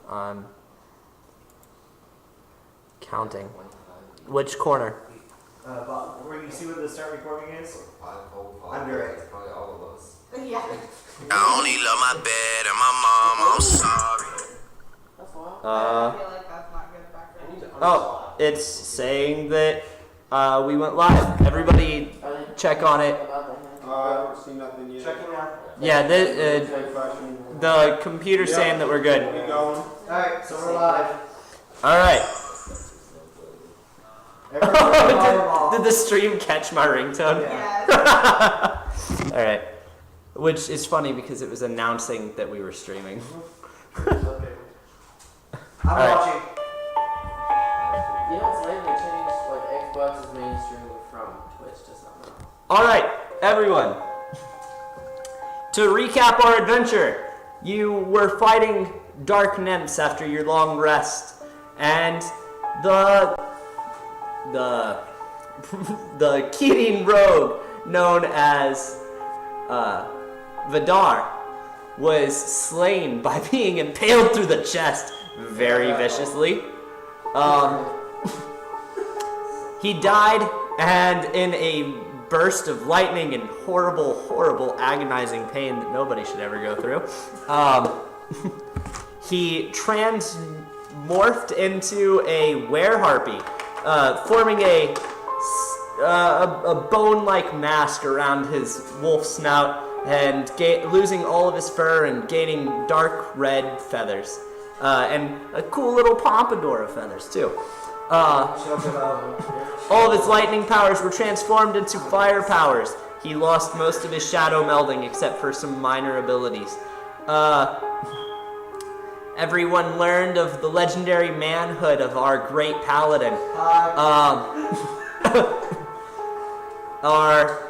I'm counting. Which corner? Where you see where the start recording is? Under it. Probably all of us. Yeah. I only love my bed and my mom, I'm sorry. I feel like that's not good background. Oh, it's saying that we went live. Everybody check on it. I haven't seen nothing yet. Checking out. Yeah, the computer's saying that we're good. Keep going. Alright, so we're live. Alright. Everybody Did the stream catch my ringtone? Yes. Alright. Which is funny because it was announcing that we were streaming. Okay. I'm Alright. watching. You know, it's late they changed like Xbox's mainstream from Twitch to something else. Alright, everyone. To recap our adventure, you were fighting dark nymphs after your long rest, and the Kirin rogue known as Vidar was slain by being impaled through the chest very viciously. He died, and in a burst of lightning and horrible, agonizing pain that nobody should ever go through, he transmorphed into a were-harpy, forming a bone-like mask around his wolf snout and losing all of his fur and gaining dark red feathers, and a cool little pompadour of feathers too. All of his lightning powers were transformed into fire powers. He lost most of his shadow melding except for some minor abilities. Everyone learned of the legendary manhood of our great paladin. Our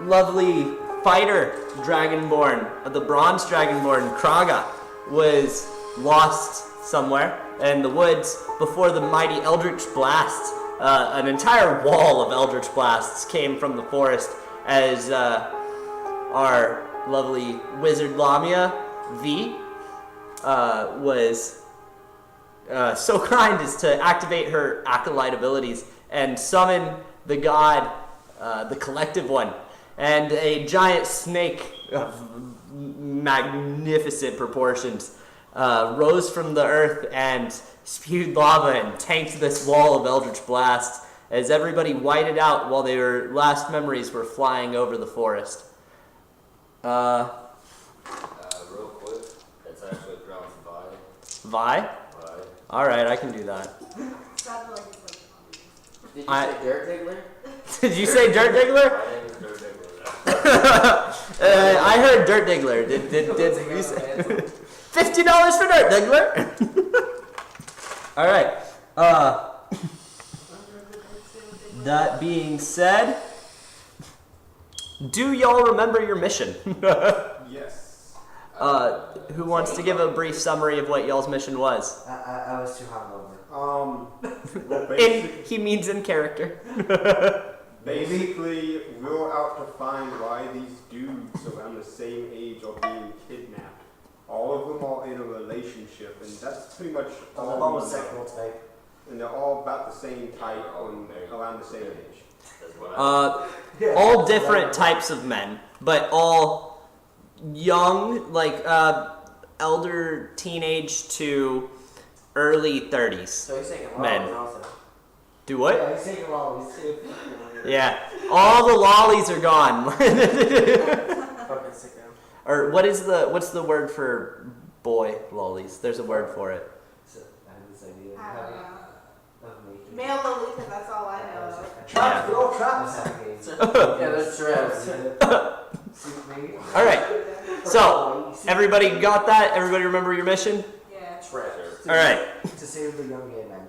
lovely fighter dragonborn, the bronze dragonborn, Kraga, was lost somewhere in the woods before the mighty eldritch blasts. An entire wall of eldritch blasts came from the forest as our lovely wizard Lamia V was so kind as to activate her acolyte abilities and summon the god, the collective one, and a giant snake of magnificent proportions rose from the earth and spewed lava and tanked this wall of eldritch blasts as everybody whited out while their last memories were flying over the forest. Real quick, it's actually pronounced Vi. Vi? Alright, I can do that. Sounded like it's Did you say Dirt Diggler? Did you say Dirt Diggler? My name is Dirt Diggler. I heard Dirt Diggler. Did you say $50 for Dirt Diggler? Alright. That being said, do y'all remember your mission? Yes. Who wants to give a brief summary of what y'all's mission was? I was too hungover. He means in character. Basically, we're out to find why these dudes around the same age are being kidnapped. All of them are in a relationship, and that's pretty much all. I'm homosexual type. And they're all about the same type, around the same age. All different types of men, but all young, like elder teenage to early 30s. So you're saying Men. also. Do what? Yeah, he's taking lollies too. Yeah, all the lollies are gone. Fucking sick now. Or what's the word for boy lollies? There's a word for it. I don't know. Male Lolita, that's all I know. Traps, they're all traps. Yeah, there's traps. All right. So everybody got that? Everybody remember your mission? Yeah. Traps. All right. To save the young gay men.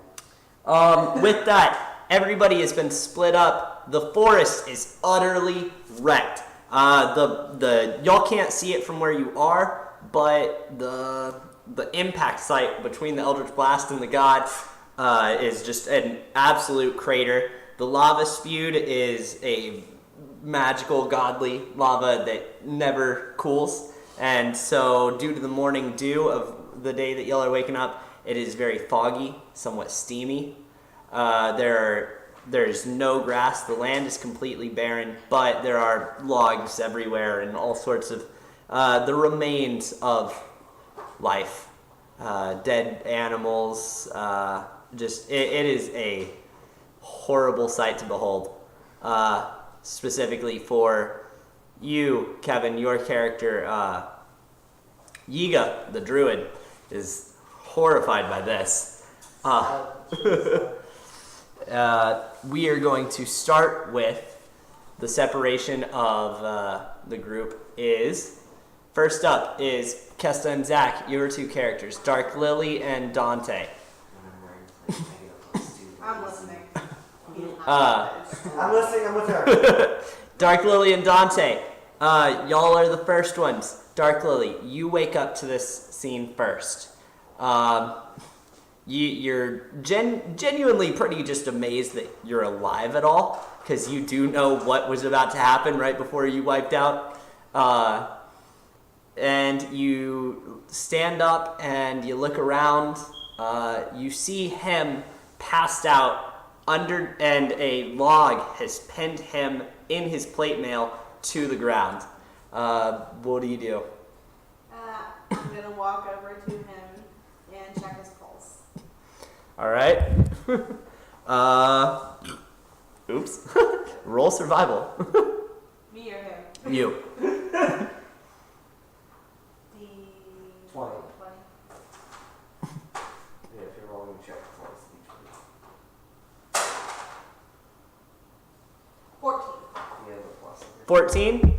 With that, everybody has been split up. The forest is utterly wrecked. Y'all can't see it from where you are, but the impact site between the Eldritch Blast and the god is just an absolute crater. The lava spewed is a magical, godly lava that never cools, and so due to the morning dew of the day that y'all are waking up. It is very foggy, somewhat steamy. There's no grass. The land is completely barren, but there are logs everywhere and all sorts of the remains of life, dead animals. It is a horrible sight to behold. Specifically for you, Kevin, your character, Yiga, the druid, is horrified by this. We are going to start with the separation of the group. First up is Kesta and Zach, your two characters, Dark Lily and Dante. I'm listening. I'm listening, I'm with her. Dark Lily and Dante, y'all are the first ones. Dark Lily, you wake up to this scene first. You're genuinely pretty just amazed that you're alive at all, because you do know what was about to happen right before you wiped out. And you stand up and you look around. You see him passed out under, and a log has pinned him in his plate mail to the ground. What do you do? I'm gonna walk over to him and check his pulse. All right. Oops. Roll survival. Me or him? You. The 20. 20. Yeah, if you're rolling check twice, each 14. you have a plus. 14.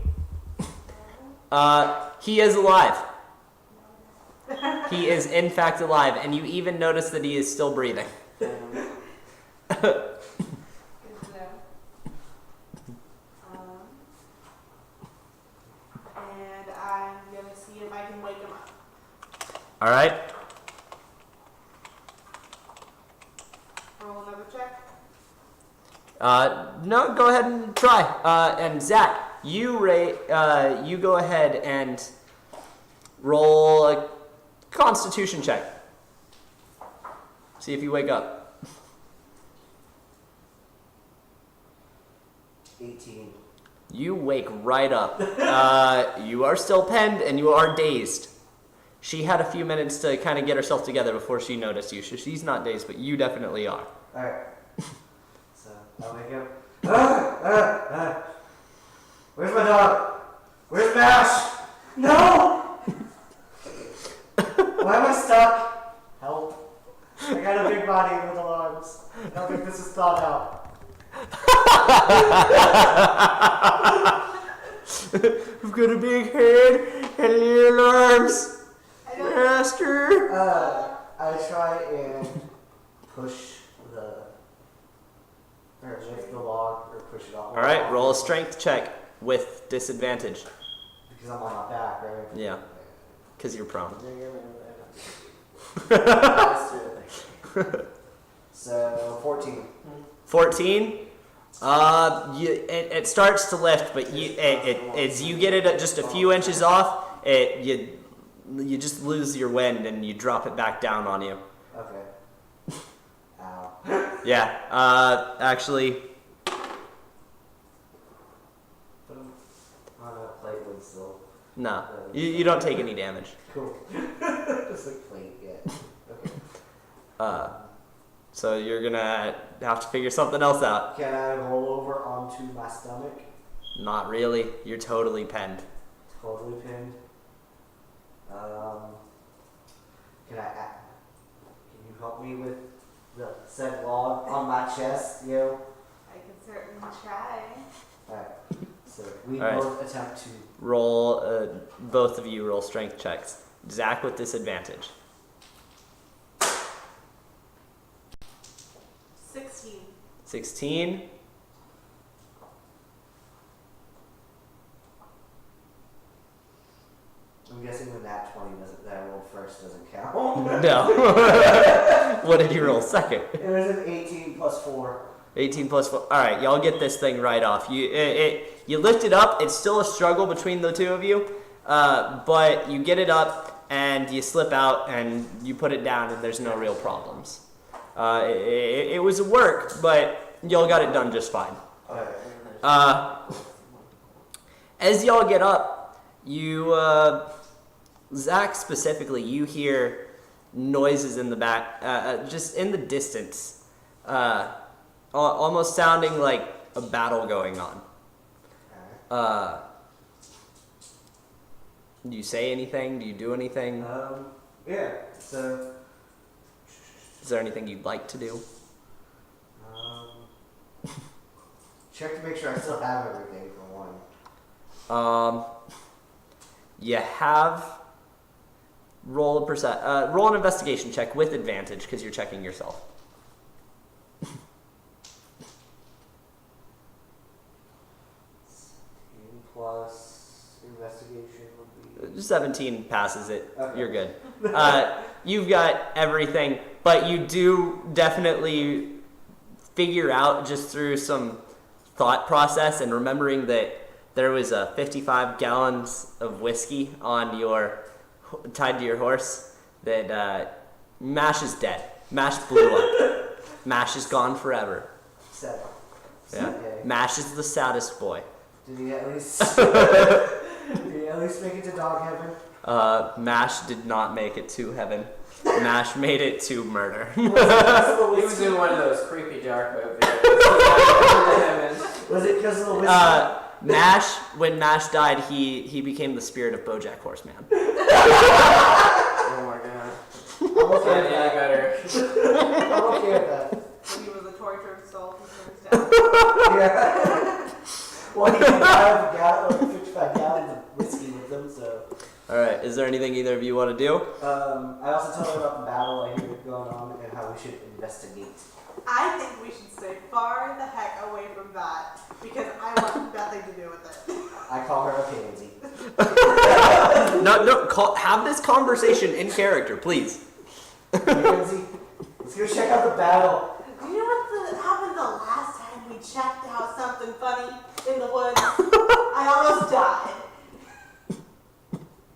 He is alive. He is in fact alive, and you even notice that he is still breathing. Good to know. And I'm gonna see if I can wake him up. All right. Roll another check. No, go ahead and try. And Zach, you go ahead and roll a Constitution check. See if you wake up. 18. You wake right up. You are still penned and you are dazed. She had a few minutes to kind of get herself together before she noticed you. So she's not dazed, but you definitely are. Alright. So, I'll wake up. Where's my dog? Where's Bash? No! Why am I stuck? Help. I got a big body with alarms. I don't think this is thought out. I've got a big head and little arms. Master. I try and push or lift the log, or push it off. All right, roll a strength check with disadvantage. Because I'm on my back, right? Yeah, because you're prone. So, 14. 14. It starts to lift, but as you get it just a few inches off, you just lose your wind and you drop it back down on you. Okay. Ow. Yeah. Actually. Put them on a plate with still. No, you don't take any damage. Cool. Just like plate, yeah. Okay. So you're gonna have to figure something else out. Can I roll over onto my stomach? Not really. You're totally penned. Totally pinned. Can you help me with the said log on my chest, yo? I can certainly try. Alright. So we All right. both attempt to Roll. Both of you roll strength checks. Zach with disadvantage. 16. 16. I'm guessing the nat 20 that I rolled first doesn't count. No. What did you roll second? It was an 18 plus 4. 18 plus 4. All right, y'all get this thing right off. You lift it up. It's still a struggle between the two of you, but you get it up, and and you slip out and you put it down, and there's no real problems. It was work, but y'all got it done just fine. As y'all get up, you, Zach specifically, you hear noises in the back, just in the distance, almost sounding like a battle going on. Do you say anything? Do you do anything? Yeah, so... Is there anything you'd like to do? Check to make sure I still have everything for one. You have... Roll an investigation check with advantage, because you're checking yourself. plus investigation would be... 17 passes it. Okay. You're good. You've got everything, but you do definitely figure out just through some thought process and remembering that there was 55 gallons of whiskey on tied to your horse that Mash is dead. Mash blew up. Mash is gone forever. Sad. Yeah. Okay. Mash is the saddest boy. Did he at least make it to dog heaven? Mash did not make it to heaven. Mash made it to murder. He was in one of those creepy dark movies. Was it because of the whiskey? Mash, when Mash died, he became the spirit of BoJack Horseman. Oh my god. I'm okay with Yeah, that. better. I'm okay with that. He was a tortured soul from his death. Yeah. Well, he did have 55 gallons of whiskey with them, so... Alright, is there anything either of you want to do? I also told her about the battle I hear going on and how we should investigate. I think we should stay far the heck away from that because I want nothing to do with it. I call her a pansy. Have this conversation in character, please. Pansy, let's go check out the battle. Do you know what happened the last time we checked out something funny in the woods? I almost died.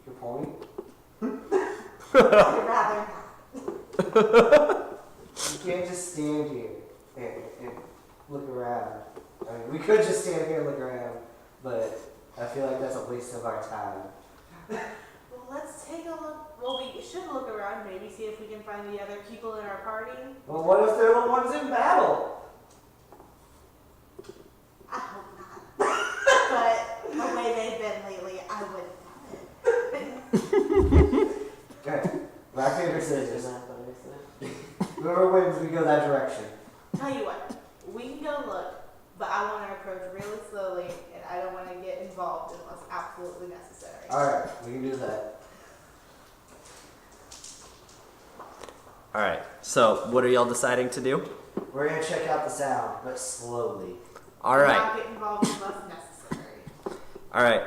Your point? I'd rather not. You can't just stand here and look around. I mean, we could just stand here and look around, but I feel like that's a waste of our time. Well, let's take a look. Well, we should look around, maybe see if we can find the other people in our party. Well, what if they're the ones in battle? I hope not. But the way they've been lately, I wouldn't doubt it. Okay, rock, paper, scissors. Whoever wins, we go that direction. Tell you what, we can go look, but I want to approach really slowly, and I don't want to get involved unless absolutely necessary. Alright, we can do that. Alright, so what are y'all deciding to do? We're gonna check out the sound, but slowly. Alright, Not get involved unless necessary. alright.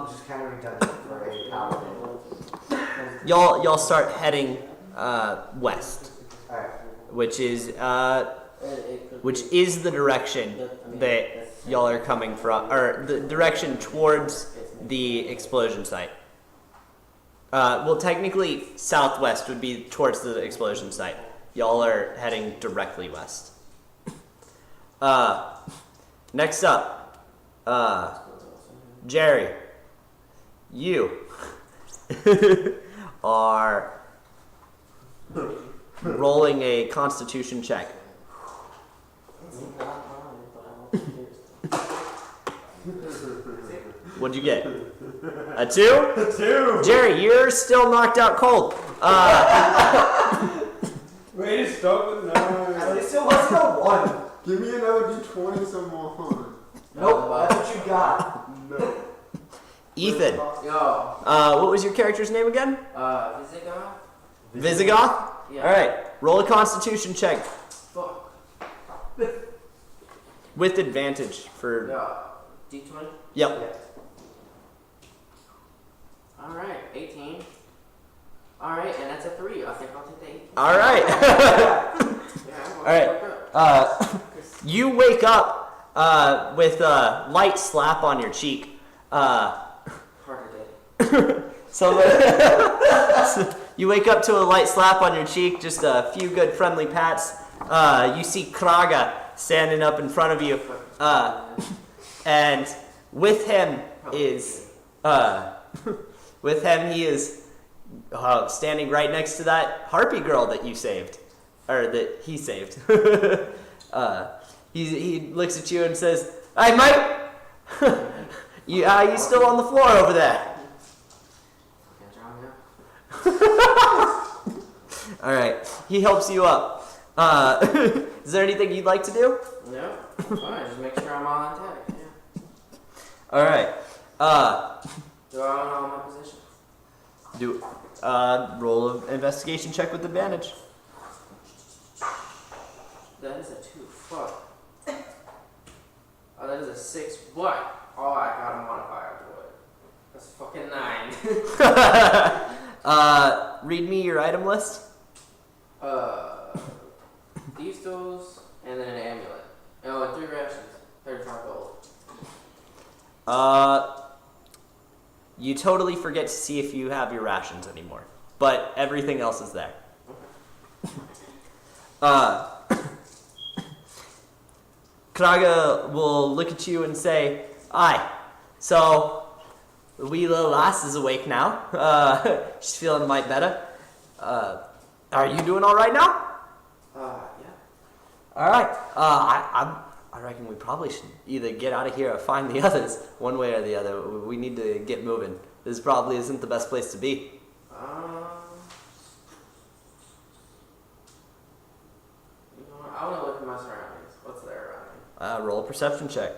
Which is kind of redundant for a paladin. Y'all start heading west, Alright. which is the direction that y'all are coming from, or the direction towards the explosion site. Well, technically, southwest would be towards the explosion site. Y'all are heading directly west. Next up, Jerry, you are rolling a Constitution check. What'd you get? A 2? A 2! Jerry, you're still knocked out cold. Way to start with 9. At least it wasn't a 1. Give me another d20 some more. Nope, that's what you got. No. Ethan, Yo. what was your character's name again? Visigoth? Visigoth? Yeah. Alright, roll a Constitution check Fuck. with advantage for... D20? Yep. Alright, 18. Alright, and that's a 3. I think I'll take the 18. Alright. Yeah, Alright. You wake up with a light slap on your cheek. Harder day. So you wake up to a light slap on your cheek, just a few good friendly pats. You see Kraga standing up in front of you, and with him is he is standing right next to that harpy girl that you saved, or that he saved. He looks at you and says, "Hey, mate, you still on the floor over there?" All right. He helps you up. Is there anything you'd like to do? No, fine. Just make sure I'm all intact. Yeah. All right. Do I own all my positions? Do roll an investigation check with advantage. That is a 2. Fuck. Oh, that is a 6. What? Oh, I got a modifier to it. That's fucking 9. Read me your item list. These tools, and then an amulet. Oh, and 3 rations. 35 gold. You totally forget to see if you have your rations anymore, but everything else is there. Kraga will look at you and say, "Aye, so the wee little lass is awake now. She's feeling a mite better. Are you doing all right now?" Yeah. All right. I reckon we probably should either get out of here or find the others, one way or the other. We need to get moving. This probably isn't the best place to be. I want to look at my surroundings. What's there around me? Roll a perception check.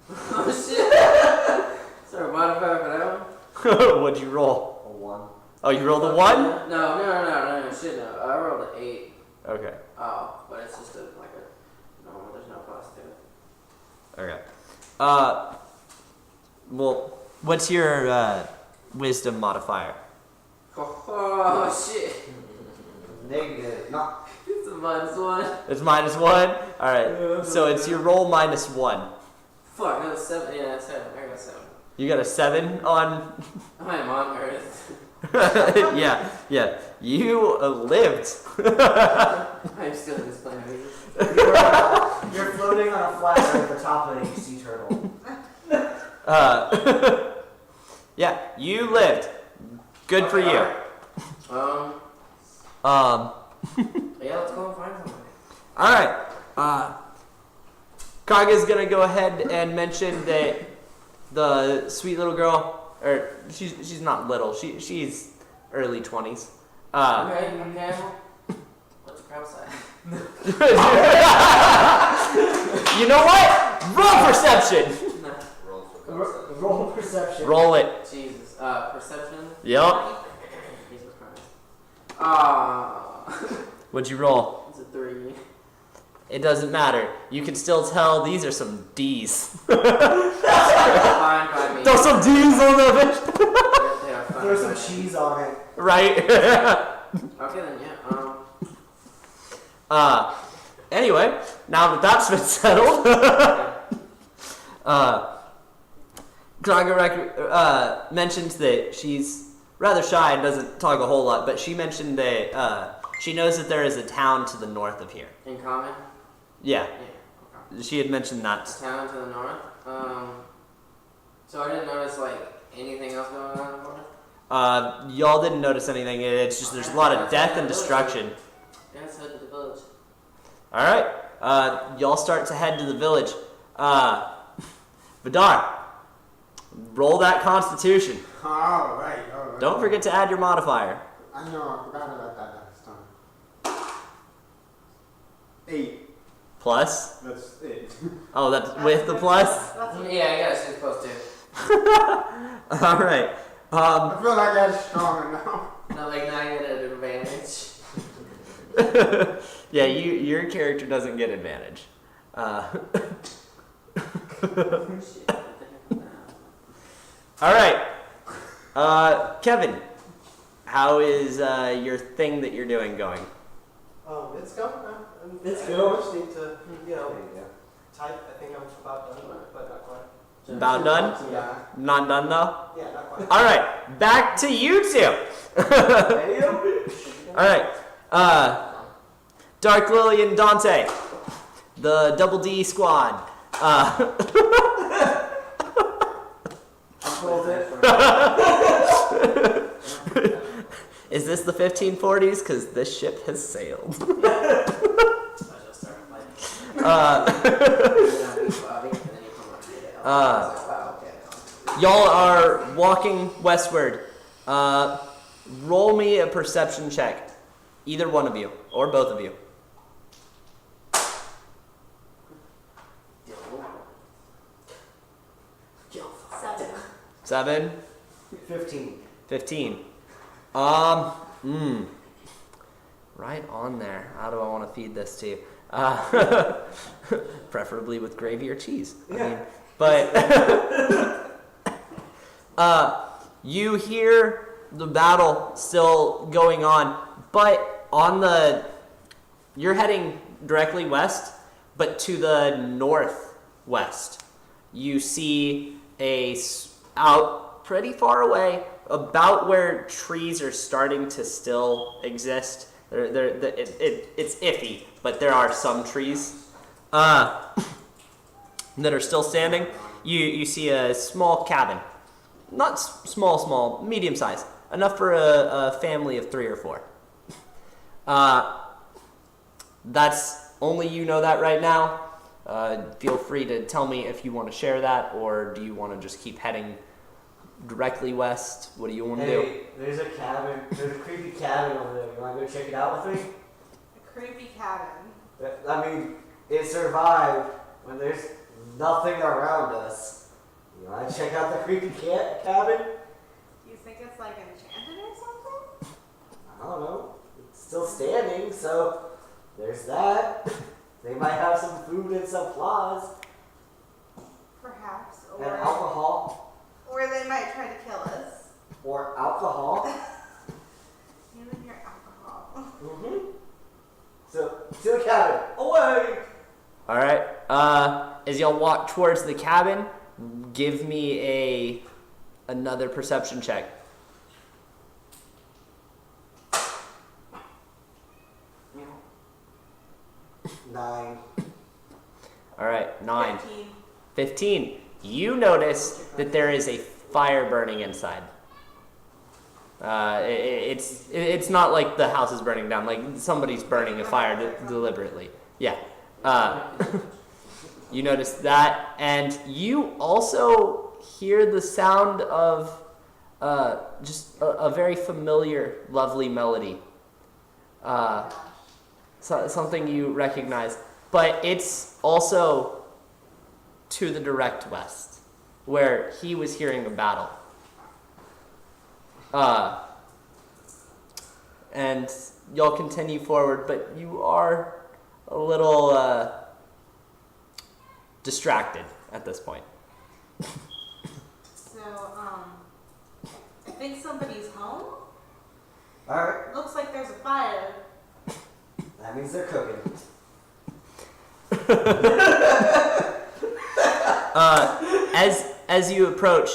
Oh shit! Sorry, modifier for that one? What'd you roll? A 1. Oh, you rolled a 1? No, shit, no. I rolled an 8. Okay. Oh, but it's just like a normal, there's no plus to it. Okay. Well, what's your wisdom modifier? Oh shit! Negative. No. It's a -1. It's -1? Alright. So it's your roll -1. Fuck, that was 7. Yeah, that's 7. I got 7. You got a 7 on... I am on Earth. yeah. You lived. I'm still in this planet. You're floating on a flat over the top of an sea turtle. Yeah, you lived. Good for you. Yeah, let's go and find somebody. Alright. Kaga's gonna go ahead and mention that the sweet little girl, or she's not little, she's early 20s. Okay. Let's grab outside. You know what? Roll perception! Roll perception. Roll it. Jesus. Perception? Yup. Jesus Christ. What'd you roll? It's a 3. It doesn't matter. You can still tell these are some D's. Fine by me. Throw some D's on the bitch. Yeah, fine Throw by some me. cheese on it. Right. Okay then, yeah. Anyway, now that that's been settled, Kraga mentioned that she's rather shy and doesn't talk a whole lot, but she mentioned that she knows that there is a town to the north of here. In common? Yeah, Yeah. Okay. she had mentioned that. Town to the north. So I didn't notice like anything else going on in the north. Y'all didn't notice anything. It's just there's a lot of death and destruction. Yeah, let's head to the village. All right, y'all start to head to the village. Vidar, roll that Constitution. Alright. Don't forget to add your modifier. I know, I forgot about that last time. 8. Plus? That's it. Oh, that's with the plus? Yeah, I guess it's supposed to. All right. I feel like that's stronger now. Not like now you get an advantage. Yeah, your character doesn't get advantage. All right. Kevin, how is your thing that you're doing going? It's going. It's I going. just need to, type. I think I'm about About done? Yeah. Not done though? Yeah, not quite. Alright, back to you two. Alright. Dark Lily and Dante. The Double D squad. I'm pulled it. Is this the 1540s? Because this ship has sailed. Y'all are walking westward. Roll me a perception check. Either one of you, or both of you. 7. 15. 15. Right on there. How do I want to feed this to you? Preferably with gravy or cheese. Yeah. I mean, but you hear the battle still going on, but you're heading directly west, but to the northwest. You see out pretty far away, about where trees are starting to still exist. It's iffy, but there are some trees that are still standing. You see a small cabin, not small, medium size, enough for a family of 3 or 4. That's only you know that right now. Feel free to tell me if you want to share that, or do you want to just keep heading directly west? What do you want to do? Hey, there's a cabin. There's a creepy cabin over there. You want to go check it out with me? A creepy cabin. I mean, it survived when there's nothing around us. You want to check out the creepy cabin? You think it's like enchanted or something? I don't know. It's still standing, so there's that. They might have some food and supplies. Perhaps. And alcohol. Or they might try to kill us. Or alcohol. You and your alcohol. Mm-hmm. So, to the cabin. Away! Alright. As y'all walk towards the cabin, give me another perception check. 9. Alright, 9. 15. 15. You notice that there is a fire burning inside. It's not like the house is burning down, like somebody's burning a fire deliberately. Yeah. You notice that, and you also hear the sound of just a very familiar, lovely melody. Something you recognize, but it's also to the direct west, where he was hearing a battle. And y'all continue forward, but you are a little distracted at this point. So, I think somebody's home. Alright. Looks like there's a fire. That means they're cooking. As you approach,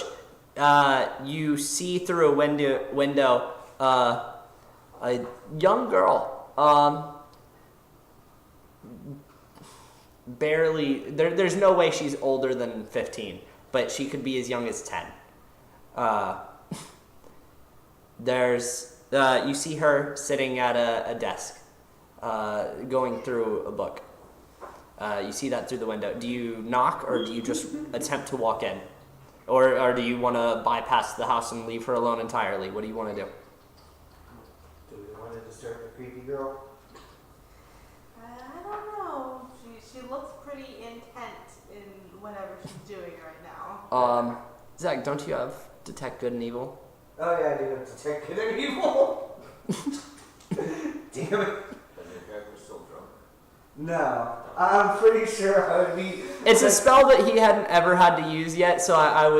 you see through a window a young girl. Barely. There's no way she's older than 15, but she could be as young as 10. You see her sitting at a desk, going through a book. You see that through the window. Do you knock, or do you just attempt to walk in? Or do you want to bypass the house and leave her alone entirely? What do you want to do? Do we want to disturb the creepy girl? I don't know. She looks pretty intent in whatever she's doing right now. Zach, don't you have detect good and evil? Oh yeah, I do have to check good and evil. Damn it. No, I'm pretty sure I would be. It's a spell that he hadn't ever had to use yet, so I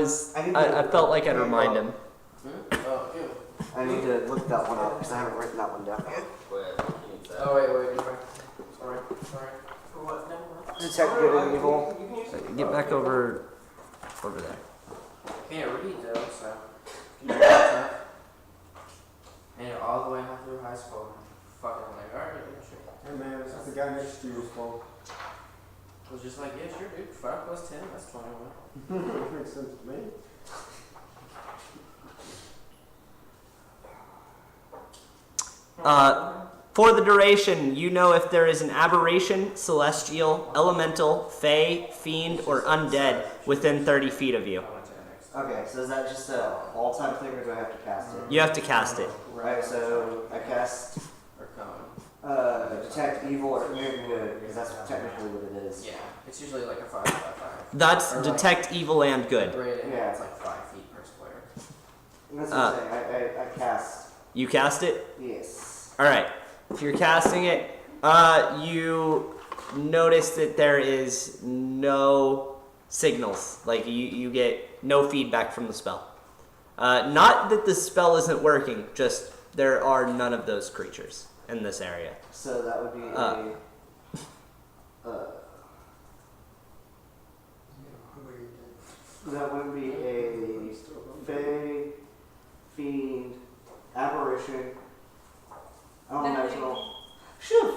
felt like I'd remind him. I need to look that one up because I haven't written that one down yet. Wait. Sorry. For what? Detect good and evil. Get back over over there. Can't read though, so. Tough. And all the way home through high school. Fucking like, alright, yeah, sure. Hey man, it's the guy next to you, fault. I was just like, yeah, sure, dude. 5 plus 10, that's 21. Makes sense to me. For the duration, you know if there is an aberration, celestial, elemental, fey, fiend, or undead within 30 feet of you. Okay, so is that just a all-time thing, or do I have to cast it? You have to cast it. Right, so I cast Or cone. detect evil or command good, because that's technically what it is. Yeah, it's usually like a 5 by 5. That's Or detect evil and good. Grid, and Yeah. it's like 5 feet per square. And that's what I'm saying. I cast. You cast it? Yes. Alright. If you're casting it, you notice that there is no signals. Like, you get no feedback from the spell. Not that the spell isn't working, just there are none of those creatures in this area. So that would be that would be a fey, fiend, aberration, elemental. Should have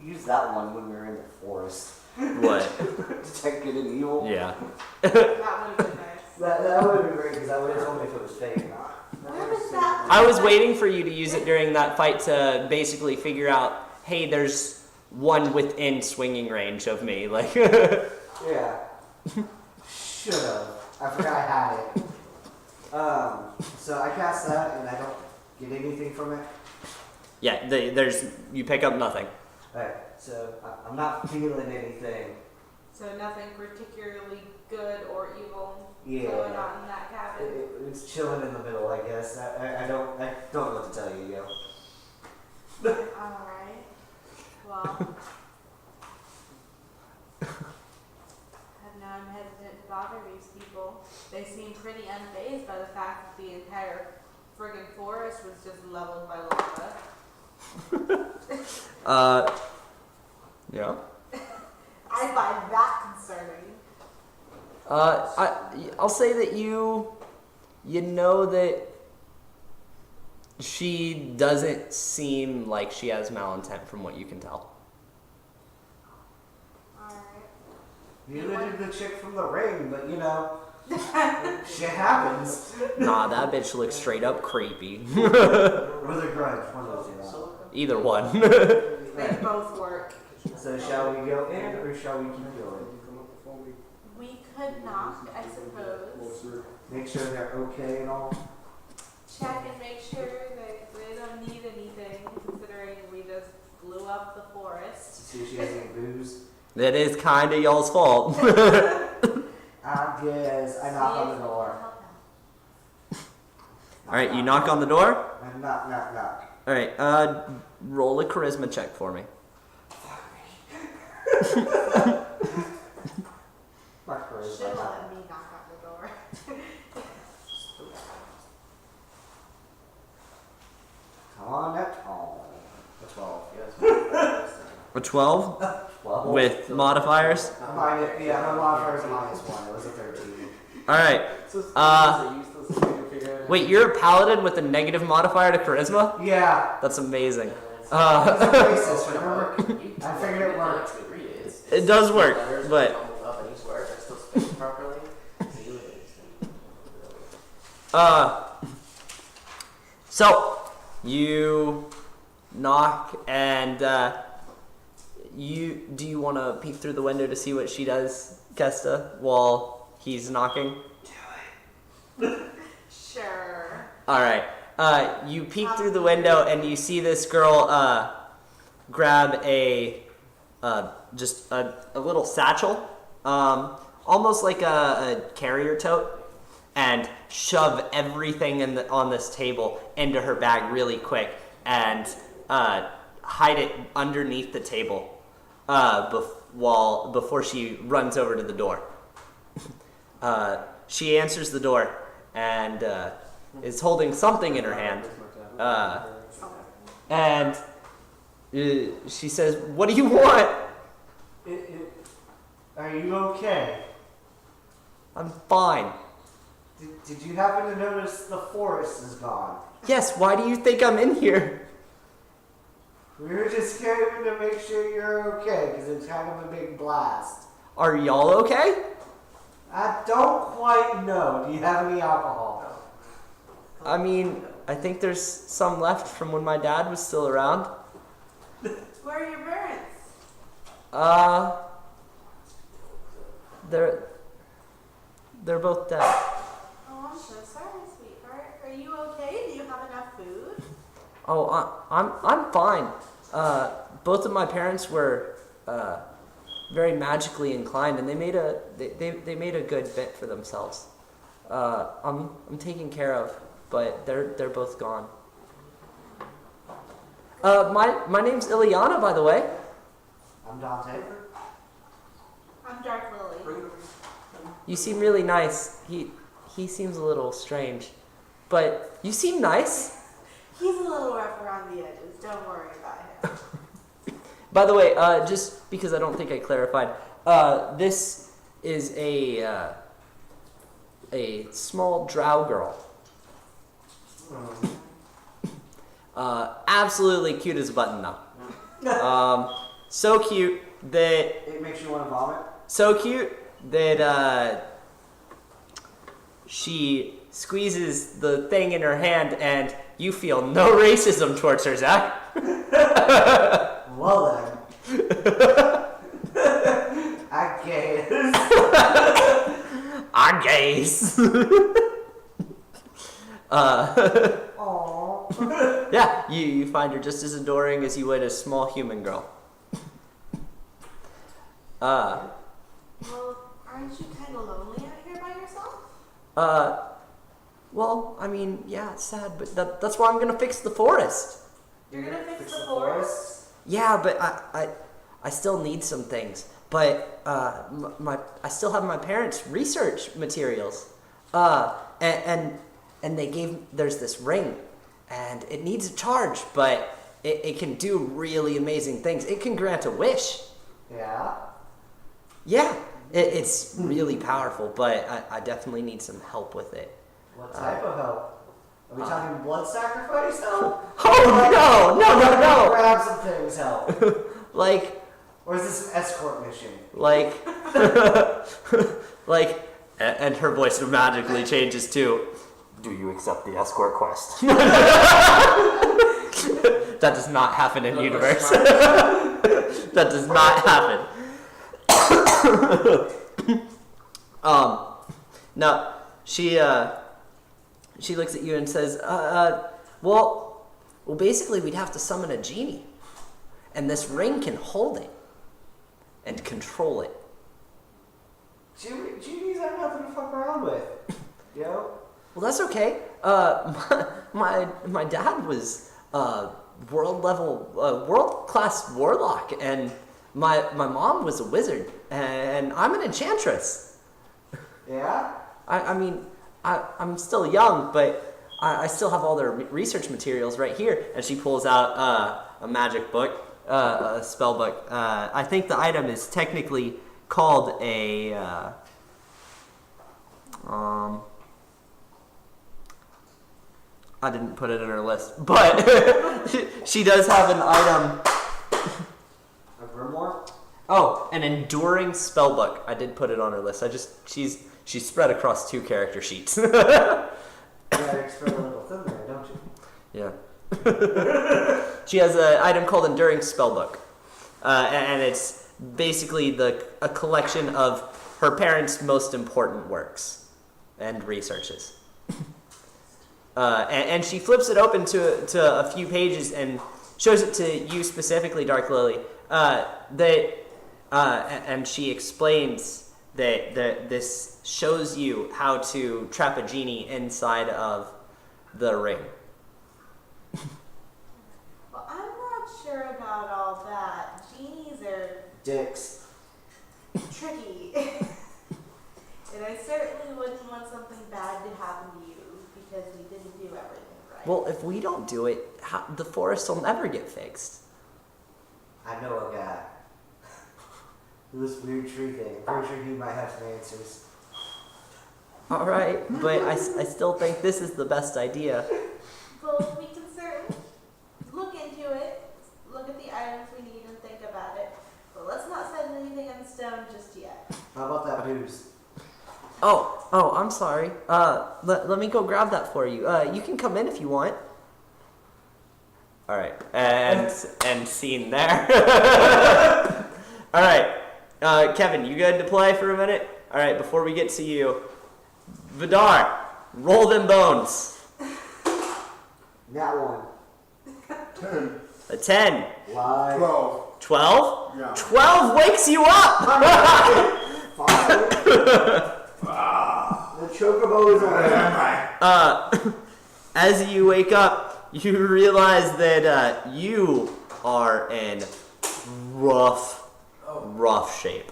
used that one when we were in the forest. What? Detect good and evil. Yeah. That would have been nice. That would have been great because I would have told me if it was fake or not. Where was that? I was waiting for you to use it during that fight to basically figure out, hey, there's one within swinging range of me. Like, Yeah. Should have. I forgot I had it. So I cast that and I don't get anything from it. yeah, you pick up nothing. Alright, so I'm not feeling anything. So nothing particularly good or evil Yeah. going on in that cabin. It's chilling in the middle, I guess. I don't know what to tell you, yo. Alright. Well. I'm hesitant to bother these people. They seem pretty unfazed by the fact that the entire friggin' forest was just leveled by lava. Yeah. I find that concerning. I'll say that you know that she doesn't seem like she has malintent from what you can tell. Alright. Neither did the chick from the ring, but you know, shit happens. Nah, that bitch looks straight up creepy. Or the grudge, one of those two. Either one. They both work. So shall we go in or shall we keep going? We could knock, I suppose. Make sure they're okay and all. Check and make sure that they don't need anything, considering we just blew up the forest. See if she has any booze. That is kind of y'all's fault. I guess I knock on the door. Alright, you knock on the door? I knock. Alright, roll a charisma check for me. My charisma. Should let me knock on the door. Come on, that tall. A 12, yes. A 12? 12. With modifiers? My modifier is -1. It was a 13. Alright. Wait, you're a paladin with a negative modifier to charisma? Yeah. That's amazing. It's racist, remember? I figured it worked. It does work, but so you knock and do you want to peek through the window to see what she does, Kesta, while he's knocking? Sure. All right. You peek through the window and you see this girl grab just a little satchel, almost like a carrier tote, and shove everything on this table into her bag really quick and hide it underneath the table before she runs over to the door. She answers the door and is holding something in her hand, and she says, "What do you want?" Are you okay? I'm fine. Did you happen to notice the forest is gone? Yes, why do you think I'm in here? We were just came to make sure you're okay, because it's kind of a big blast. Are y'all okay? I don't quite know. Do you have any alcohol? I mean, I think there's some left from when my dad was still around. Where are your parents? They're both dead. Oh, I'm so sorry, sweetheart. Are you okay? Do you have enough food? Oh, I'm fine. Both of my parents were very magically inclined, and they made a good bit for themselves. I'm taken care of, but they're both gone. My name's Ileana, by the way. I'm Dante. I'm Dark Lily. You seem really nice. He seems a little strange, but you seem nice. He's a little rough around the edges. Don't worry about him. By the way, just because I don't think I clarified, this is a small drow girl. Absolutely cute as a button, though. So cute that It makes you want to vomit? so cute that she squeezes the thing in her hand, and you feel no racism towards her, Zach. Well then. I guess. I guess. Aww. Yeah, you find her just as adoring as you would a small human girl. Well, aren't you kind of lonely out here by yourself? Well, I mean, yeah, it's sad, but that's why I'm gonna fix the forest. You're gonna fix the forest? Yeah, but I still need some things. But I still have my parents' research materials. And there's this ring, and it needs a charge, but it can do really amazing things. It can grant a wish. Yeah? Yeah, it's really powerful, but I definitely need some help with it. What type of help? Are we talking blood sacrifice help? Oh, no! Grab some things help. Like, Or is this an escort mission? like, and her voice magically changes to, do you accept the escort quest? That does not happen in universe. That does not happen. No, she looks at you and says, well, basically we'd have to summon a genie, and this ring can hold it and control it. Genies have nothing to fuck around with. You know? Well, that's okay. My dad was world class warlock, and my mom was a wizard, and I'm an enchantress. Yeah? I mean, I'm still young, but I still have all their research materials right here. And she pulls out a magic book, a spell book. I think the item is technically called a I didn't put it in her list, but she does have an item. A grimoire? Oh, an enduring spellbook. I did put it on her list. She's spread across 2 character sheets. You gotta explain a little thin there, don't you? Yeah. She has an item called enduring spellbook, and it's basically a collection of her parents' most important works and researches. And she flips it open to a few pages and shows it to you specifically, Dark Lily. And she explains that this shows you how to trap a genie inside of the ring. Well, I'm not sure about all that. Genies are Dicks. tricky. And I certainly wouldn't want something bad to happen to you because we didn't do everything right. Well, if we don't do it, the forest will never get fixed. I know a guy. Do this weird tree thing. I'm pretty sure he might have some answers. All right, but I still think this is the best idea. Well, we can certainly look into it, look at the items we need and think about it. But let's not set anything in stone just yet. How about that booze? Oh, I'm sorry. Let me go grab that for you. You can come in if you want. All right, and scene there. All right, Kevin, you good to play for a minute? All right, before we get to you, Vidar, roll them bones. That one. 10. A 10. Lie. 12. 12? Yeah. 12 wakes you up! Fine. The chocobo is away. As you wake up, you realize that you are in rough shape.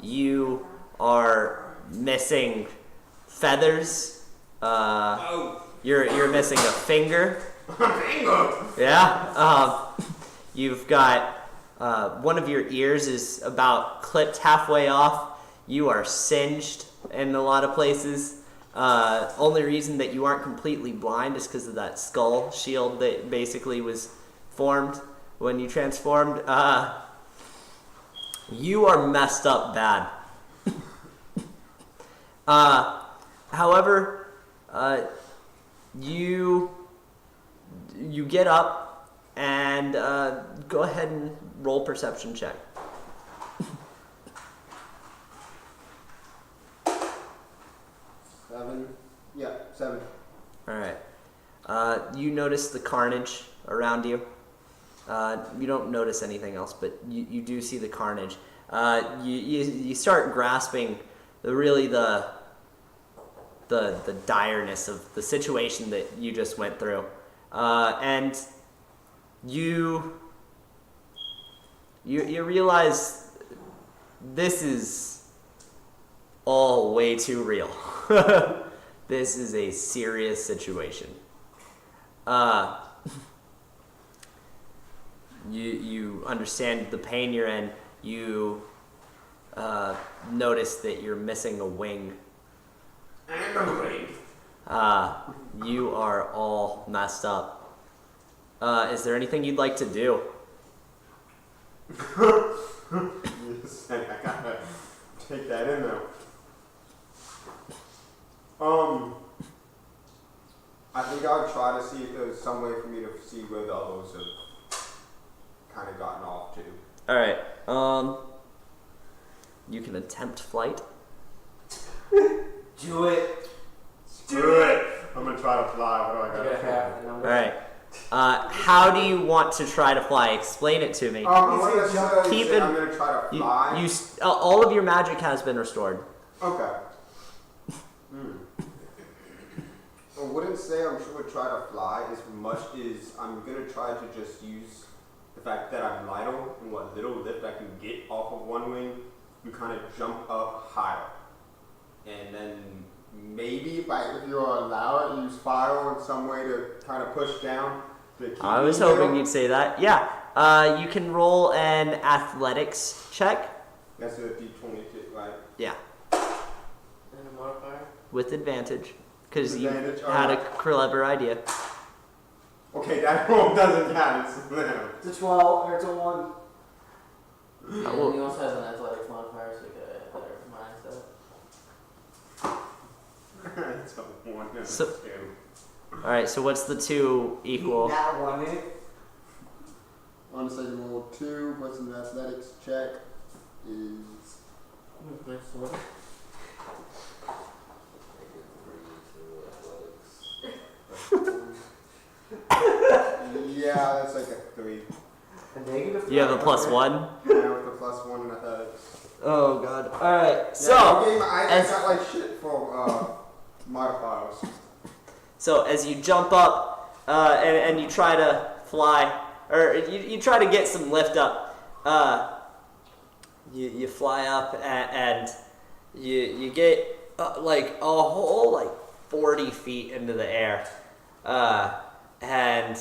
You are missing feathers. You're missing a finger. Yeah. You've got one of your ears is about clipped halfway off. You are singed in a lot of places. Only reason that you aren't completely blind is because of that skull shield that basically was formed when you transformed. You are messed up bad. However, you get up and go ahead and roll perception check. 7. Yeah, 7. All right. You notice the carnage around you. You don't notice anything else, but you do see the carnage. You start grasping the direness of the situation that you just went through, and you realize this is all way too real. This is a serious situation. You understand the pain you're in. You notice that you're missing a wing. You are all messed up. Is there anything you'd like to do? Yes, I gotta take that in though. I think I'll try to see if there's some way for me to see where the others have kind of gotten off to. All right. You can attempt flight. Do it. Do it! I'm gonna try to fly. What do I You gotta get half the number. All right. How do you want to try to fly? Explain it to me. I'm gonna Keep say it- I'm gonna try to fly. All of your magic has been restored. Okay. I wouldn't say I'm sure try to fly as much as I'm gonna try to just use the fact that I'm lighter and what little lift I can get off of one wing and kind of jump up higher. And then maybe if you're allowed, use fire in some way to kind of push down. To keep I was me hoping middle. you'd say that. Yeah. You can roll an athletics check. That's a D20, right? Yeah. And a modifier? With advantage. Because you Advantage, had a alright. clever idea. Okay, that roll doesn't count. It's a 12 or it's a 1. And well- he also has an athletics modifier, so you get a better mindset. It's a 1 and a So- 2. Alright, so what's the 2 equal? That one. On the second roll, 2 plus an athletics check is Nice one. yeah, that's like a 3. A negative. You have a +1? Yeah, with the +1 in athletics. Oh god. Alright, Yeah, so I as- got like shit for modifiers. So as you jump up and you try to fly, or you try to get some lift up, you fly up and you get like a whole like 40 feet into the air, and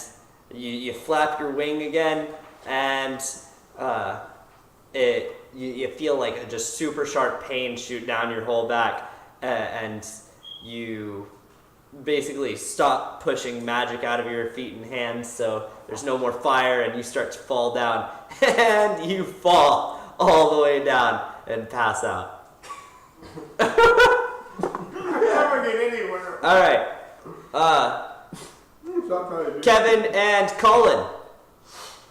you flap your wing again, and you feel like a just super sharp pain shoot down your whole back, and you basically stop pushing magic out of your feet and hands, so there's no more fire, and you start to fall down, and you fall all the way down and pass out. Never get anywhere. All right. Kevin and Colin.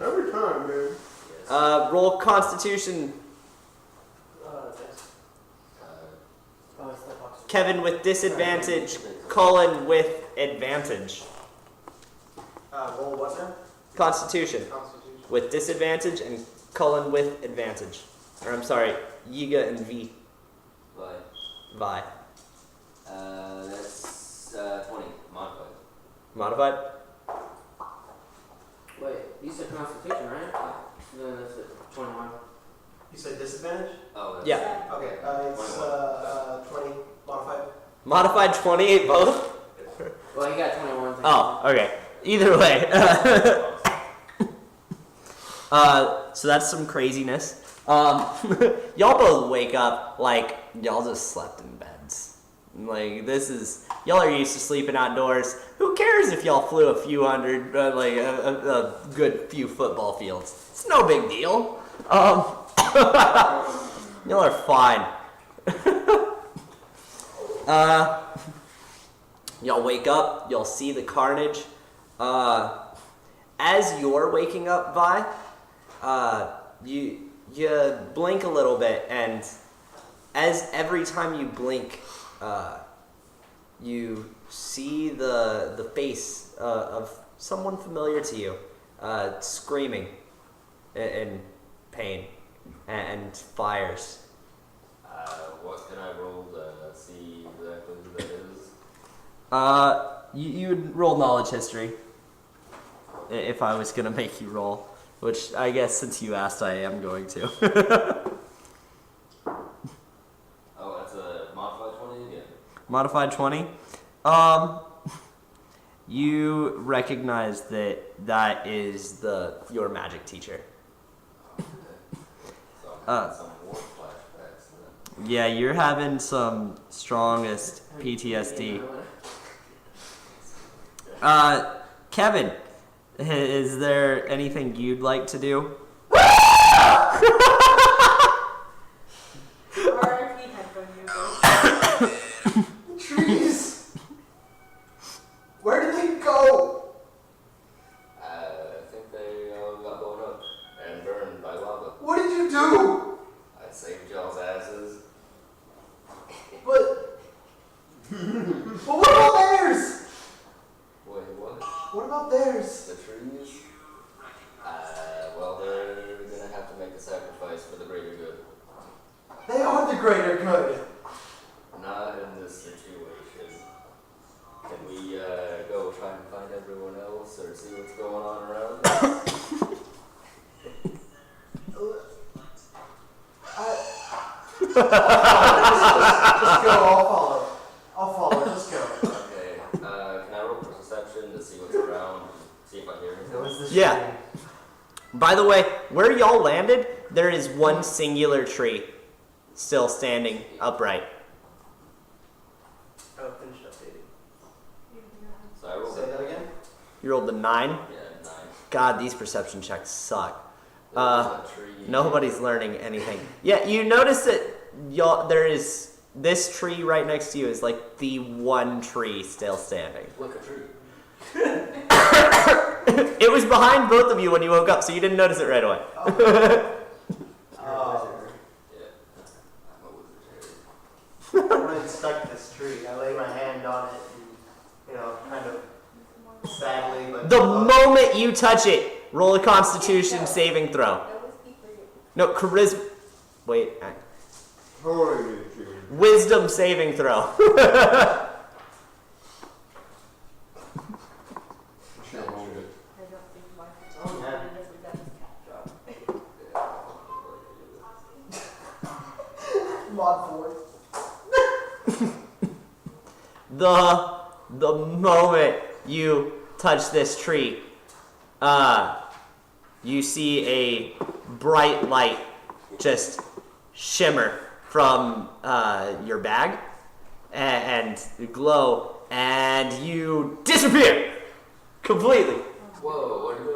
Every time, man. Roll Constitution. Kevin with disadvantage. Colin with advantage. Roll what now? Constitution with disadvantage and Colin with advantage. Or I'm sorry, Yiga and V. Vi. That's 20. Modified. Modified? Wait, you said Constitution, right? Then that's it. 21. You said disadvantage? Oh, that's Yeah. Okay, it's 20 modified. Modified 20 both? Well, you got 21. Oh, okay. Either way. So that's some craziness. Y'all both wake up like y'all just slept in beds. Like y'all are used to sleeping outdoors. Who cares if y'all flew a few hundred, a good few football fields? It's no big deal. Y'all are fine. Y'all wake up, y'all see the carnage. As you're waking up, Vi, you blink a little bit, and as every time you blink, you see the face of someone familiar to you, screaming in pain and fires. What can I roll to see exactly who that is? You would roll knowledge history if I was gonna make you roll, which I guess since you asked, I am going to. Oh, that's a modified 20 again. Modified 20. You recognize that is your magic teacher. So some war flashbacks then. Yeah, you're having some strongest PTSD. Kevin, is there anything you'd like to do? RIP headphone users. Trees! Where did they go? I think they all got blown up and burned by lava. What did you do? I saved y'all's asses. But what about theirs? Wait, what? What about theirs? The trees? Well, they're gonna have to make a sacrifice for the greater good. They are the greater good. Not in this situation. Can we go try and find everyone else or see what's going on around us? Just go, I'll follow, just go. Okay, can I roll for perception to see what's around, see if I hear anything? Yeah. By the way, where y'all landed, there is one singular tree still standing upright. Oh, finished updating. So I rolled Say that again? You rolled the 9? Yeah, 9. God, these perception checks suck. There was a tree. Nobody's learning anything. Yeah, you notice that there is this tree right next to you is like the one tree still standing. Look, a tree. It was behind both of you when you woke up, so you didn't notice it right away. Oh. Yeah, I'm a wizard. I want to inspect this tree. I lay my hand on it and, kind of sadly, but... The moment you touch it, roll a Constitution saving throw. No, charisma. Wait. Wisdom saving throw. Mod 4. The moment you touch this tree, you see a bright light just shimmer from your bag, and glow, and you disappear completely. Whoa, where'd he go?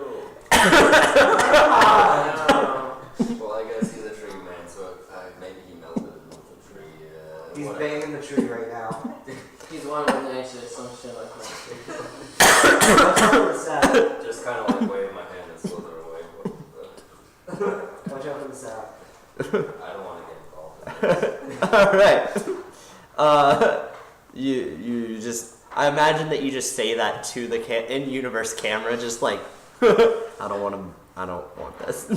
Well, I guess he's a tree man, so maybe he melted with the tree. He's banging the tree right now. He's one with nature, some shit like that. Just kind of like wave my hand and slither away. Watch out for the sap. I don't want to get involved. All right. You just. I imagine that you just say that to the in-universe camera, just like, I don't want this. I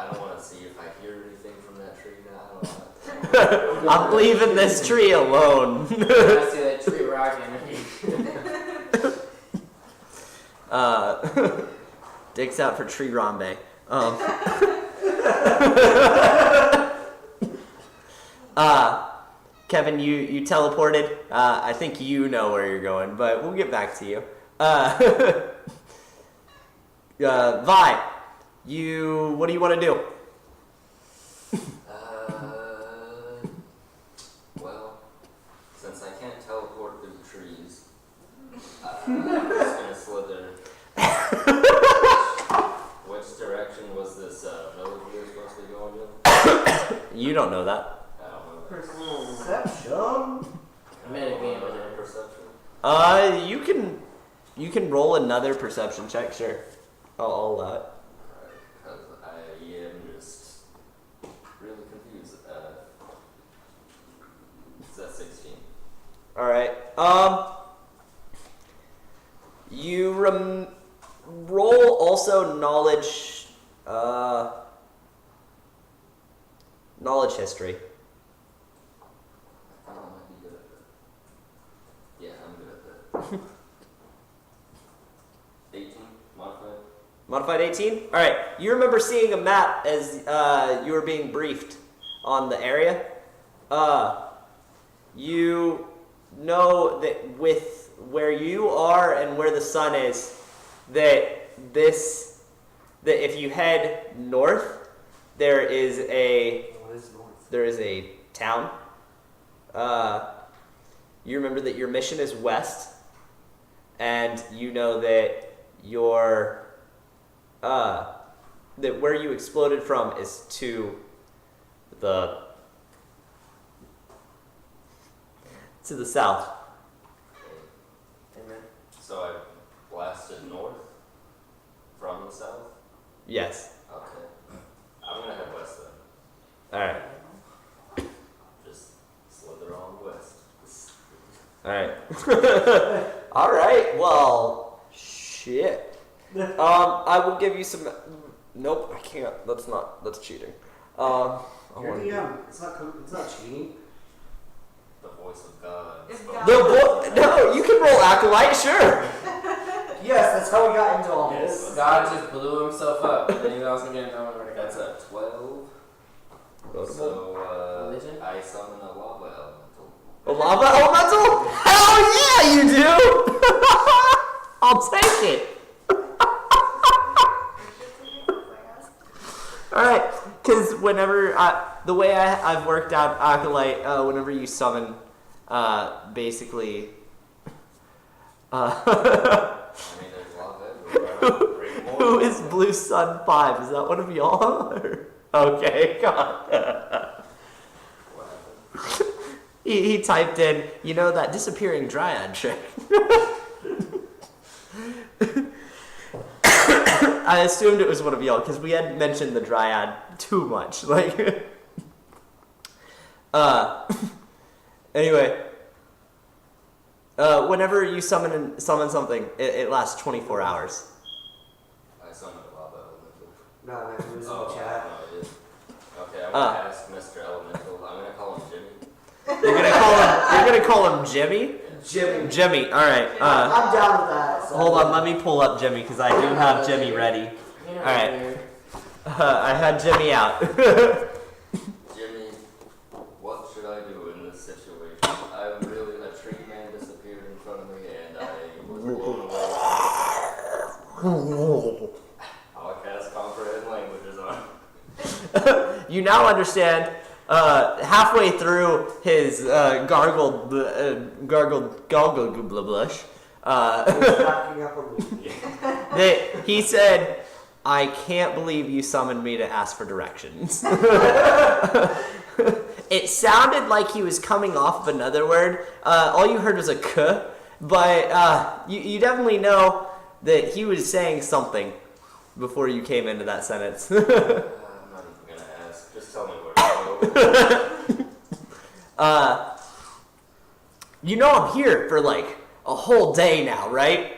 don't want to see if I hear anything from that tree now. I don't know. I'm leaving this tree alone. I see that tree rocking. Dick's out for tree rambe. Kevin, you teleported. I think you know where you're going, but we'll get back to you. Vi, what do you want to do? Well, since I can't teleport through the trees, I'm just gonna slither. Which direction was this village we were supposed to be going to? You don't know that. I don't know. Perception? I made a game with it. Perception. You can roll another perception check, sure. I'll allow it. Because I am just really confused. Is that 16? All right. You roll also knowledge. Knowledge history. I might be good at that. Yeah, I'm good at that. 18, modified. Modified 18? All right. You remember seeing a map as you were being briefed on the area. You know that with where you are and where the sun is, that if you head north, there is a town. You remember that your mission is west, and you know that that where you exploded from is to the south. Amen. So I blasted north from the south? Yes. Okay. I'm gonna head west then. All right. Just slither on west. All right. All right. Well, shit. I will give you some. Nope, I can't. That's cheating. You're DM. It's not cheating. The voice of God. No, you can roll acolyte, sure. Yes, that's how we got into all this. God just blew himself up. And he also getting no one to That's a 12. Notable. So, Religion? I summon a lava elemental. A lava elemental? Hell yeah, you do! I'll take it. Alright, because whenever, the way I've worked out acolyte, whenever you summon, basically, I mean, there's lava everywhere. who is Blue Sun 5? Is that one of y'all? Okay, God. What happened? He typed in, that disappearing dryad trick. I assumed it was one of y'all because we hadn't mentioned the dryad too much. Anyway, whenever you summon something, it lasts 24 hours. I summoned a lava elemental. No, it was in Oh, the chat. no, it is. Okay, I'm gonna ask Mr. Elemental. I'm gonna call him Jimmy. You're gonna call him Jimmy? Jimmy. All right. I'm down with that. So Hold on. Let me pull up Jimmy because I do have Jimmy ready. All right. I had Jimmy out. Jimmy, what should I do in this situation? A tree man disappeared in front of me and I was blown away. I'll cast comprehend languages on. You now understand halfway through his gargled blush, Knocking up a leak. he said, "I can't believe you summoned me to ask for directions." It sounded like he was coming off of another word. All you heard was a "k," but you definitely know that he was saying something before you came into that sentence. I'm not even gonna ask. Just tell me where to go. You know I'm here for like a whole day now, right?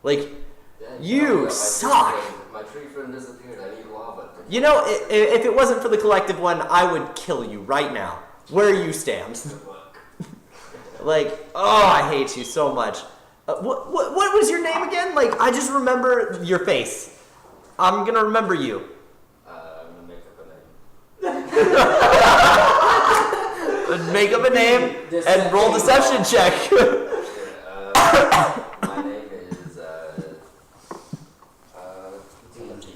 Like, Yeah, you my suck. My tree friend disappeared. I need lava. You know, if it wasn't for the collective one, I would kill you right now. Where you stand. Good luck. Like, oh, I hate you so much. What was your name again? Like, I just remember your face. I'm gonna remember you. I'm gonna make up a name. Make up a name and roll deception check. My name is Timothy.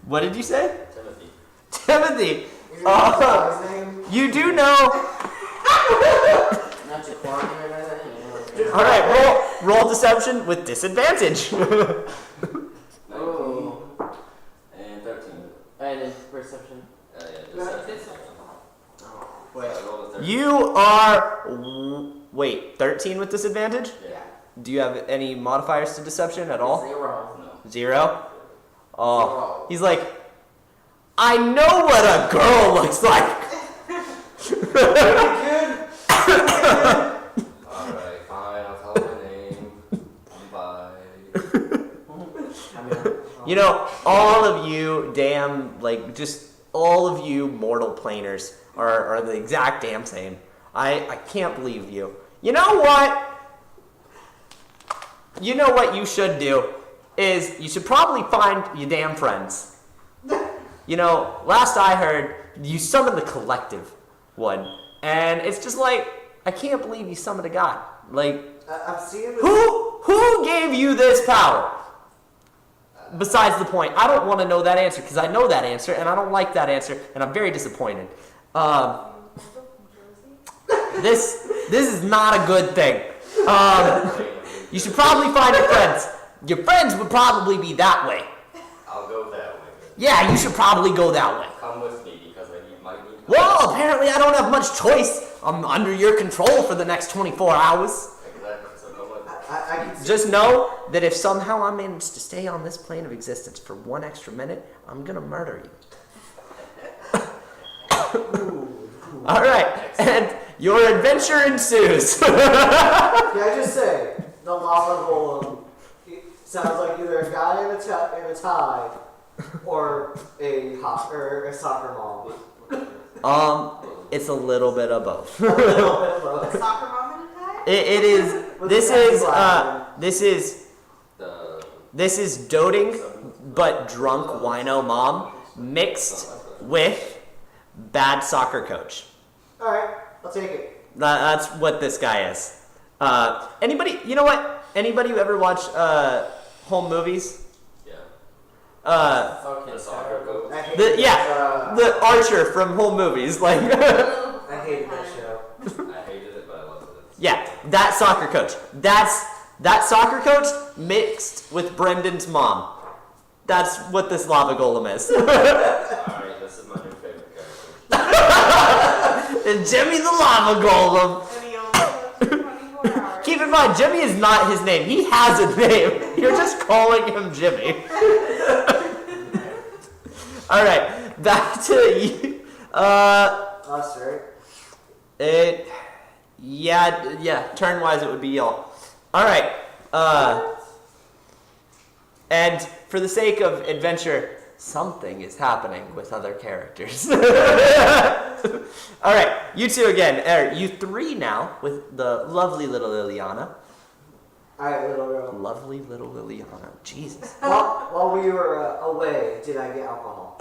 What did you say? Timothy. Timothy. Is your his name? You do know. Not your corner or anything. All right, roll deception with disadvantage. Oh. And 13. And then perception. Deception. Wait. I rolled a 13. You are 13 with disadvantage. Yeah. Do you have any modifiers to deception at all? 0. No. 0? Oh, he's like, I know what a girl looks like. Alright, fine. I'll tell my name. Bye. You know, all of you damn, like, just all of you mortal planers are the exact damn same. I can't believe you. You know what? You know what you should do is you should probably find your damn friends. You know, last I heard, you summoned the collective one. And it's just like, I can't believe you summoned a god. Like, I'm seeing this. who gave you this power? Besides the point, I don't want to know that answer because I know that answer and I don't like that answer and I'm very disappointed. This is not a good thing. You should probably find your friends. Your friends would probably be that way. I'll go that way. Yeah, you should probably go that way. Come with me because I might need. Well, apparently I don't have much choice. I'm under your control for the next 24 hours. Exactly. So come with me. I can see. Just know that if somehow I manage to stay on this plane of existence for 1 extra minute, I'm gonna murder you. All right, and your adventure ensues. Can I just say, the lava golem sounds like either a guy in a tie or a soccer mom. It's a little bit of both. A little bit of both. A soccer mom in a tie? It is. This is doting but drunk wino mom mixed with bad soccer coach. All right, I'll take it. That's what this guy is. Anybody? You know what? Anybody who ever watched home movies? Yeah. Fucking The soccer coach. I hate The Archer from home movies, like. I hated that show. I hated it, but I loved it. Yeah, that soccer coach. That soccer coach mixed with Brendan's mom. That's what this lava golem is. Alright, this is my new favorite character. And Jimmy the lava golem. And he only lives for 24 hours. Keep in mind, Jimmy is not his name. He has a name. You're just calling him Jimmy. All right, back to you. Us, right? Yeah. Turn-wise, it would be y'all. All right. And for the sake of adventure, something is happening with other characters. All right, you two again. You three now with the lovely little Liliana. All right, little girl. Lovely little Liliana. Jesus. While we were away, did I get alcohol?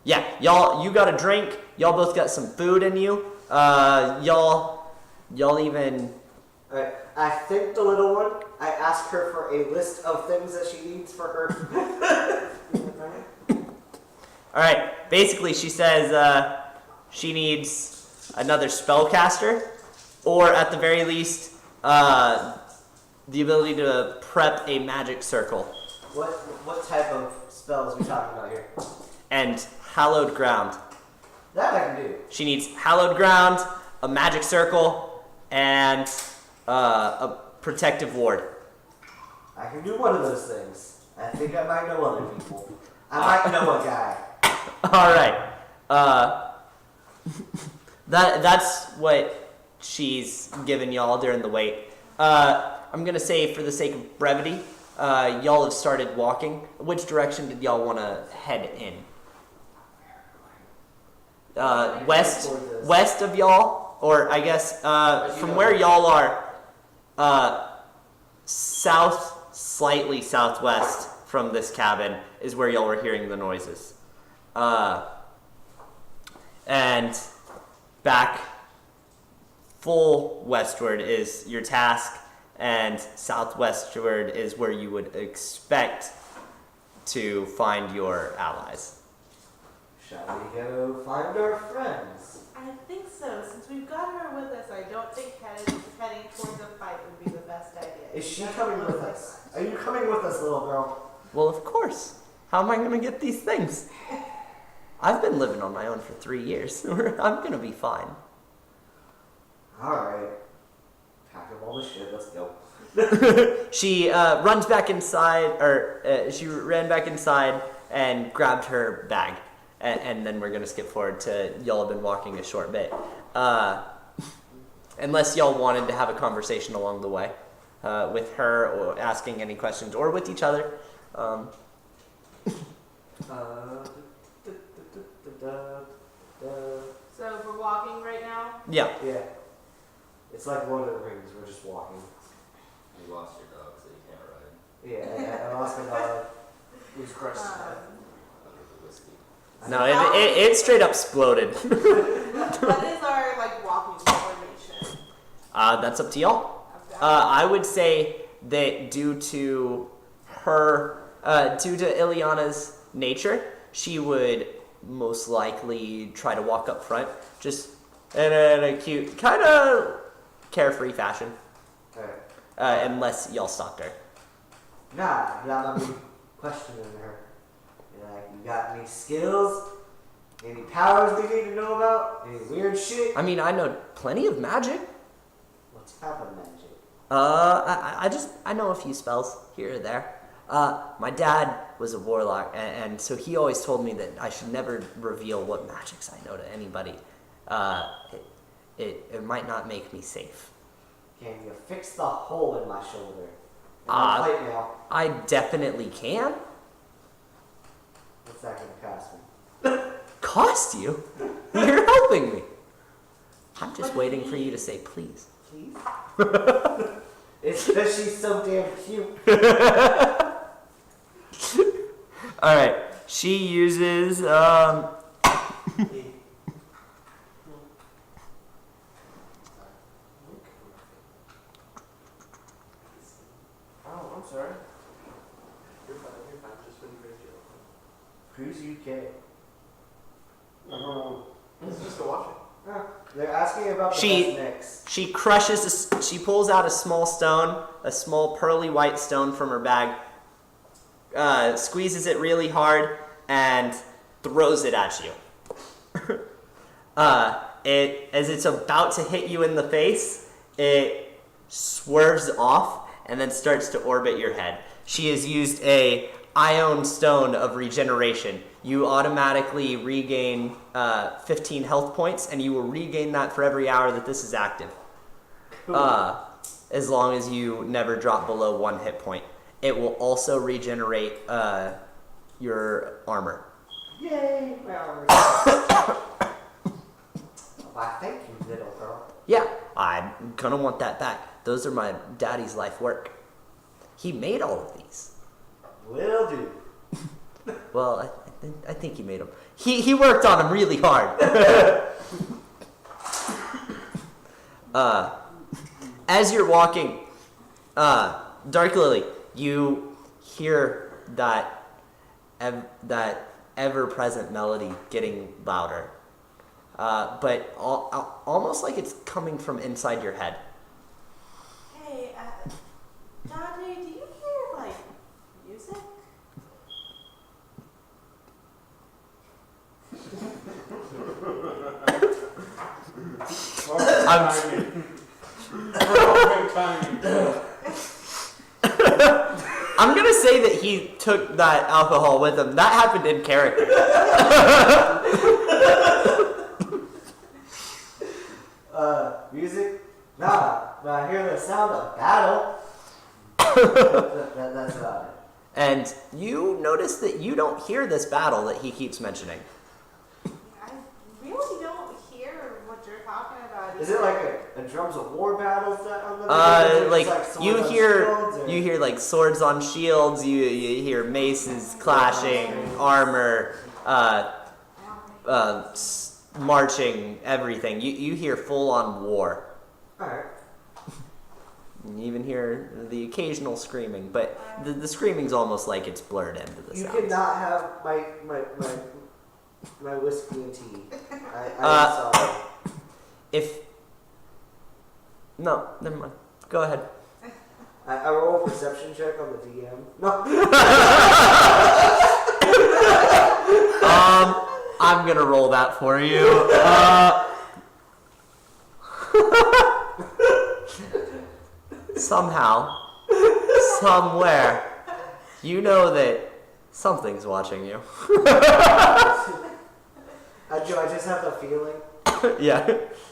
Yeah, y'all. You got a drink. Y'all both got some food in you. Y'all even. All right, I think the little one. I asked her for a list of things that she needs for her. All right. Basically, she says, she needs another spellcaster, or at the very least, the ability to prep a magic circle. What type of spells are we talking about here? And hallowed ground. That I can do. She needs hallowed ground, a magic circle, and a protective ward. I can do one of those things. I think I might know other people. I might know a guy. All right. That's what she's given y'all during the wait. I'm gonna say, for the sake of brevity, y'all have started walking. Which direction did y'all want to head in? West of y'all, or I guess from where y'all are, south, slightly southwest from this cabin is where y'all were hearing the noises. And back full westward is your task, and southwestward is where you would expect to find your allies. Shall we go find our friends? I think so. Since we've got her with us, I don't think heading towards a fight would be the best idea. Is she coming with us? Are you coming with us, little girl? Well, of course. How am I going to get these things? I've been living on my own for 3 years. I'm going to be fine. Alright. Pack up all the shit, let's go. She runs back inside, or she ran back inside and grabbed her bag. And then we're going to skip forward to y'all have been walking a short bit. Unless y'all wanted to have a conversation along the way with her, or asking any questions, or with each other. So we're walking right now? Yeah. Yeah. It's like Lord of the Rings, we're just walking. You lost your dog, so you can't ride. Yeah, I lost my dog. Who's crushed his head? Under the whiskey. No, it straight up exploded. What is our walking formation? That's up to y'all. I would say that due to Ileana's nature, she would most likely try to walk up front, just in a cute, kind of carefree fashion. Alright. Unless y'all stopped her. Nah, I'm not be questioning her. You got any skills? Any powers we need to know about? Any weird shit? I mean, I know plenty of magic. What type of magic? I know a few spells here or there. My dad was a warlock, and so he always told me that I should never reveal what magics I know to anybody. It might not make me safe. Can you fix the hole in my shoulder? My plate now. I definitely can. What's that gonna cost me? Cost you? You're helping me. I'm just waiting for you to say please. Please? It's because she's so damn cute. All right. She uses Oh, I'm sorry. You're fine, just when you radio. Who's UK? Let's just go watch it. They're asking about the best mix. She crushes. She pulls out a small stone, a small pearly white stone from her bag. Squeezes it really hard and throws it at you. As it's about to hit you in the face, it swerves off and then starts to orbit your head. She has used a Ion Stone of Regeneration. You automatically regain 15 health points, and you will regain that for every hour that this is active. As long as you never drop below 1 hit point. It will also regenerate your armor. Yay, my armor. Why, thank you, little girl. Yeah, I'm gonna want that back. Those are my daddy's life work. He made all of these. Will do. Well, I think he made them. He worked on them really hard. As you're walking, Dark Lily, you hear that ever-present melody getting louder. but almost like it's coming from inside your head. Hey, Dante, do you hear, like, music? I'm gonna say that he took that alcohol with him. That happened in character. Music? Nah, but I hear the sound of battle. That's about it. And you notice that you don't hear this battle that he keeps mentioning. I really don't hear what you're talking about. Is it like a drums of war battle? Like you hear like swords on shields. You hear maces clashing, armor, marching, everything. You hear full on war. Alright. You even hear the occasional screaming, but the screaming's almost like it's blurred into the You sounds. cannot have my whiskey and tea. I'm sorry. No, never mind. Go ahead. I roll a perception check on the DM. No. I'm gonna roll that for you. Somehow, somewhere, you know that something's watching you. I just have the feeling. Yeah.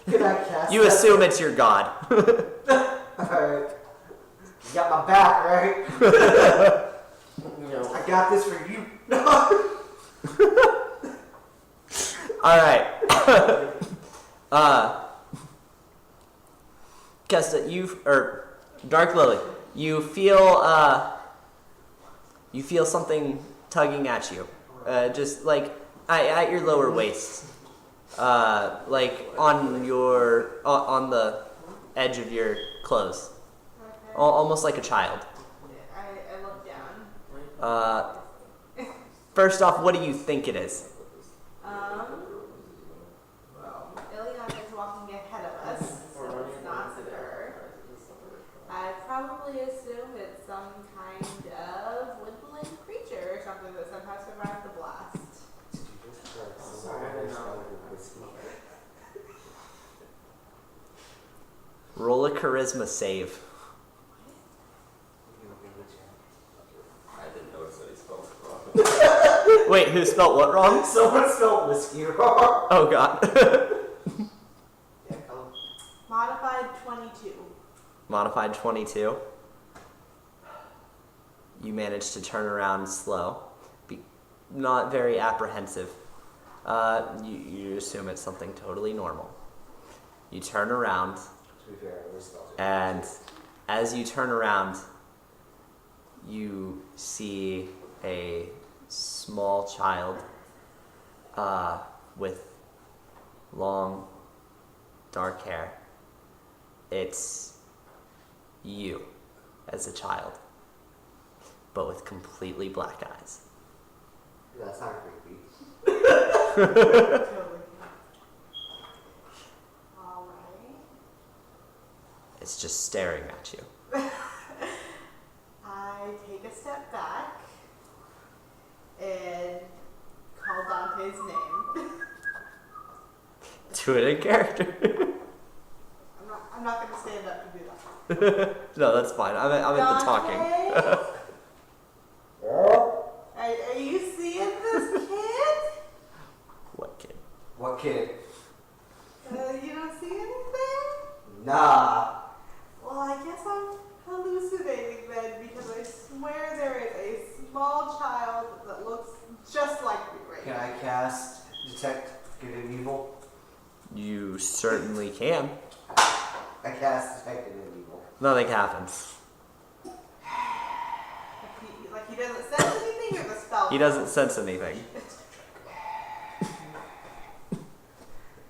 Can I cast You assume it's your god. Alright. You got my back, right? I got this for you. Alright. Kesta, Dark Lily, you feel something tugging at you. Just like at your lower waist. Like on the edge of your clothes. Okay. Almost like a child. I look down. First off, what do you think it is? Iliana is walking ahead of us, so it's not her. I probably assume it's some kind of woodland creature or something that somehow survived the blast. Roll a charisma save. I didn't notice that he spelled it wrong. Wait, who spelled what wrong? Someone spelled whiskey wrong. Oh god. Modified 22. Modified 22. You manage to turn around slow. Not very apprehensive. You assume it's something totally normal. You turn around, and as you turn around, you see a small child with long, dark hair. It's you as a child, but with completely black eyes. That's not creepy. Totally. Alright. It's just staring at you. I take a step back and call Dante's name. Do it in character. I'm not going to stand up to do that. No, that's fine. I'm at the talking. Are you seeing this kid? What kid? What kid? You don't see anything? Nah. Well, I guess I'm hallucinating then, because I swear there is a small child that looks just like me right Can now. I cast Detect Good and Evil? You certainly can. I cast Detect Good and Evil. Nothing happens. Like he doesn't sense anything, or the spell? He doesn't sense anything.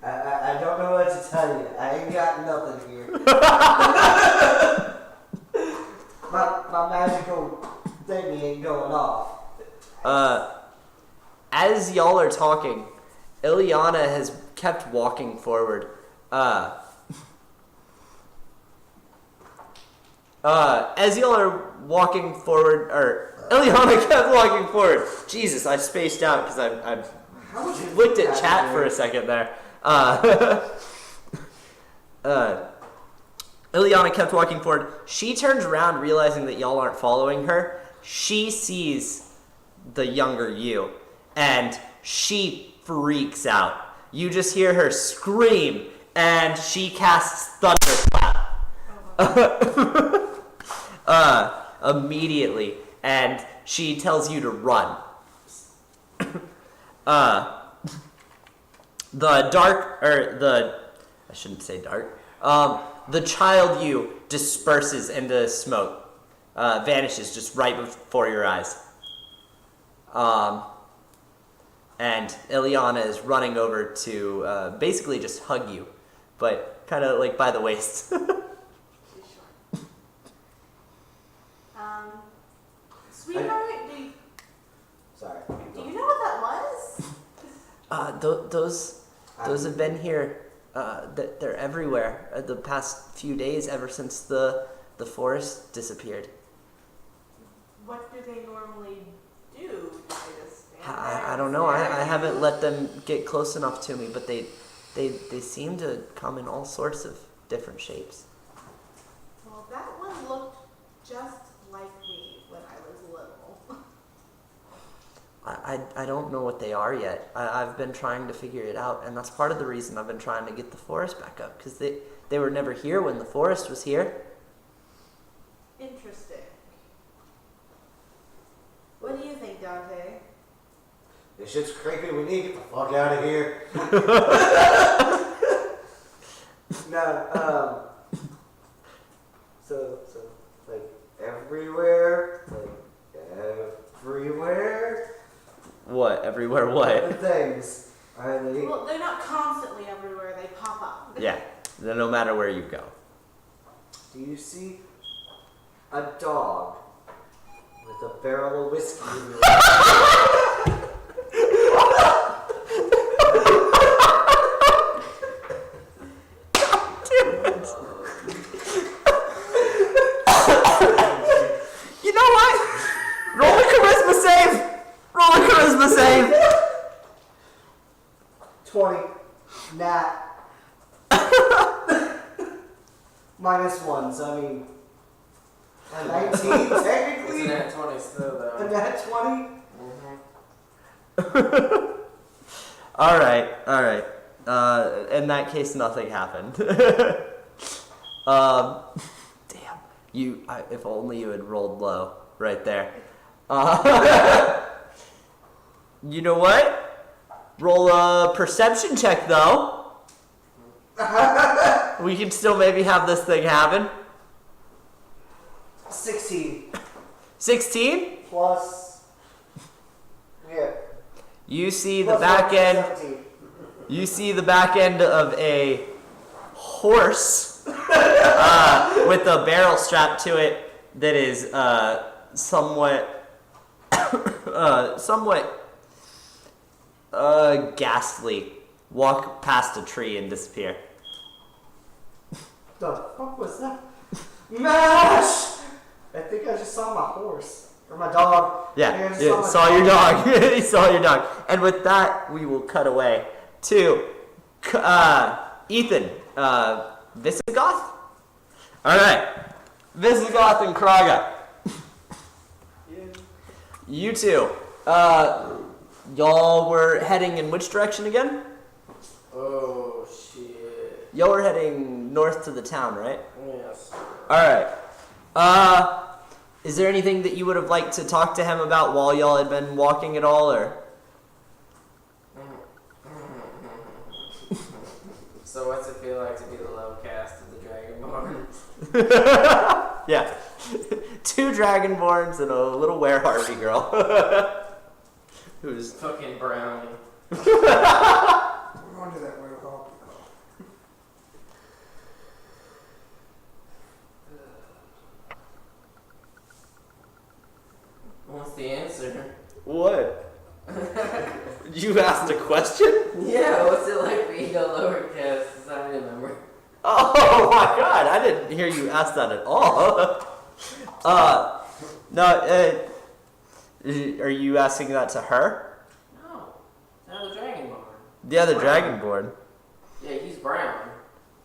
I don't know what to tell you. I ain't got nothing here. my magical thingy ain't going off. As y'all are talking, Ileana has kept walking forward. As y'all are walking forward, or Ileana kept walking forward. Jesus, I spaced out because I looked at chat for a second there. Ileana kept walking forward. She turns around, realizing that y'all aren't following her. She sees the younger you, and she freaks out. You just hear her scream, and she casts Thunderclap. Immediately, and she tells you to run. The child you disperses into smoke, vanishes just right before your eyes. And Ileana is running over to basically just hug you, but kind of like by the waist. Sweetheart, do you know what that was? Those have been here. They're everywhere. The past few days, ever since the forest disappeared. What do they normally do? Do they just stand I there don't and know. stare I at haven't you? let them get close enough to me, but they seem to come in all sorts of different shapes. Well, that one looked just like me when I was little. I don't know what they are yet. I've been trying to figure it out, and that's part of the reason I've been trying to get the forest back up, because they were never here when the forest was here. Interesting. What do you think, Dante? This shit's creepy. We need to get the fuck out of here. No, so, like, everywhere? What? Everywhere The what? things. Are they? Well, they're not constantly everywhere. They pop up. Yeah, no matter where you go. Do you see a dog with a barrel of whiskey in it? You know what? Roll a charisma save! Roll a charisma save! 20. Nat. -1, so I mean, a 19 It's technically? an at 20 still, though. A nat 20? Alright. In that case, nothing happened. Damn. If only you had rolled low right there. You know what? Roll a perception check, though. We can still maybe have this thing happen. 16 16? plus. Yeah. You see the Plus back 1, end. 17. You see the back end of a horse with a barrel strapped to it that is somewhat ghastly. Walk past a tree and disappear. The fuck was that? MASH! I think I just saw my horse. Or my dog. I Yeah, just you my saw your dog. You saw your dog. And with that, we will cut away to Ethan, Visigoth? Alright. Visigoth and Kraga. You two. Y'all were heading in which direction again? Oh, shit. Y'all were heading north to the town, right? Yes. Alright. Is there anything that you would have liked to talk to him about while y'all had been walking at all, or? So what's it feel like to be the low caste of the Dragonborn? Yeah. 2 Dragonborns and a little were-harpy girl. Who's... Fucking brownie. We're going to that way. What's the answer? What? You asked a question? Yeah, what's it like being a lower caste society member? Oh my god, I didn't hear you ask that at all. No, are you asking that to her? No. Now the Dragonborn. The other Dragonborn. Yeah, he's brown.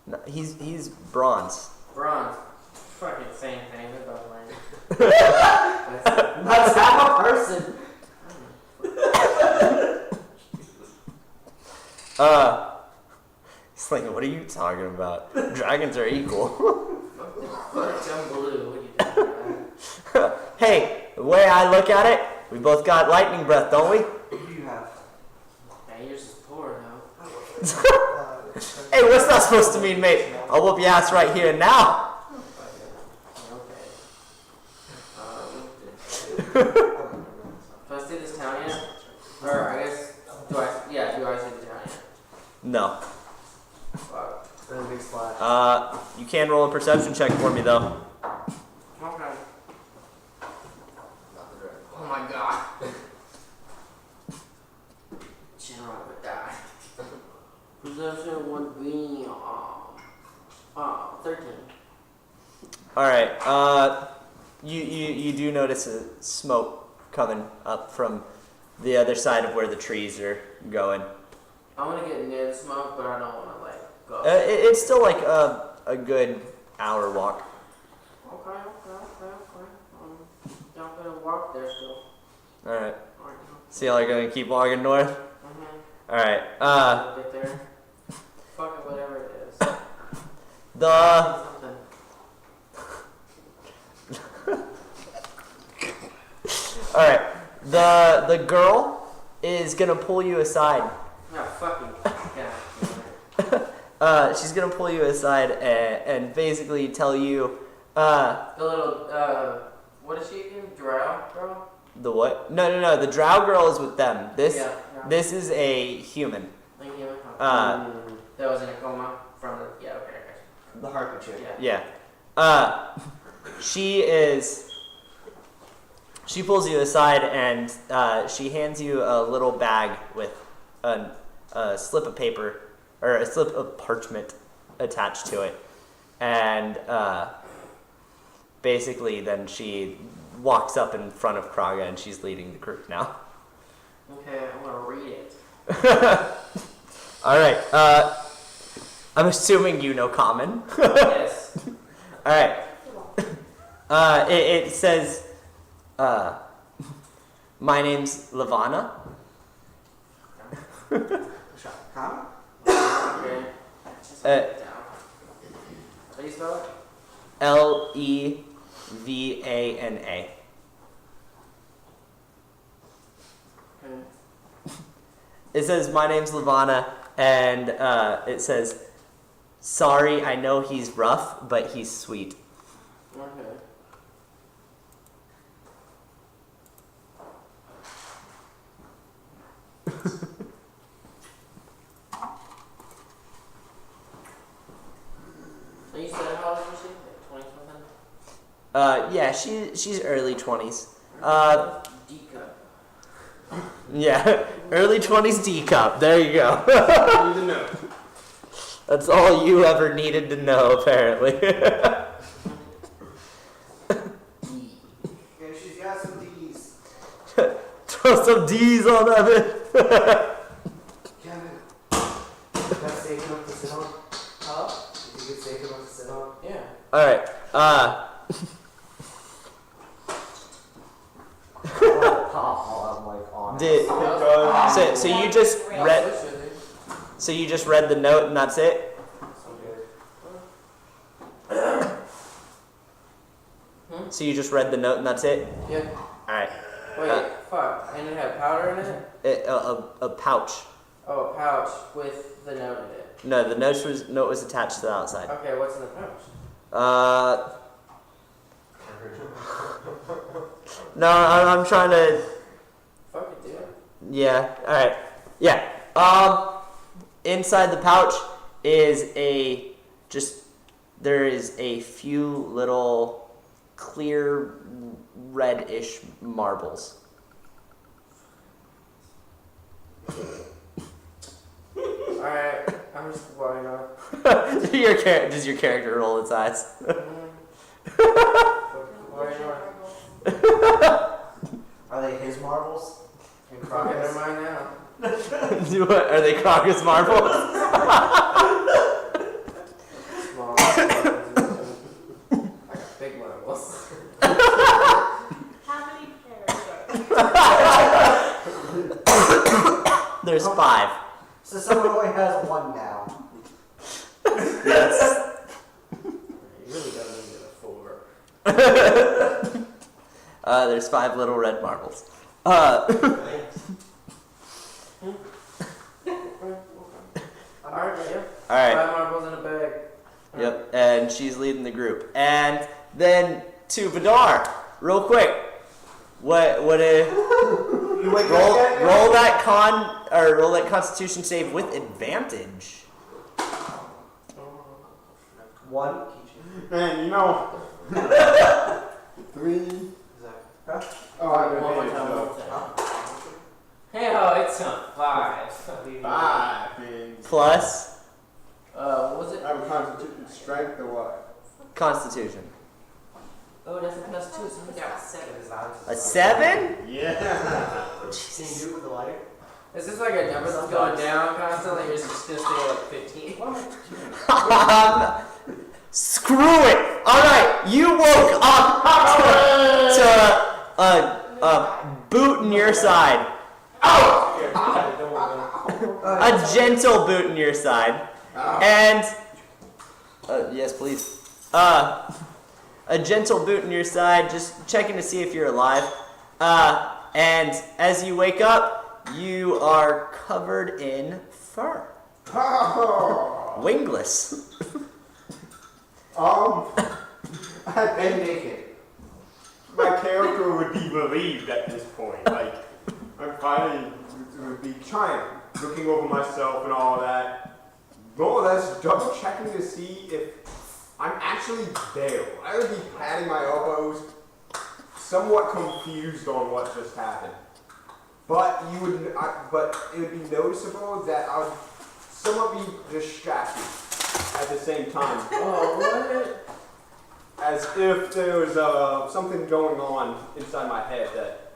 No, he's bronze. Bronze. Fucking same thing. They're both lame. That's half a person. He's like, what are you talking about? Dragons are equal. Fuck, I'm blue. What are you talking about? Hey, the way I look at it, we both got lightning breath, don't we? What do you have? Yeah, yours is poor now. Hey, what's that supposed to mean, mate? I'll whoop your ass right here and now. Okay. Do I see this town yet? Or I guess, do I see the town yet? No. Fuck. Been a big splash. You can roll a perception check for me, though. Okay. Not the dragon. Oh my god. General would die. Perception would be 13. Alright, you do notice a smoke coming up from the other side of where the trees are going. I want to get near the smoke, but I don't want to go. It's still like a good hour walk. Okay. I'm gonna walk there still. Alright. So y'all are gonna keep walking north? Mm-hmm. Alright, Get there. Fuck it, whatever it is. the... Something. Alright, the girl is gonna pull you aside. No, fucking She's gonna pull you aside and basically tell you, the little, what is she again? Drow girl? the what? No, the drow girl is with them. This is a human. Thank you. Uh, That was in a coma from the, okay, I got you. The harpy chick. Yeah. She pulls you aside and she hands you a little bag with a slip of paper or a slip of parchment attached to it, and basically then she walks up in front of Kraga and she's leading the group now. Okay, I'm gonna read it. All right. I'm assuming you know Common. Yes. All right. It says, my name's Lavana. Huh? Okay. Just write it down. How do you spell it? Levana. Okay. It says, my name's Lavana, and it says, sorry, I know he's rough, but he's sweet. Okay. So you said how old is she? Like 20 something? Yeah, she's early 20s. D cup. Yeah, early 20s D cup. There you go. Need to know. That's all you ever needed to know, apparently. Yeah, she's got some D's. Throw some D's on that bit. Kevin, that's safe enough to sit on? Huh? You think it's safe enough to sit on? Yeah. All right. I'm like on. So you just read. So you just read the note and that's it. So you just read the note and that's it. Yeah. All right. Wait, fuck. And it had powder in it? A pouch. Oh, a pouch with the note in it. No, the note was attached to the outside. Okay, what's in the pouch? No, I'm trying to. Fuck it, dude. Yeah. All right. Yeah. Inside the pouch is there is a few little clear reddish marbles. Alright, I'm just walking off. Does your character roll its eyes? Are they his marbles? And Fucking never Crocus? mind now. Are they Crocus marbles? Small. I got big marbles. How many pairs? There's 5. So someone only has one now. Yes. You really gotta need a 4. There's 5 little red marbles. Alright, yeah. Alright. 5 marbles in a bag. Yep, and she's leading the group. And then to Vidar, real quick. What You wake roll up yet? roll that Constitution save with advantage. 1. Man, you know. 3. Oh, I One more did time, it. one more time. Hey ho, it's on 5. 5 things. Plus What was it? I have a constitution strength or what? Constitution. Oh, that's a +2, so we got 7. A 7? Yeah. Can you do it with the lighter? Is this like a number that's going down constantly, or is it just gonna stay like 15? Screw it! Alright, you woke up to a boot in your side. A gentle boot in your side. And yes, please. A gentle boot in your side, just checking to see if you're alive. And as you wake up, you are covered in fur. Wingless. And naked. My character would be relieved at this point. Like, I'm finally would be trying, looking over myself and all that. More or less double checking to see if I'm actually there. I would be patting my elbows, somewhat confused on what just happened. But but it would be noticeable that I would somewhat be distracted at the same time. Oh, what? As if there was something going on inside my head that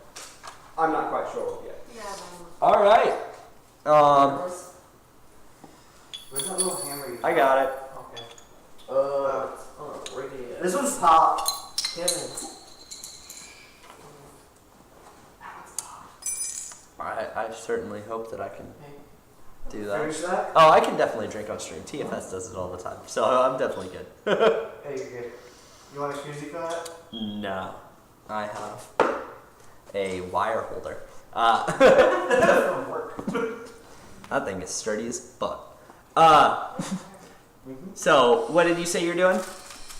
I'm not quite sure of yet. Yeah, All right. Where's that little hammer you I got it. Okay. Right here. This one's pop. Kevin. I certainly hope that I can do that. Finish that? Oh, I can definitely drink on stream. TFS does it all the time, so I'm definitely good. Hey, you're good. You want a koozie for that? No, I have a wire holder. That doesn't work. That thing is sturdy as fuck. So what did you say you're doing?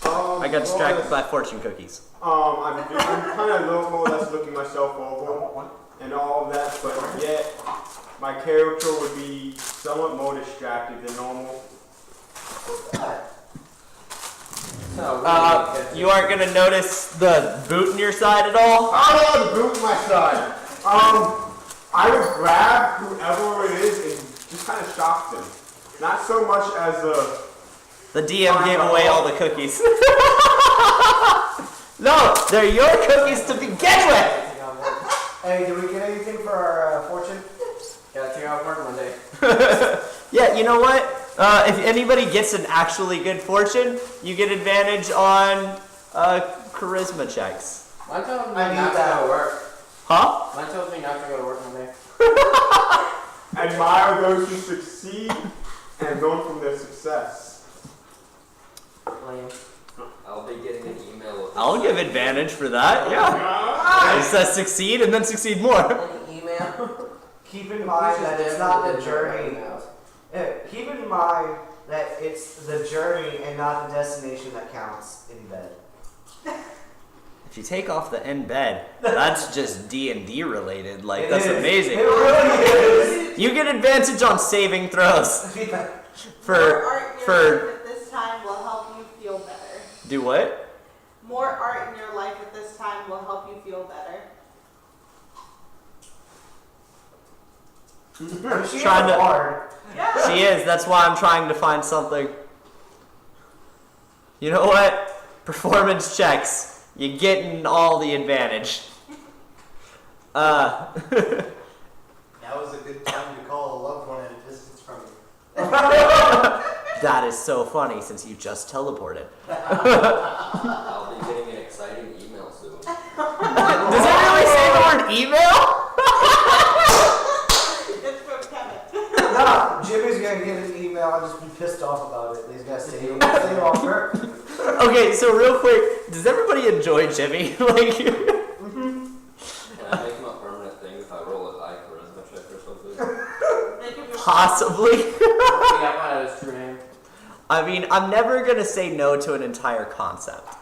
I got distracted by fortune cookies. I'm kind of more or less looking myself over and all of that, but yet my character would be somewhat more distracted than normal. You aren't gonna notice the boot in your side at all? I don't have a boot in my side. I would grab whoever it is and just kind of shock them. Not so much as The DM gave away all the cookies. No, they're your cookies to begin with! Hey, did we get anything for our fortune? Gotta check out work Monday. Yeah, you know what? If anybody gets an actually good fortune, you get advantage on charisma checks. Mine told me I need not to that. go to work. Huh? Mine told me not to go to work Monday. admire those who succeed and learn from their success. Lame. I'll be getting an email with I'll give advantage for that, yeah. It says succeed and then succeed more. Any email? Keep in mind that it's not the journey. Emails. Keep in mind that it's the journey and not the destination that counts in bed. If you take off the in bed, that's just D&D related. Like, It that's is. amazing. It really is. You get advantage on saving throws. More art in your life at this time will help you feel better. Do what? More art in your life at this time will help you feel better. She's Trying to- hard. Yeah. She is. That's why I'm trying to find something. You know what? Performance checks. You're getting all the advantage. Now is a good time to call a loved one at a distance from you. That is so funny since you just teleported. I'll be getting an exciting email soon. Does it really say the word email? It's from Kevin. Nah, Jimmy's gonna get an email. I'll just be pissed off about it. He's gonna say it on purpose. Okay, so real quick, does everybody enjoy Jimmy? Like, Can I make him a permanent thing if I roll a high charisma check or something? possibly. He got one out of his true name. I mean, I'm never gonna say no to an entire concept.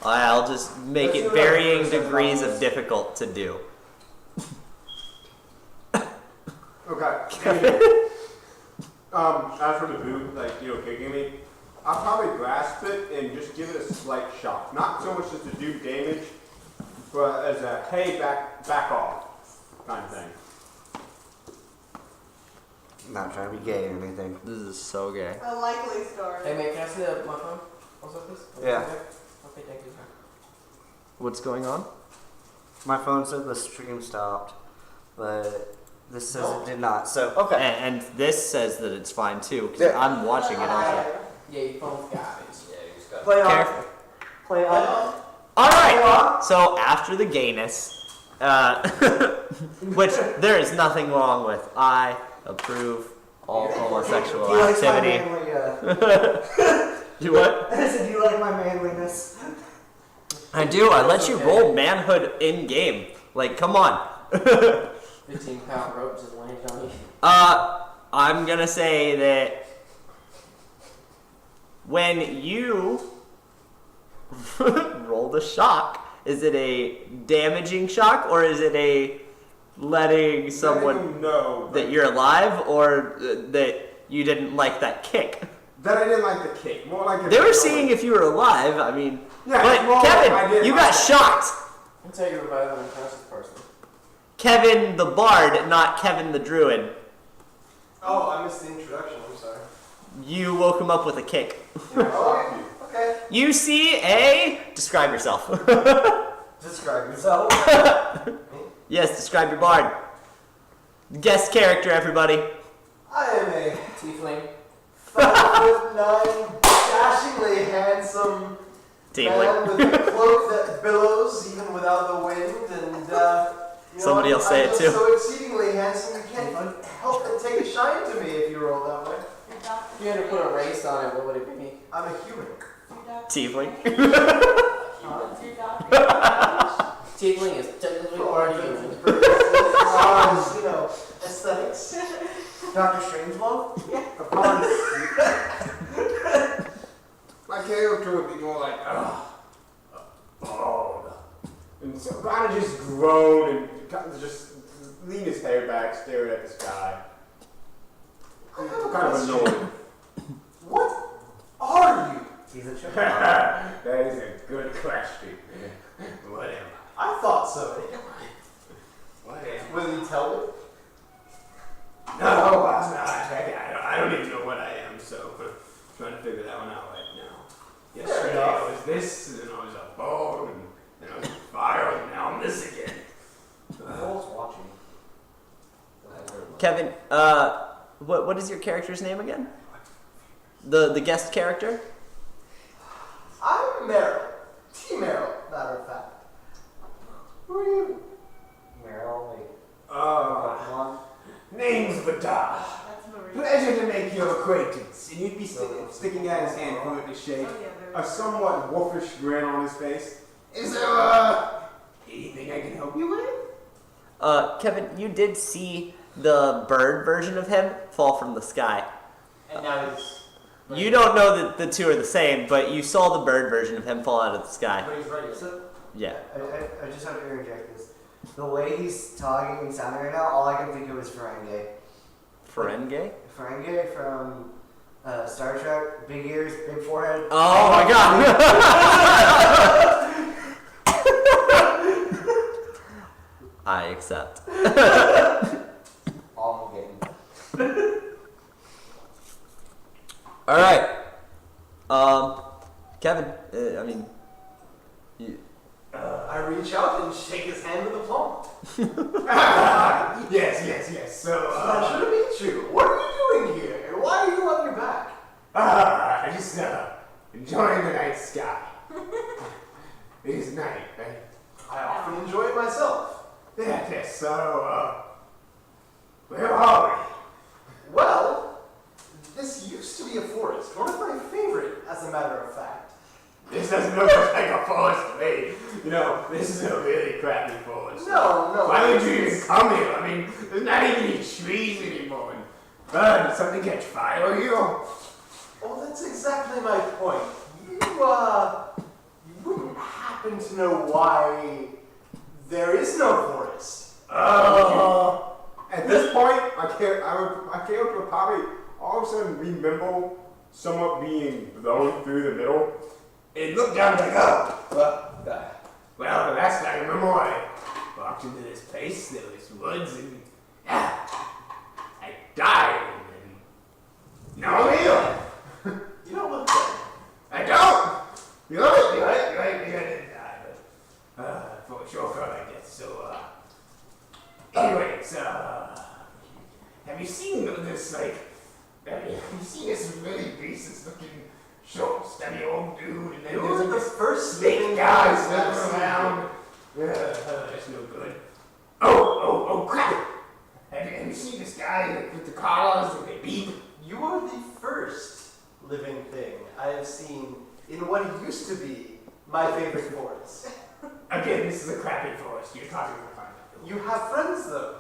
I'll just make it varying degrees of difficult to do. Okay. As for the boot, kicking me, I'll probably grasp it and just give it a slight shock. Not so much just to do damage, but as a, hey, back off kind of thing. I'm not trying to be gay or anything. This is so gay. A likely story. Hey, mate, can I see my phone? Also, please? Yeah. Okay, thank you, sir. What's going on? My phone said the stream stopped, but this says it did not. So, okay. And this says that it's fine too, because Yeah. I'm watching it also. Yeah, your phone's garbage. Yeah, you just got Play on. Careful. Play on. Alright, so after the gayness, which there is nothing wrong with, I approve all homosexual He likes my activity. manly, Do what? I said, you like my manliness? I do, I let you roll manhood in game. Like, come on. 15-pound rope just landed on you. I'm gonna say that when you roll the shock, is it a damaging shock or is it a letting someone know that you're alive or that you didn't like that kick? that I didn't like the kick. More like They were seeing if you were alive, I mean. Yeah, But well, I Kevin, didn't you like got that. shocked. I'll tell you about an unconscious person. Kevin the bard, not Kevin the druid. Oh, I missed the introduction. I'm sorry. You woke him up with a kick. Oh, okay. You see a... Describe yourself. Describe yourself. Yes, describe your bard. Guest character, everybody. I am a Tiefling. 5'9", dashingly handsome Tiefling. man with a cloak that billows even without the wind, and Somebody else say I'm it just too. so exceedingly handsome you can't help but take a shine to me if you roll that way. If you had to put a race on it, what would it be? I'm a human. Tiefling. Tiefling is technically part of human. Aesthetics. Dr. Strangelove? My character would be more like, bald. And so kind of just groan and kind of just lean his hair back, staring at the sky. Kind of annoyed. What are you? He's a chick. That is a good question. What am I thought so. What am Will you tell me? No, I'm not. I don't even know what I am, so I'm trying to figure that one out right now. Yesterday I was this, and then I was a ball, and then I was fire, and now I'm this again. Who's watching? Kevin, what is your character's name again? The guest character? I'm Meryl. T. Meryl, matter of fact. Who are you? Meryl, wait. Uh, name's Vada. That's Marie. Pleasure to make your acquaintance. And you'd be sticking out his hand for it to shake. Oh, yeah, A somewhat wolfish grin on his face. Is there, anything I can help you with? Kevin, you did see the bird version of him fall from the sky. And now he's. You don't know that the two are the same, but you saw the bird version of him fall out of the sky. But he's ready. So, Yeah. I just have to interject this. The way he's talking and sounding right now, all I can think of is Ferengi. Ferengi? Ferengi from Star Trek. Big ears, big forehead. Oh my god! I accept. All I'm getting. All right. Kevin, I mean, you. I reach out and shake his hand with a plump. Yes. So, pleasure to meet you. What are you doing here? And why are you on your back? I just enjoying the night sky. It is night, right? I often enjoy it myself. Yes. So, where are Well, this used to be a forest. One of my favorite, as a matter of fact. we? This doesn't look like a forest to me. You know, this is a really crappy forest. No. Why would you even come here? I mean, there's not even any trees anymore. Did something catch fire here? Well, that's exactly my point. You wouldn't happen to know why there is no forest. At this point, my character would probably all of a sudden remember somewhat being blown through the middle. And look down and like, well, the last I remember, I walked into this place, there was woods, and I died, and now I'm here. You don't look dead. I don't! You're right, I didn't die, but, for a short cut, I guess, so, anyways, have you seen this, have you seen this really racist looking, short, stubby old dude, and then You there's were like the this first snake living guy I've slipping seen. around. That's no good. Oh, crap! Have you seen this guy with the collars and they beep? You are the first living thing I have seen in what used to be my favorite forest. Again, this is a crappy forest. You're talking about it. You have friends, though.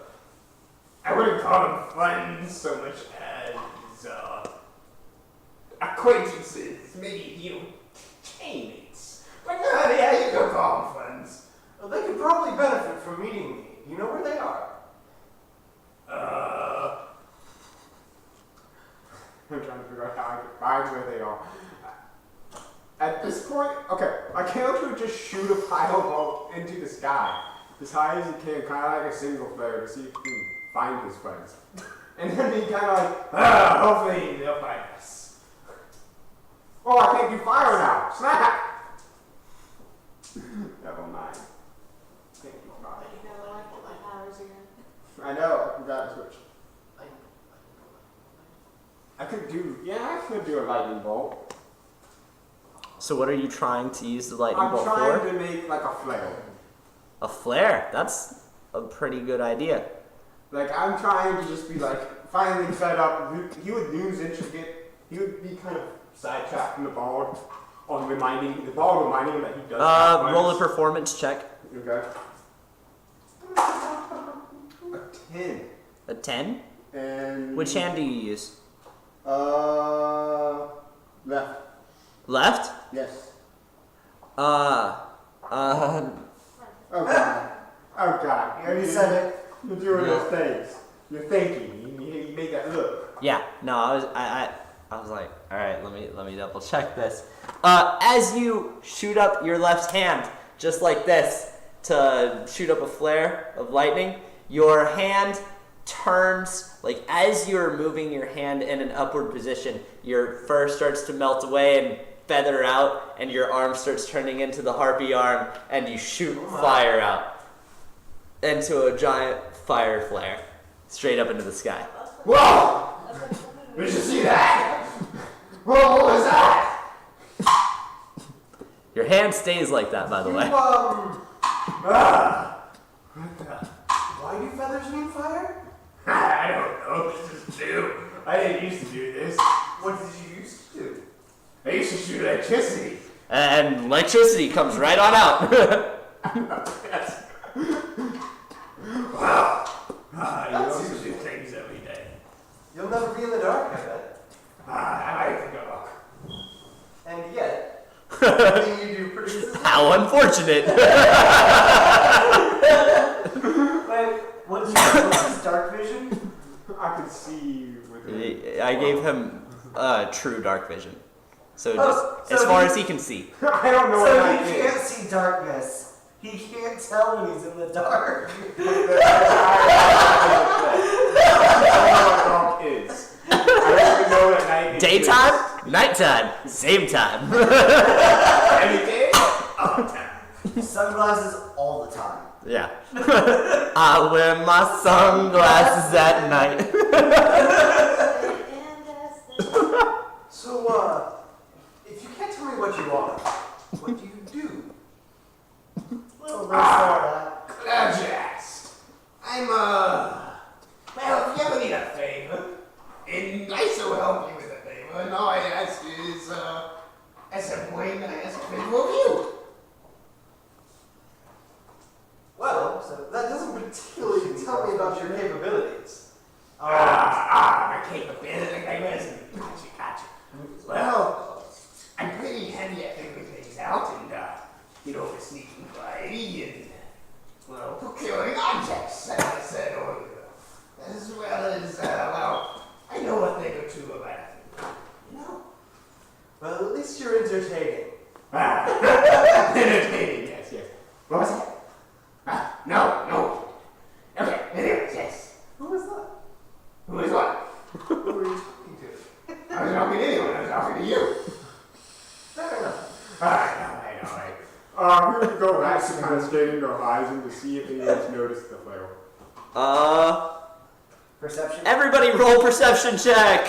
I wouldn't call them friends so much as, acquaintances, maybe, teammates. But yeah, you could call them friends. Well, they could probably benefit from meeting me. You know where they are. I'm trying to figure out how I can find where they are. At this point, okay, my character would just shoot a fireball into the sky as high as he can, kind of like a single flare, to see if he can find his friends. And then be kind of like, Hopefully they'll find us. oh, I can't do fire now. Snap! Never mind. Can't do fire. You gotta like my powers again. I know, I forgot to switch. I could do a lightning bolt. So what are you trying to use the lightning I'm bolt trying for? to make like a flare. A flare. That's a pretty good idea. Like, I'm trying to just be like, finally set up. He would lose interest. He would be kind of sidetracked from the ball reminding him that he does have Roll a friends. performance check. Okay. A 10. A 10? And Which hand do you use? left. Left? Yes. Uh, Oh god. Oh god. You already said it. You're doing those things. You're thinking. You make that look. yeah. No, I was like, all right, let me double check this. As you shoot up your left hand, just like this, to shoot up a flare of lightning, your hand turns, like as you're moving your hand in an upward position, your fur starts to melt away and feather out, and your arm starts turning into the harpy arm, and you shoot fire out into a giant fire flare straight up into the sky. Whoa! Did you see that? Whoa, what was that? Your hand stays like that, by the way. Why do feathers mean fire? I don't know. This is new. I didn't used to do this. What did you used to do? I used to shoot electricity. And electricity comes right on out. Yes. Wow. You also do things every day. You'll never be in the dark, I bet. I like the dark. And yet, everything you do produces. How unfortunate. Wait, what's his dark vision? I could see with it. I gave him true dark vision. So Oh, just so as far he- as he can see. I don't know So what you that can't is. see darkness. He can't tell when he's in the dark. Is. I don't even know what night Daytime, nighttime, same time. Every day, all the time. Sunglasses all the time. Yeah. I wear my sunglasses at night. So, if you can't tell me what you are, what do you do? Well, that's Glad you asked. I'm, well, if you ever need a favor, and I so help you with a favor, and all I ask is, at some point, I ask a favor of you. Well, so that doesn't particularly tell me about your capabilities. My capability, gotcha. Well, I'm pretty handy at figuring things out, and, with sneaking variety, and, well, procuring objects, as I said earlier. As well as, I know a thing or two about it. You know? Well, at least you're entertaining. Entertaining, yes. What was that? No. Okay, anyways, yes. Who was that? Who is what? Who were you talking to? I was talking to anyone, I was talking to you. Fair enough. I know. We would go back to kind of straighten our eyes and to see if anyone's noticed the flare. Perception? Everybody roll perception check.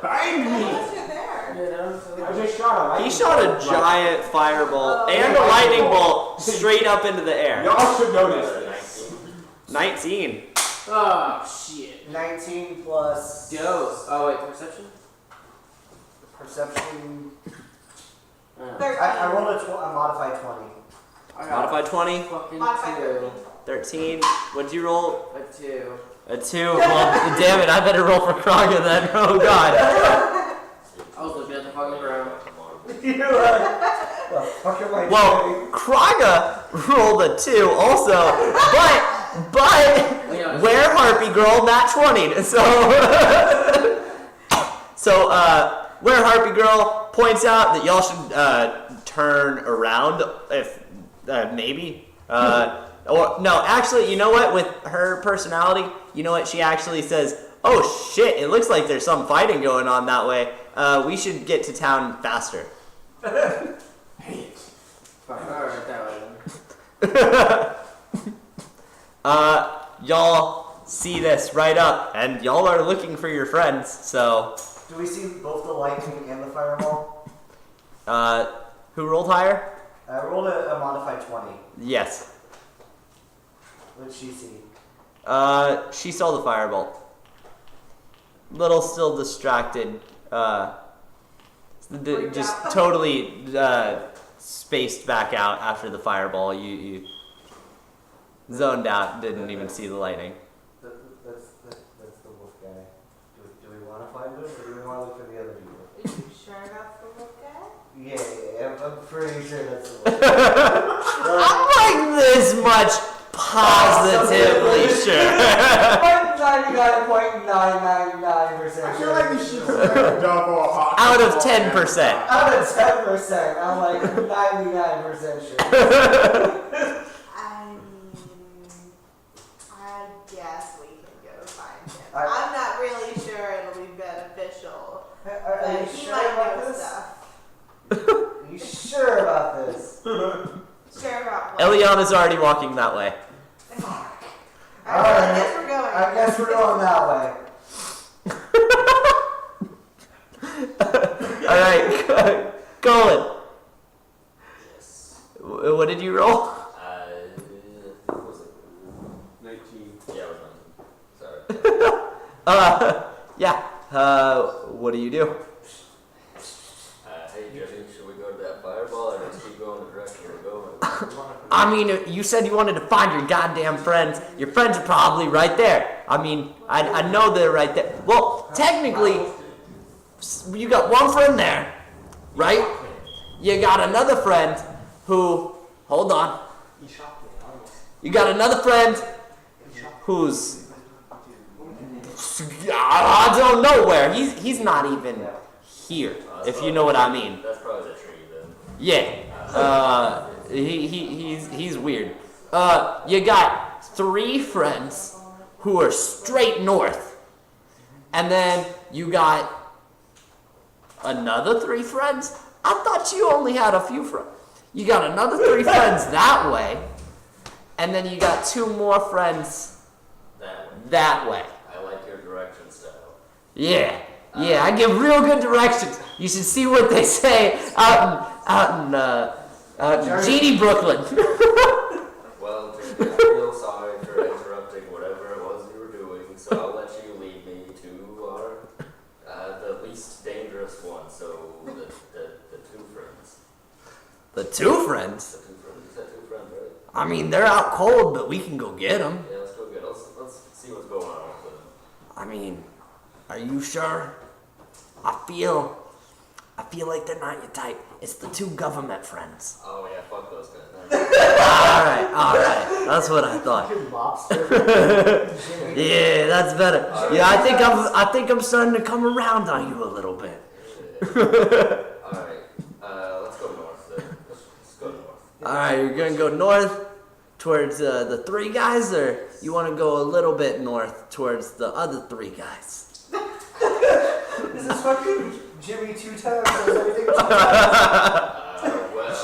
Find me! Unless you're there. I just shot a lightning He shot a bolt. giant fireball and a lightning bolt straight up into the air. Y'all should notice this. 19. Oh, shit. 19 plus Dose. Oh, wait, perception? perception. 13. I rolled a modified 20. I got Modified 20. fucking Modified 2. 13. What'd you roll? A 2. A 2. Well, damn it, I better roll for Kraga then. Oh god. I was looking at the fucking ground. You're like, the fuck am I Well, doing? Kraga rolled a 2 also, but where Harpy Girl nat 20. So where Harpy Girl points out that y'all should turn around if maybe or no, actually, you know what? With her personality, you know what? She actually says, "Oh shit! It looks like there's some fighting going on that way. We should get to town faster." Alright, that way then. Y'all see this right up, and y'all are looking for your friends. So, Do we see both the lightning and the fireball? who rolled higher? I rolled a modified 20. Yes. What did she see? She saw the firebolt. Little still distracted. Just totally spaced back out after the fireball. You zoned out, didn't even see the lightning. That's the wolf guy. Do we want to find him, or do we want to look for the other people? Are you sure that's the wolf guy? Yeah, I'm pretty sure that's the wolf guy. I'm like this much positively sure. 99.999%. I feel like you should double Out of 10%. Out of 10%, I'm like 99% sure. I guess we can go find him. I- I'm not really sure it'll be beneficial. Are But you he sure might about know this? stuff. Are you sure about this? Sure about what? Eliana's already walking that way. Alright, I guess we're going. I guess we're going that way. Alright, Colin. Yes. What did you roll? I think it was 19. Yeah, it was 19. Sorry. Yeah. What do you do? Hey, Jesse, should we go to that fireball or just keep going the direction we're going? I mean, you said you wanted to find your goddamn friends. Your friends are probably right there. I mean, I know they're right there. Well, technically, you got one friend there, right? You got another friend who, hold on. You got another friend who's, I don't know where. He's not even here, if you know what I mean. That's probably the tree then. Yeah. He's weird. You got 3 friends who are straight north, and then you got another 3 friends. I thought you only had a few friends. You got another 3 friends that way, and then you got 2 more friends that way. I like your direction style. Yeah, I give real good directions. You should see what they say out in Djinni, Brooklyn. Well, dude, I feel sorry for interrupting whatever it was you were doing, so I'll let you lead me to our the least dangerous one. So the 2 friends. The 2 friends? The 2 friends. You said 2 friends, right? I mean, they're out cold, but we can go get them. Yeah, let's go get. Let's see what's going on with them. I mean, are you sure? I feel like they're not your type. It's the 2 government friends. Oh yeah, fuck those guys. Alright. That's what I thought. Yeah, that's better. Yeah, I think I'm starting to come around on you a little bit. Alright, let's go north then. Let's go north. Alright, you're gonna go north towards the 3 guys, or you want to go a little bit north towards the other 3 guys? This is fucking Jimmy 2 times. Everything 2 times. Well,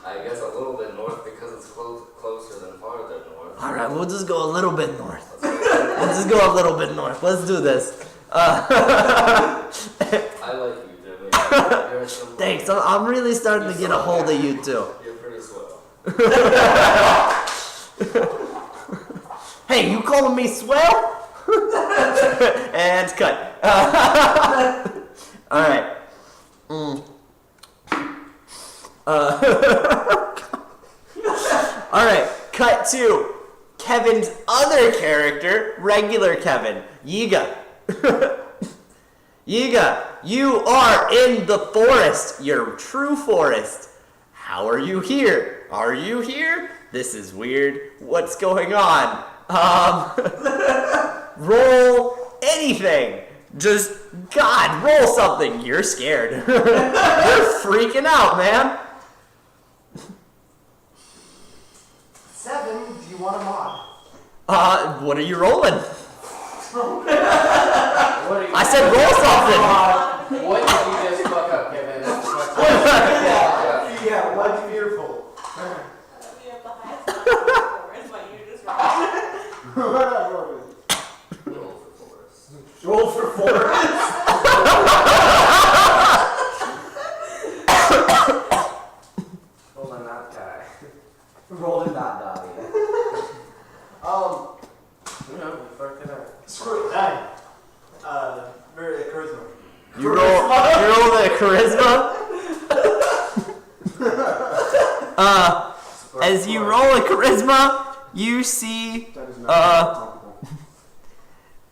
I guess a little bit north because it's closer than farther north. Alright, we'll just go a little bit north. Let's just go a little bit north. Let's do this. I like you, Jimmy. Thanks. I'm really starting to get a hold of you too. You're pretty swell. Hey, you calling me swell? And cut. Alright. Alright, cut to Kevin's other character, regular Kevin, Yiga. Yiga, you are in the forest, your true forest. How are you here? Are you here? This is weird. What's going on? Roll anything. Just, God, roll something. You're scared. You're freaking out, man. 7, do you want a mod? What are you rolling? I said roll something. What did you just fuck up, Kevin? Yeah, what's fearful? We have the highest score is what you just wrote. Roll for forest. Hold on, that guy. Roll and not die. No, we fucked it up. Screw it. 9. Very charisma. You roll the charisma? As you roll a charisma, you see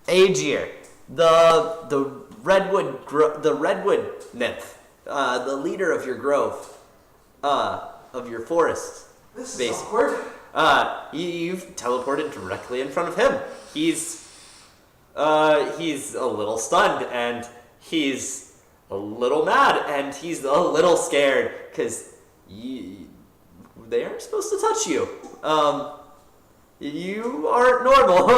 Aegir, the redwood nymph, the leader of your grove, of your forest. This is basically. awkward. You've teleported directly in front of him. He's a little stunned, and he's a little mad, and he's a little scared because they aren't supposed to touch you. You aren't normal.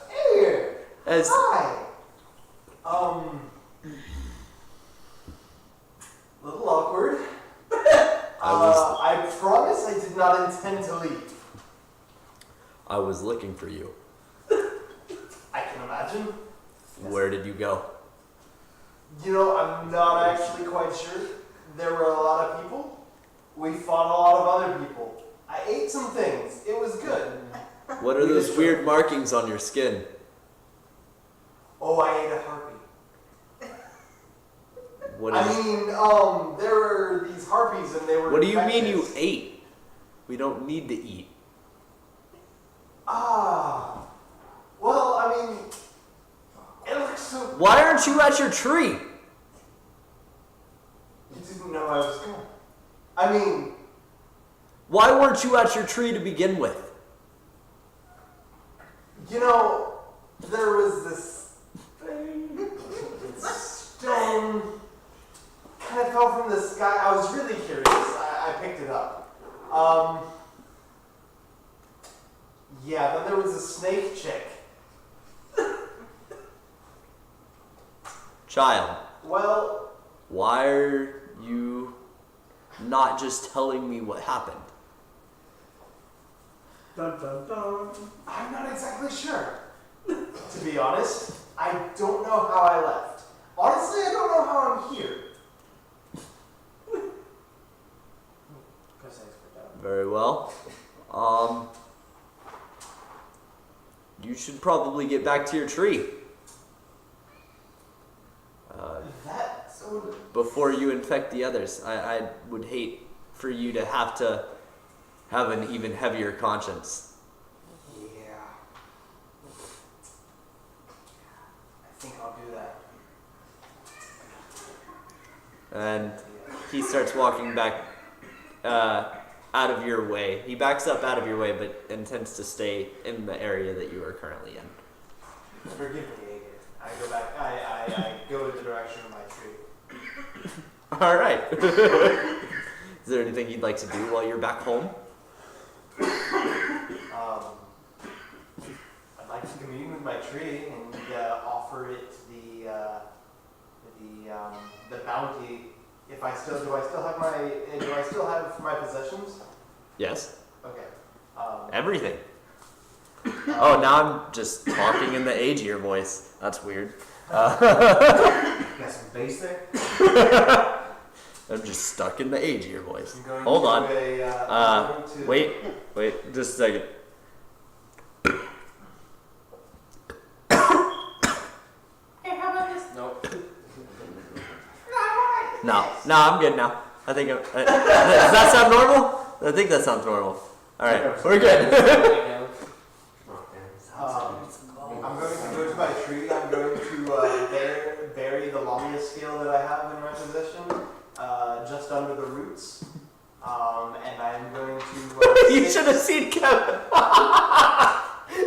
Hey. Hi. Little awkward. I promise I did not intend to leave. I was looking for you. I can imagine. Where did you go? You know, I'm not actually quite sure. There were a lot of people. We fought a lot of other people. I ate some things. It was good. What are those weird markings on your skin? Oh, I ate a harpy. What there were these harpies and they were What do you mean infected. you ate? We don't need to eat. Well, I mean, it looks so... Why aren't you at your tree? You didn't know I was gone. I mean... Why weren't you at your tree to begin with? You know, there was this thing, stone, kind of fell from the sky. I was really curious. I picked it up. Yeah, then there was a snake chick. Child, Well, why are you not just telling me what happened? Dun dun dun. I'm not exactly sure. To be honest, I don't know how I left. Honestly, I don't know how I'm here. Very well. You should probably get back to your tree. That's so... Before you infect the others. I would hate for you to have an even heavier conscience. Yeah. I think I'll do that. And he starts walking back out of your way. He backs up out of your way, but intends to stay in the area that you are currently in. Forgive me, Ager. I go back. I go in the direction of my tree. All right. Is there anything you'd like to do while you're back home? I'd like to commune with my tree and offer it the bounty. If I still do, I still have my possessions? Yes. Okay. Everything. Oh, now I'm just talking in the agier voice. That's weird. Got some bass there? I'm just stuck in the agier voice. I'm going Hold to on. Wait, just a second. Hey, how about this? Nope. No, I'm good now. I think does that sound normal? I think that sounds normal. All right, we're good. I'm going to go to my tree. I'm going to bury the longest scale that I have in my possession, just under the roots. And I'm going to... You should have seen Kevin.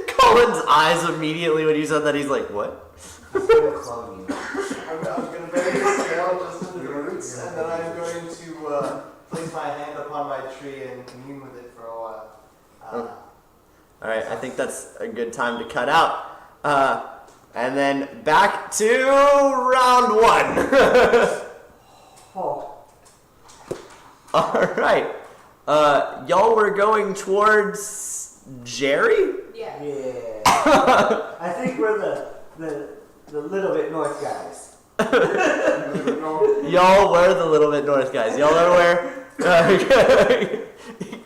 Colin's eyes immediately when you said that. He's like, what? I'm gonna clone you. I'm going to bury the scale just under the roots, and then I'm going to place my hand upon my tree and commune with it for a while. All right, I think that's a good time to cut out. And then back to round one. Oh. All right. Y'all were going towards Jerry? Yeah. Yeah. I think we're the little bit north guys. Y'all were the little bit north guys. Y'all are where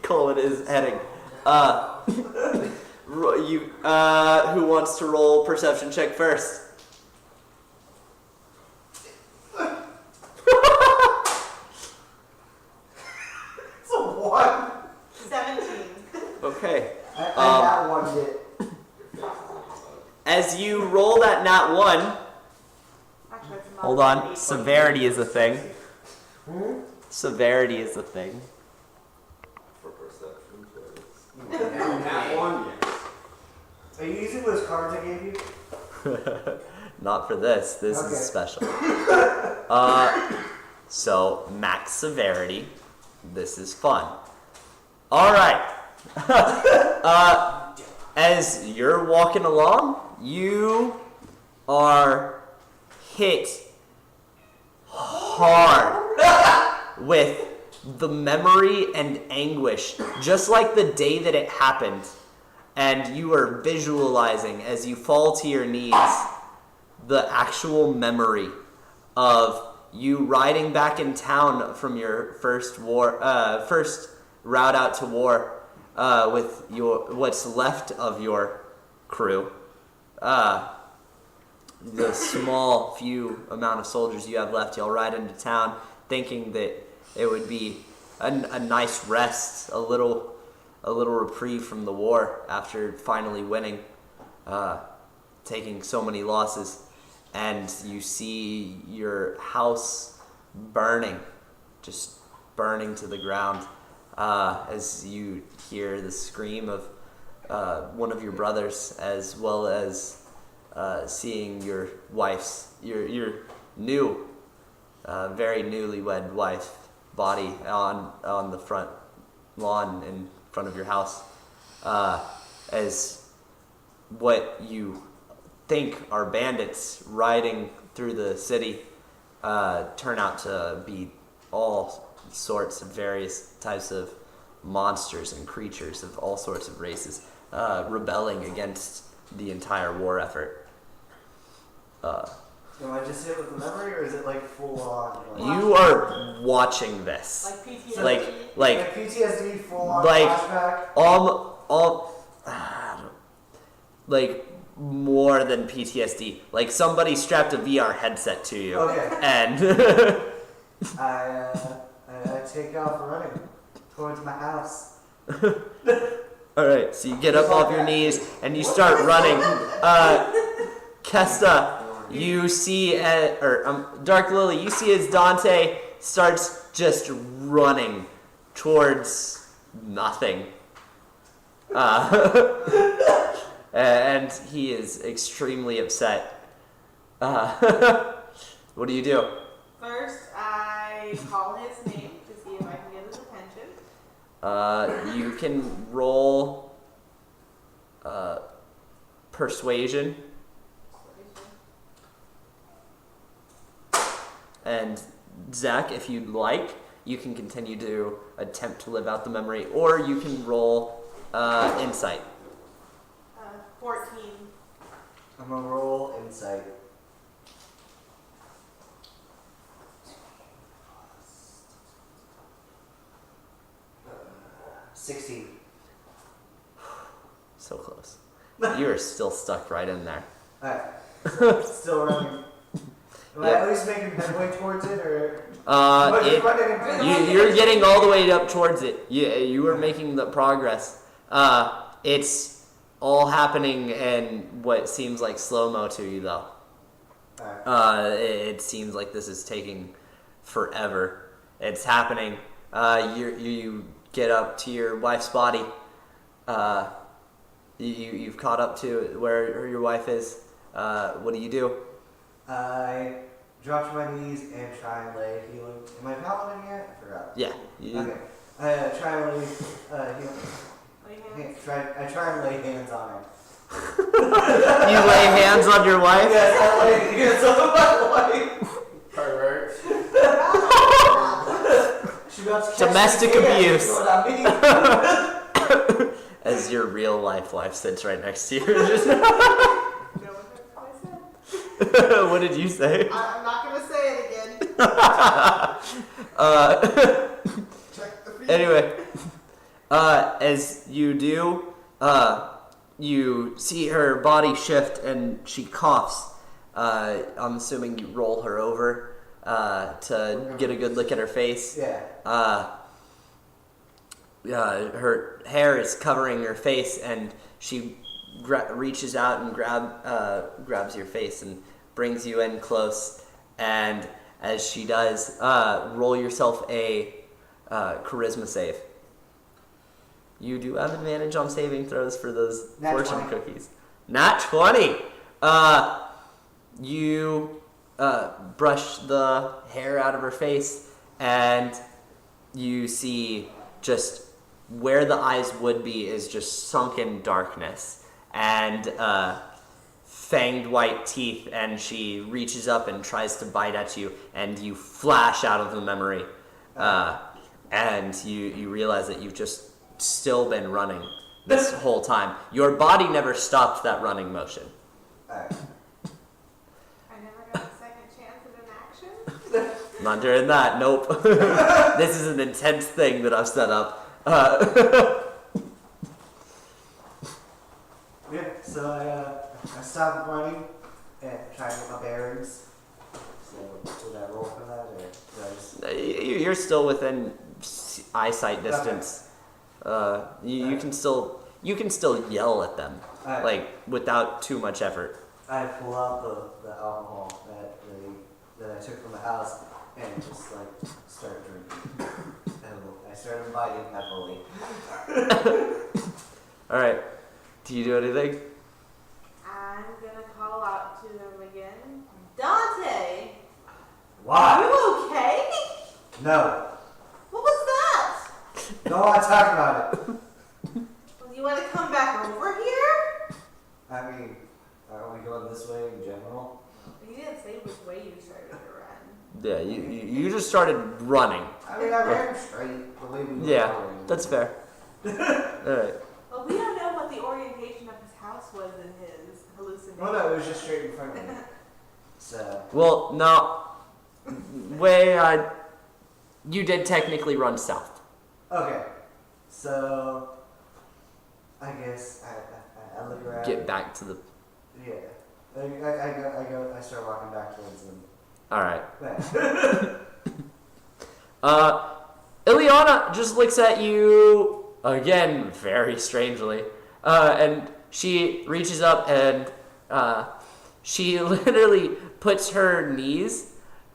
Colin is heading. Who wants to roll perception check first? It's a 1. 17. Okay. I got one hit. As you roll that nat 1, Actually, it's hold on. Severity is a thing. Severity is a thing. For perception checks. That one, yes. Are you using those cards I gave you? Not for this. This Okay. is special. So max severity. This is fun. All right. As you're walking along, you are hit hard with the memory and anguish, just like the day that it happened. And you are visualizing as you fall to your knees the actual memory of you riding back in town from your first route out to war with what's left of your crew. The small few amount of soldiers you have left, y'all ride into town thinking that it would be a nice rest, a little reprieve from the war after finally winning, taking so many losses, and you see your house burning, just burning to the ground, as you hear the scream of one of your brothers, as well as seeing your wife's, your new, very newlywed wife body on the front lawn in front of your house, as what you think are bandits riding through the city turn out to be all sorts of various types of monsters and creatures of all sorts of races rebelling against the entire war effort. Am I just hit with the memory, or is it like full on? You are watching this. Like PTSD? Like PTSD, full on like, flashback? Like more than PTSD. Like somebody strapped a VR headset to you. Okay. And I take off running towards my house. Alright, so you get up off your knees and you start running. Kesta, you see, Dark Lily, you see as Dante starts just running towards nothing. And he is extremely upset. What do you do? First, I call his name to see if I can get his attention. You can roll persuasion. And Zach, if you'd like, you can continue to attempt to live out the memory, or you can roll insight. 14. I'm gonna roll insight. 16. So close. You are still stuck right in there. Alright. Still running. Am I at least making headway towards it, or? You're getting all the way up towards it. You were making the progress. It's all happening in what seems like slow-mo to you, though. It seems like this is taking forever. It's happening. You get up to your wife's body. You've caught up to where your wife is. What do you do? I drop to my knees and try and lay healing. Am I paladin yet? I forgot. Yeah. Okay. I try and lay healing. I try and lay hands on her. You lay hands on your wife? Yes, I lay hands on my wife. Pervert. She got to catch Domestic me again, abuse. you know what I mean? As your real life wife sits right next to you. What did you say? I'm not going to say it again. Anyway, as you do, you see her body shift and she coughs. I'm assuming you roll her over to get a good look at her face. Yeah. Her hair is covering her face, and she reaches out and grabs your face and brings you in close. And as she does, roll yourself a charisma save. You do have advantage on saving throws for those Nat fortune 20. cookies. Nat 20! You brush the hair out of her face, and you see just where the eyes would be is just sunken darkness and fanged white teeth, and she reaches up and tries to bite at you, and you flash out of the memory, and you realize that you've just still been running this whole time. Your body never stopped that running motion. Alright. I never got a second chance at an action. Not during that, nope. This is an intense thing that I've set up. Yeah, so I stopped running and trying to get my bearings. So did I roll for that, or did I just... You're still within eyesight distance. You can still yell at them, like without too much effort. I pull out the alcohol that I took from the house and just like start drinking. I started biting heavily. All right. Do you do anything? I'm going to call out to him again. Dante! Why? Are you okay? No. don't want to talk about it. Well, you want to come back over here? I mean, are we going this way in general? You didn't say which way you started to run. Yeah, you just started running. I mean, I ran straight the way we were Yeah, going. that's fair. Alright. Well, we don't know what the orientation of his house was in his hallucination. Well, no, it was just straight in front of me. So. Well, no. You did technically run south. Okay. So. I guess I look around. Get back to the. Yeah. I start walking back towards them. Alright. Ileana just looks at you again very strangely. And she reaches up and she literally puts her knees,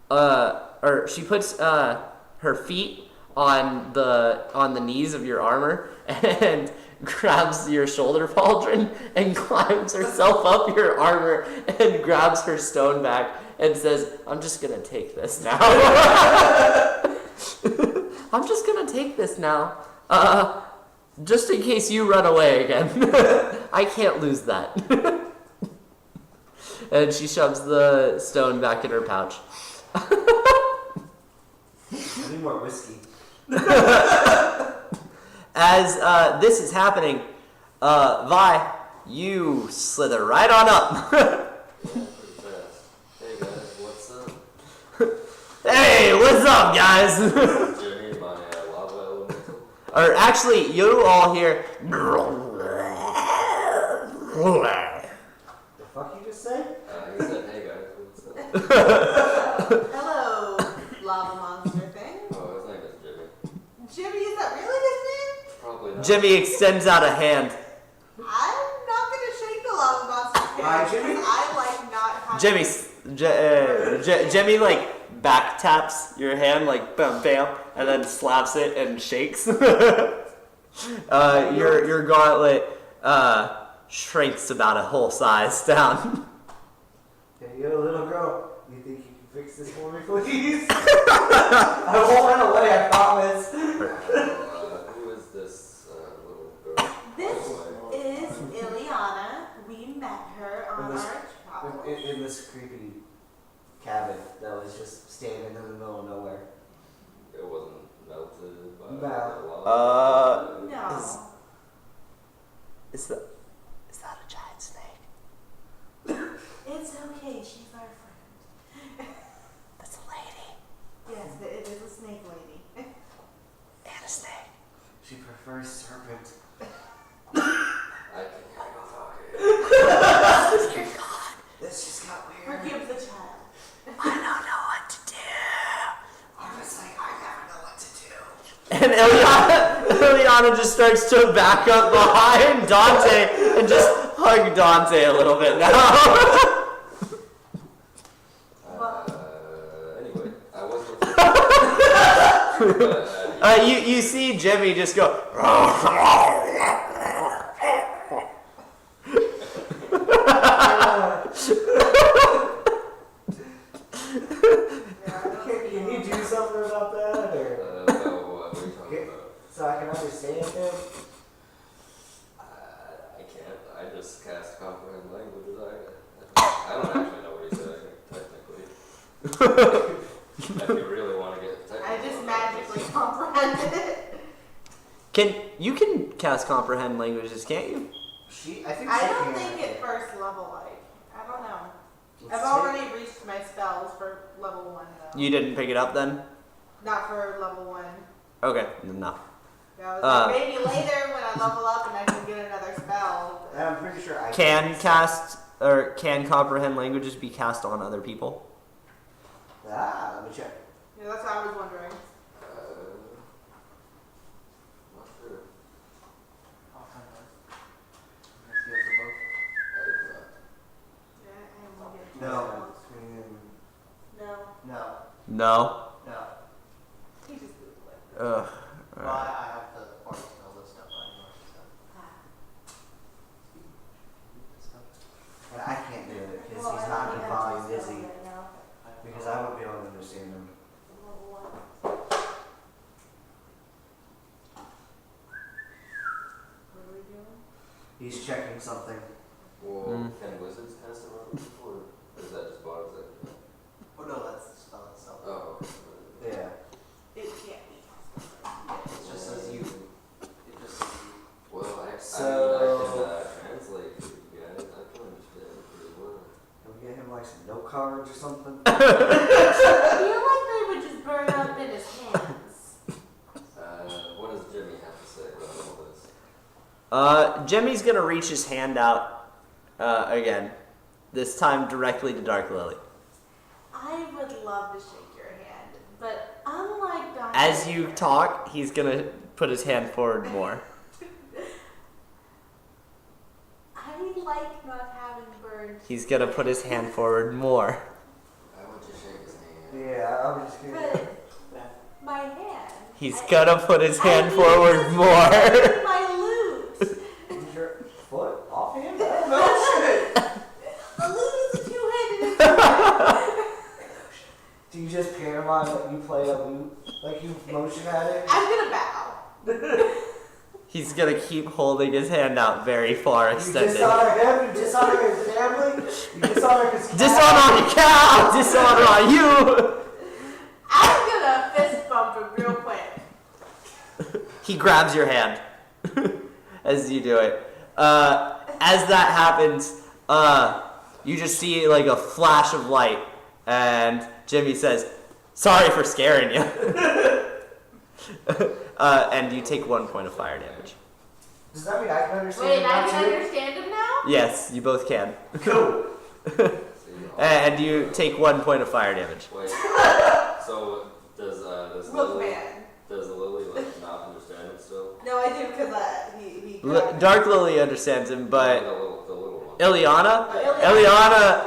or she puts her feet on the knees of your armor and grabs your shoulder pauldron and climbs herself up your armor and grabs her stone back and says, I'm just gonna take this now. I'm just gonna take this now. Just in case you run away again. I can't lose that. And she shoves the stone back in her pouch. I need more whiskey. As this is happening, Vi, you slither right on up. Hey guys, what's up? Hey, what's up, guys? Jimmy, my lava elemental. Or actually, you all hear. The fuck you just say? He said, hey guys, what's up? Hello, lava monster thing. Oh, his name is Jimmy. Jimmy, is that really his name? Probably not. Jimmy extends out a hand. I'm not gonna shake the lava monster's hand. Hi, Jimmy. because I like not having. Jimmy like back taps your hand like bam bam, and then slaps it and shakes. Your gauntlet shrinks about a whole size down. Hey, yo, little girl, you think you can fix this for me, please? I won't run away, I promise. Who is this little girl? This is Ileana. We met her on In this- our travel. In this creepy cabin that was just standing in the middle of nowhere. It wasn't melted by No. the lava. No. Is that a giant snake? It's okay, she's our friend. That's a lady Yes, it is a snake lady. and a snake. She prefers serpent. I can hear you talking. This just got weird. Forgive the child. I don't know what to do. Honestly, I never know what to do. And Ileana just starts to back up behind Dante and just hug Dante a little bit now. Anyway, I was looking. You see Jimmy just go. Can you do something about that? Or? What are you talking about? So I can understand him? I can't. I just cast comprehend languages. I don't actually know what he's saying, technically. If you really want to get technical. I just magically comprehended it. You can cast comprehend languages, can't you? I think I she don't can. think at first level like. I don't know. Let's I've take- already reached my spells for level 1 though. You didn't pick it up then? Not for level 1. Okay, no. I was like, maybe later when I level up and I can get another spell. I'm pretty sure I Can comprehend languages be cast on other people? Let me check. Yeah, that's what I was wondering. Not sure. I'll find out. Yeah, I will get No. No. No. No. No. He just Googled it. Ugh. Well, I have to all this stuff on But I can't do it because Well, he's I not only have divinely two spells busy. right now. Because I won't be able to understand him. Level 1. He's checking something. Well, can wizards cast a rubber before? Or is that just bards that can? Oh no, that's the spell itself. Oh. Yeah. It can't be. It just says you. It just says you. Well, I can translate for you guys. I can understand it pretty well. Can we get him like some note cards or something? I feel like they would just burn up in his hands. What does Jimmy have to say about all this? Jimmy's gonna reach his hand out again. This time directly to Dark Lily. I would love to shake your hand, but unlike Dr. As you talk, he's gonna put his hand forward more. I like not having burned. He's gonna put his hand forward more. I want to shake his hand. Yeah, I'm just kidding. But my hand. He's gonna put his hand forward more. My loot. Is your foot off him? No shit. The loot is a two-handed instrument. Do you just pantomime that you play a lute? Like you motion at it? I'm gonna bow. He's gonna keep holding his hand out very far You extended. dishonor him, you dishonor his family, you dishonor his cat. Dishonor on your cow! Dishonor on you! I'm gonna fist bump him real quick. He grabs your hand as you do it. As that happens, you just see like a flash of light, and Jimmy says, "Sorry for scaring you." And you take 1 point of fire damage. Does that mean I can understand Wait, him I now can too? understand him now? Yes, you both can. Cool. And you take 1 point of fire damage. Wait. So does Look, Lily, man. does Lily like not understand him still? No, I do because he Dark Lily understands him, but the little one. Ileana, Ileana.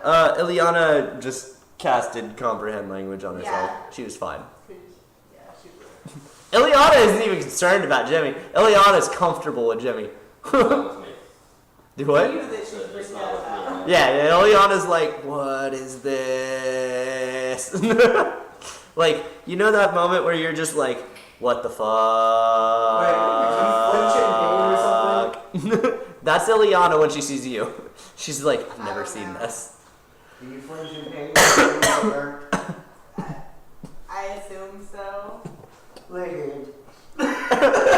Ileana just casted comprehend language on herself. Yeah. She was fine. Yeah, she would. Ileana isn't even concerned about Jimmy. Ileana is comfortable with Jimmy. Not with me. Do what? You that she's It's freaked not out with me. about. Yeah, Ileana's like, what is this? Like, you know that moment where you're just like, what the fuck? Wait, do you flinch in pain or something? That's Ileana when she sees you. She's like, I've never seen this. Do you flinch in pain? I assume so. Lay hands.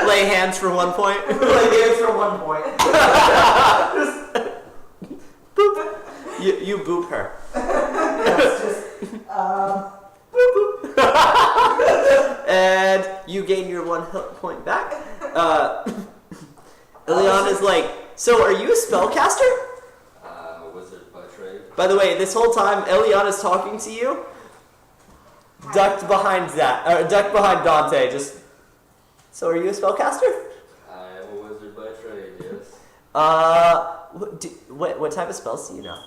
Lay hands for 1 point. Lay hands for 1 point. Boop. You boop her. Yes, just, And you gain your 1 hit point back. Ileana's like, so are you a spellcaster? I'm a wizard by trade. By the way, this whole time Ileana's talking to you. Ducked behind Dante. Just. So are you a spellcaster? I am a wizard by trade. Yes. What type of spells do you know?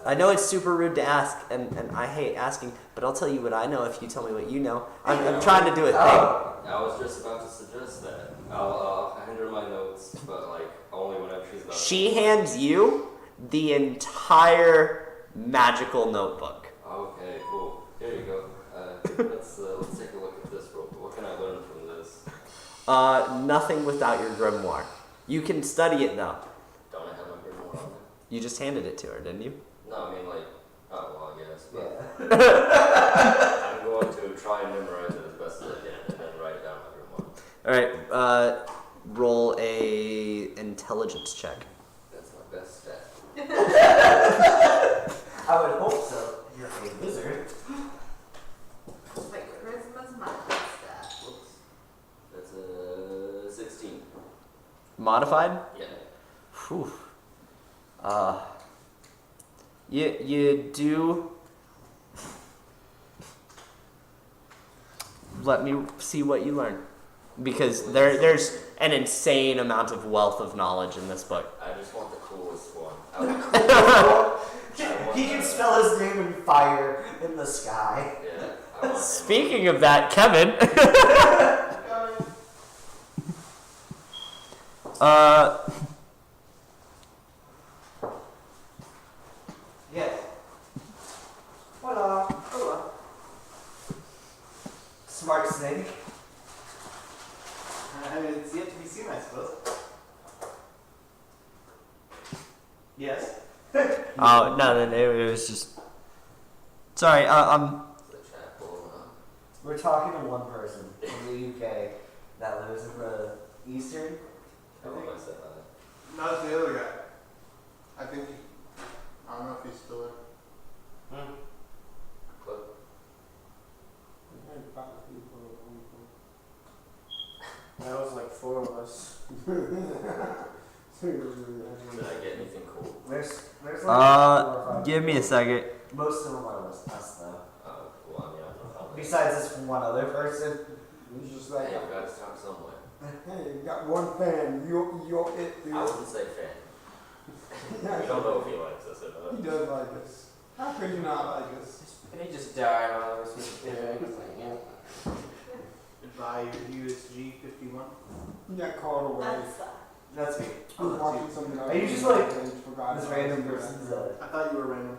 I know it's super rude to ask, and I hate asking, but I'll tell you what I know if you tell me what you know. I'm trying to do a thing. I was just about to suggest that. I'll hand her my notes, but like only whenever she's done. She hands you the entire magical notebook. Okay, cool. Here you go. Let's take a look at this real quick. What can I learn from this? Nothing without your grimoire. You can study it though. Don't I have my grimoire on there? You just handed it to her, didn't you? No, I mean like. Oh well, I guess. But yeah. I'm going to try and memorize it as best as I can, and then write it down my grimoire. All right. Roll a intelligence check. That's my best stat. I would hope so. You're a wizard. Like Christmas month stuff. Whoops. That's a 16. Modified. Yeah. Whew. You do. Let me see what you learn, because there's an insane amount of wealth of knowledge in this book. I just want the coolest one. He can spell his name in fire in the sky. Yeah. I want Speaking of that, Kevin. Yes. Hola. Hola. Smart snake. It's yet to be seen, I suppose. Yes. Oh no, then it was just. Sorry, We're talking to one person from the UK that lives in the Eastern. I think I said that. No, it's the other guy. I think I don't know if he's still there. But That was like 4 of us. did I get anything cool? There's like 4 or 5 give me a second. Most of them are us though. Well, yeah, I don't know. Besides this one other person. He's just like, Hey, we gotta start somewhere. hey, you got one fan. You're it, dude. I wouldn't say fan. Yeah, We don't know if he likes us or not. He does like us. How could you not like us? And he just died while I was with the pig. Like, yeah. By your USG 51. He got called away. That's me. I was watching something else. Are you just like forgot this about random it. person's I thought you were random.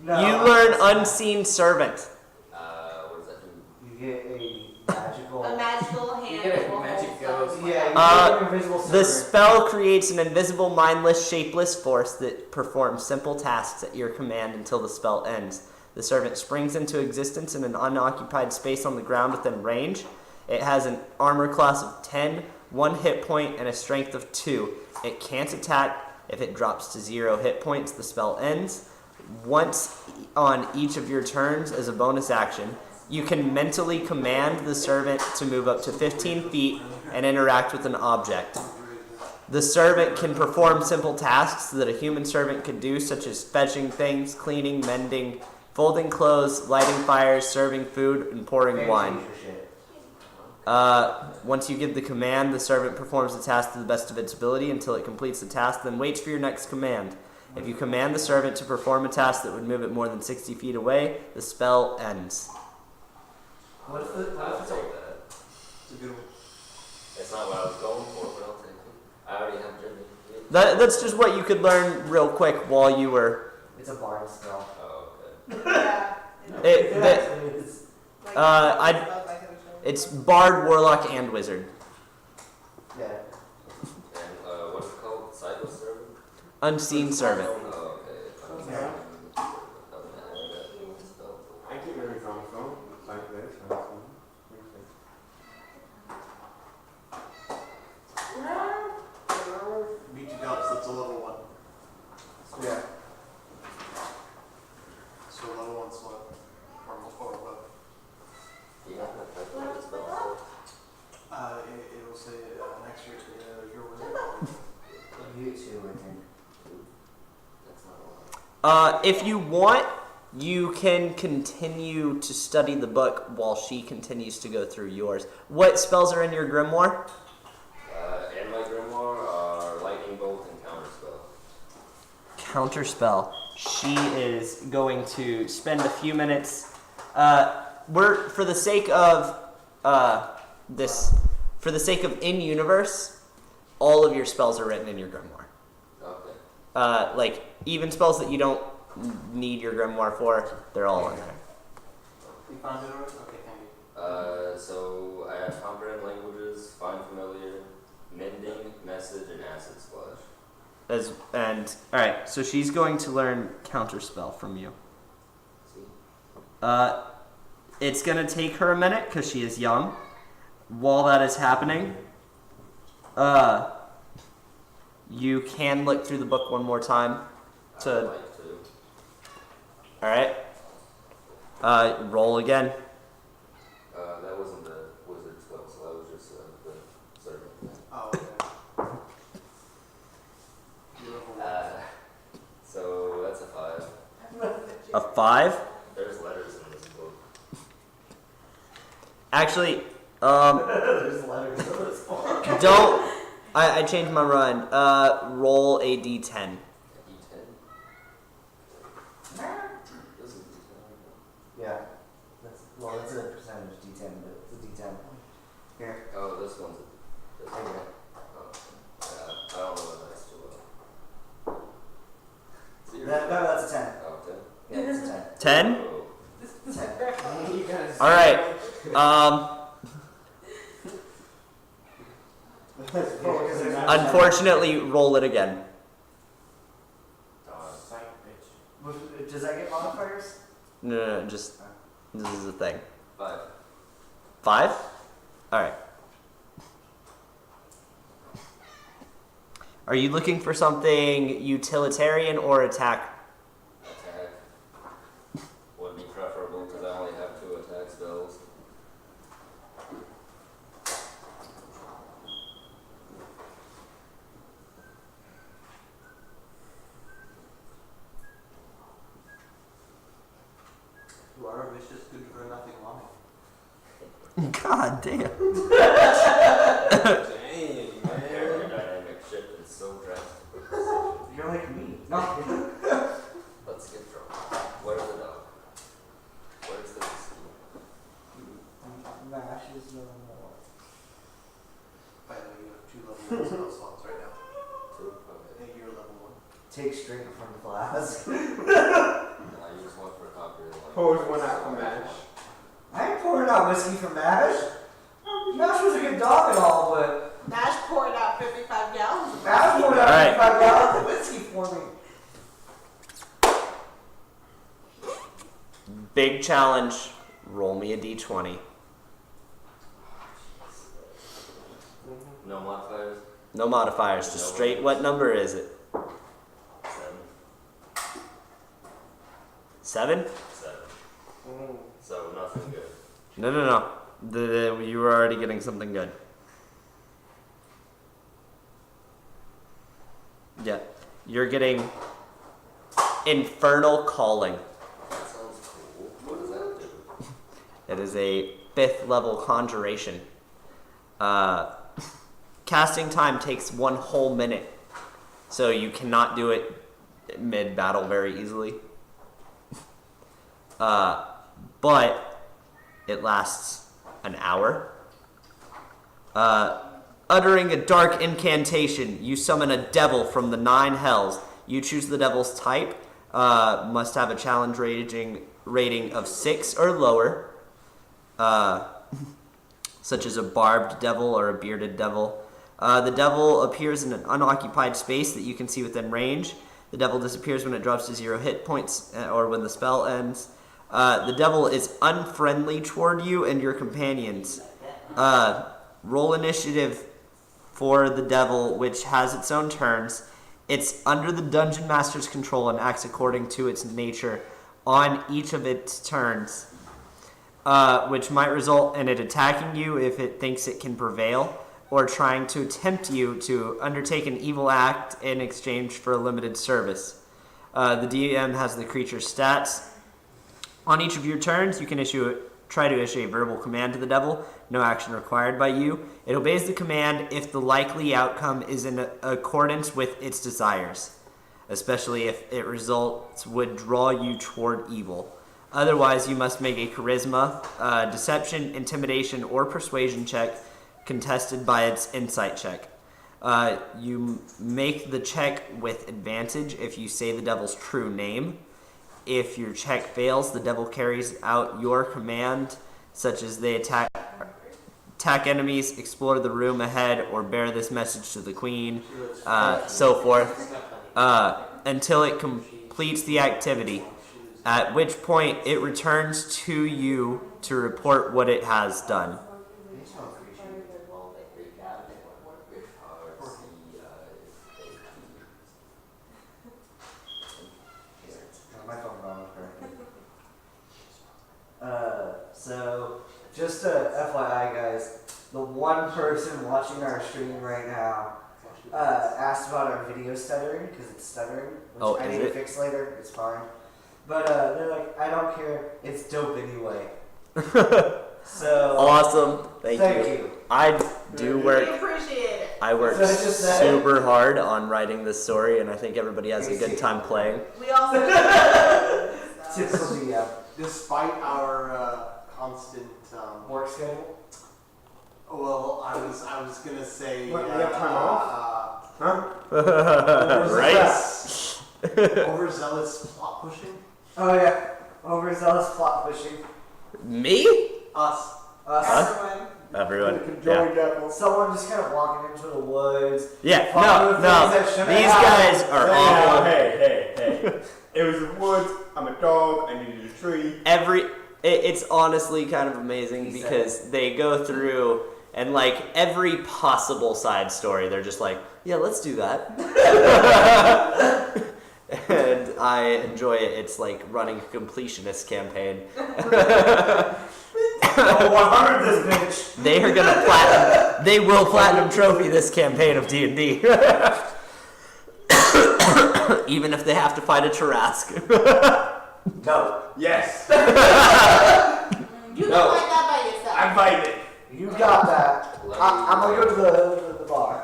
No. You learn unseen servant. What does that do? You get a magical. A magical hand. You get a that will magic hold ghost. something. Yeah, you get an invisible The servant. spell creates an invisible, mindless, shapeless force that performs simple tasks at your command until the spell ends. The servant springs into existence in an unoccupied space on the ground within range. It has an armor class of 10, 1 hit point, and a strength of 2. It can't attack. If it drops to 0 hit points, the spell ends. Once on each of your turns as a bonus action, you can mentally command the servant to move up to 15 feet and interact with an object. The servant can perform simple tasks that a human servant could do, such as fetching things, cleaning, mending, folding clothes, lighting fires, serving food, and pouring wine. Once you give the command, the servant performs the task to the best of its ability until it completes the task, then waits for your next command. If you command the servant to perform a task that would move it more than 60 feet away, the spell ends. What if the I'll take that. It's a good one. It's not what I was going for, but I'll take it. I already have Jimmy. That's just what you could learn real quick while you were. It's a bard spell. Oh, okay. Yeah. It's Like, It's bard, warlock, and wizard. yeah. And what's it called? Sightless servant? Unseen servant. Oh, okay. Yeah. I keep everything on the phone like this. BT Dubs, that's a level 1. Yeah. So level 1 slot. Or above. You have that type of spell. It will say next year, your wizard. You too, I think. That's not a lot. If you want, you can continue to study the book while she continues to go through yours. What spells are in your grimoire? In my grimoire are lightning bolt and counterspell. Counterspell. She is going to spend a few minutes. We're for the sake of in-universe, all of your spells are written in your grimoire. Okay. Like even spells that you don't need your grimoire for, they're all in there. You found it already? Okay, thank you. So I have comprehend languages, find familiar, mending, message, and acid splash. All right, so she's going to learn counterspell from you. See? It's gonna take her a minute because she is young. While that is happening, you can look through the book one more time. I would like to. All right. Roll again. That wasn't the wizard spell, so that was just the servant thing. Oh, okay. You're level 1. So that's a 5. A 5. There's letters in this book. Actually, There's letters in this book. don't. I changed my run. Roll a d10. A D10. This is a D10. Yeah. That's a percentage D10, but it's a D10. Here. Oh, this one's a. This There you one. go. Oh, yeah. I don't know what that's too well. So you're That's a 10. Oh, 10? Yeah, it's a 10. Oh. 10. You guys. All right. Unfortunately, roll it again. Does that get modifiers? No, just this is the thing. 5. 5? Alright. Are you looking for something utilitarian or attack? Attack would be preferable because I only have 2 attack spells. You are a vicious, good for nothing mommy. God damn. Dang, man. Aerodynamic shift is so drastic. You're like me. Let's get drunk. Where's the dog? Where's the whiskey? Mash is no more. By the way, you have 2 level 1 spell slots right now. 2? Okay. Hey, you're level 1. Take straight from the flask. I use 1 for copper. Pose 1 out for mash. I ain't pouring out whiskey for Mash. Mash was a good dog and all, but Nash poured out 55 gallons. Mash poured out Alright. 5 gallons of whiskey for me. Big challenge. Roll me a d20. No modifiers? No modifiers, just straight. What number is it? 7? 7? So nothing good. No. You were already getting something good. Yeah. You're getting Infernal Calling. That sounds cool. What does that do? It is a 5th level conjuration. Casting time takes 1 whole minute. So you cannot do it mid-battle very easily. But it lasts an hour. Uttering a dark incantation, you summon a devil from the 9 hells. You choose the devil's type. Must have a challenge rating of 6 or lower. Such as a barbed devil or a bearded devil. The devil appears in an unoccupied space that you can see within range. The devil disappears when it drops to 0 hit points or when the spell ends. The devil is unfriendly toward you and your companions. Roll initiative for the devil, which has its own turns. It's under the dungeon master's control and acts according to its nature on each of its turns, which might result in it attacking you if it thinks it can prevail, or trying to tempt you to undertake an evil act in exchange for a limited service. The DM has the creature's stats. On each of your turns, you can try to issue a verbal command to the devil. No action required by you. It obeys the command if the likely outcome is in accordance with its desires, especially if its results would draw you toward evil. Otherwise, you must make a charisma, deception, intimidation, or persuasion check contested by its insight check. You make the check with advantage if you say the devil's true name. If your check fails, the devil carries out your command, such as they attack enemies, explore the room ahead, or bear this message to the queen, so forth, until it completes the activity, at which point it returns to you to report what it has done. So, just FYI, guys, the one person watching our stream right now asked about our video stuttering, because it's stuttering, which I need to fix later. It's fine. But they're like, I don't care. It's dope anyway. So awesome. Thank you. I do work. We appreciate it. I work super hard on writing this story, and I think everybody has a good time playing. We also typically, yeah. Despite our constant work schedule. Well, I was gonna say. What, we have time off? Right. Overzealous plot pushing. Oh yeah, overzealous plot pushing. Me? Us. Everyone. Yeah. Someone just kind of walking into the woods. Yeah. No. These guys are awful. Hey. It was the woods. I'm a dog. I needed a tree. It's honestly kind of amazing because they go through and like every possible side story, they're just like, yeah, let's do that. And I enjoy it. It's like running a completionist campaign. 100 this bitch. They are gonna they will platinum trophy this campaign of D&D. Even if they have to fight a Tarrasque. No. Yes. You can fight that by yourself. I'm fighting it. You got that. I'm gonna go to the bar.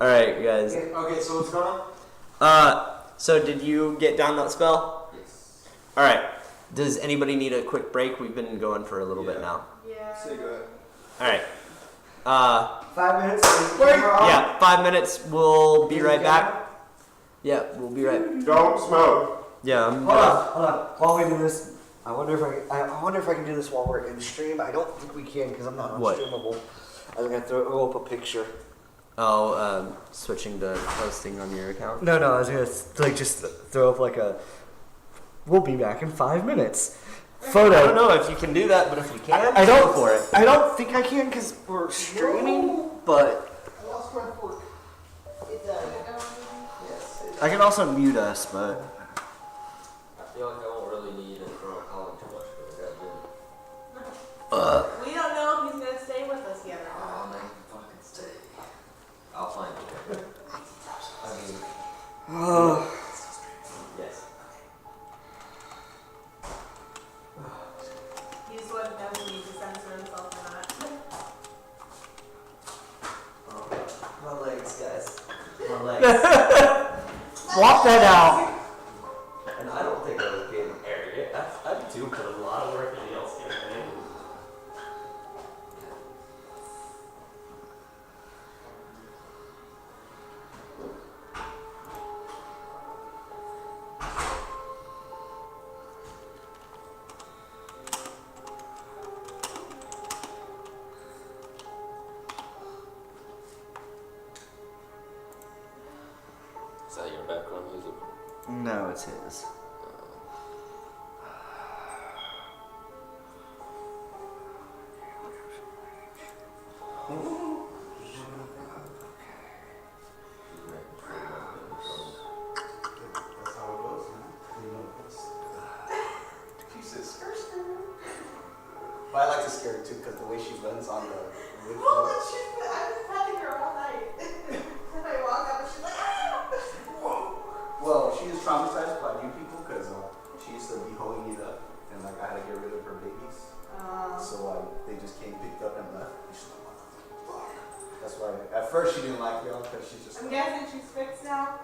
Alright, guys. Okay, so what's going on? So did you get down that spell? Yes. Alright. Does anybody need a quick break? We've been going for a little bit now. Yeah. Say good. Alright. 5 minutes. Yeah, 5 minutes. We'll be right back. Yeah, we'll be right. Don't smoke. Yeah, Hold on. While we do this, I wonder if I can do this while we're in stream. I don't think we can because I'm not What? unstreamable. I'm gonna throw up a picture. Oh, switching to posting on your account. No, I was gonna just throw up like a. We'll be back in 5 minutes. Photo. I don't know if you can do that, but if you can, I don't go for it. I don't think I can because we're streaming, but I lost my fork. I can also mute us. But I feel like I won't really need internal calling too much because I got Djinni. We don't know if he's gonna stay with us yet or not. Oh, man, fucking stay. I'll find it. I mean, yes. He's what knows he needs to censor himself or not. My legs, guys. My legs. swap that out. And I don't think I was being arrogant. I do put a lot of work in the else campaign. Is that your background music? No, it's his. That's how it goes, She says, skirt, skirt. But I like to scare her too because the way she runs on the wood Well, floor. I've been petting her all night. And I walk up and she's like, ah! Well, she is traumatized by new people because she used to be holding it up and like I had to get rid of her babies. So they just came, picked up and left. And she's like, what the fuck? That's why at first she didn't like y'all because she's just I'm like, guessing she's fixed now.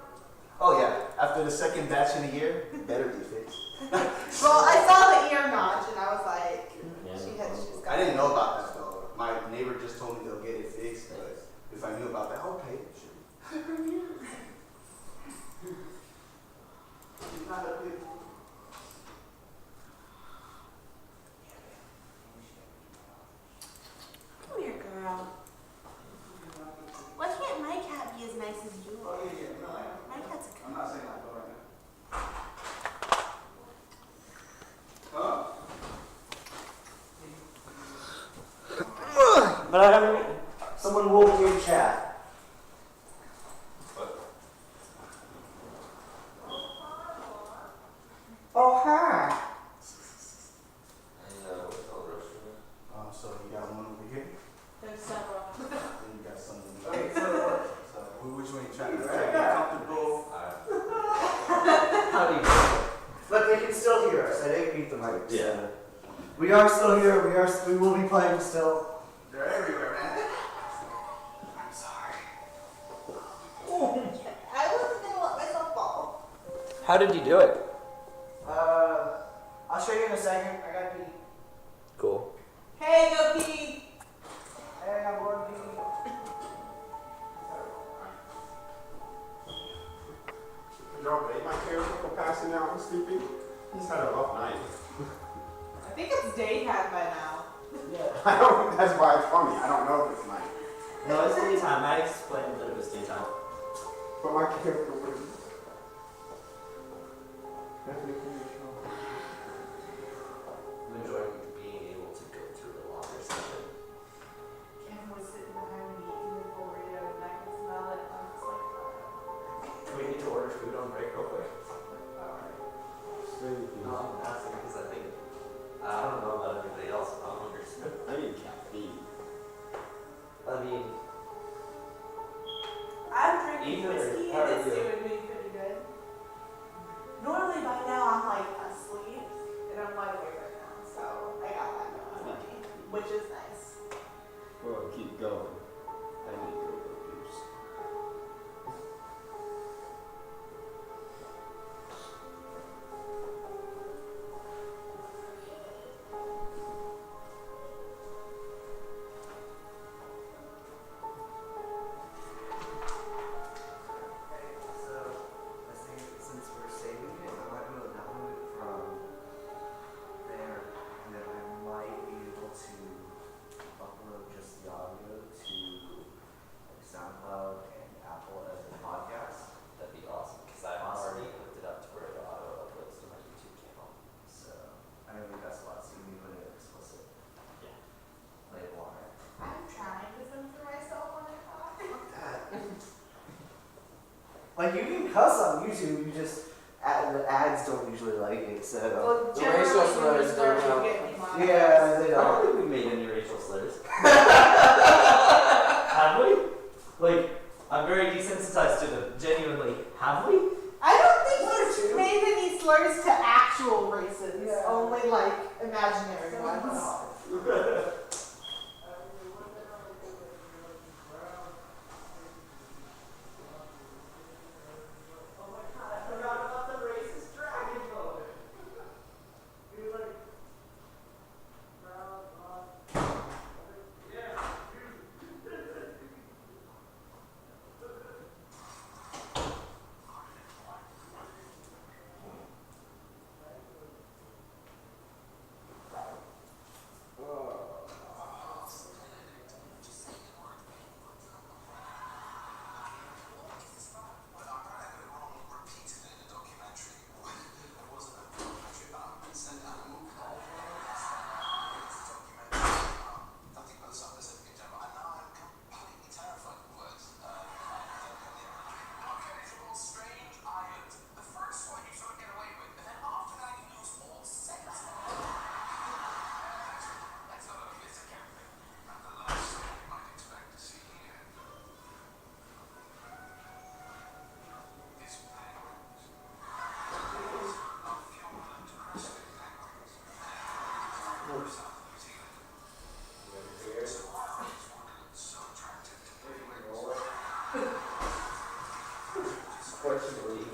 oh yeah, after the second batch in a year, it better be fixed. Well, I saw the ear notch and I was like, she's got I didn't know about that though. My neighbor just told me they'll get it fixed, but if I knew about that, okay, sure. Not a big Come here, girl. Why can't my cat be as nice as you are? My cat's a I'm not saying that right now. Oh. But I haven't. Someone will be in chat. Oh hi. So you got one over here, There's several. then you got something. Okay, so which one you trying to get comfortable? How do you? But they can still hear us. I didn't beat the mics. Yeah. We are still here. We will be playing still. They're everywhere, man. I'm sorry. I wasn't gonna let myself fall. How did you do it? I'll show you in a second. I got pee. Cool. Hey, go pee. Hey, I'm going to pee. Y'all rate my character for passing out and sleeping? He's had a rough night. I think it's daytime by now. I don't. That's why it's funny. I don't know if it's night. No, it's daytime. I explained that it was daytime. But my character was. I'm enjoying being able to go through a longer session. Kevin was sitting behind me eating the burrito and I could smell it. I was like, Do we need to order food on break real quick? Really No, I'm asking because I think, I don't know about anybody else, but I'm hungry. I need caffeine. I mean, I'm drinking Either. whiskey How and are it's you? doing me pretty good. Normally by now I'm like asleep and I'm wide awake right now, so I got that going on me, which is nice. Well, keep going. I need to go juice. Okay, so I think since we're saving it, I might be able to download it from there, and then I might be able to upload just the audio to like SoundCloud and Apple as a podcast. that'd be awesome because I've Awesome. already hooked it up to where it auto uploads to my YouTube channel. So I know that's a lot, so you can put it explicit. Yeah. Label on it. I'm trying to censor myself when I talk. Like you can cuss on YouTube, you just the ads don't usually like it. So Well, The generally, racial slurs it's don't where help. you get me monetized. yeah, they I don't don't. think we made any racial slurs. Have we? Like, I'm very desensitized to them. Genuinely, have we? I don't think he's made any slurs to actual races, Yeah. only like imaginary ones. Oh my god, I forgot about the racist dragon boat. He was like, Fortunately,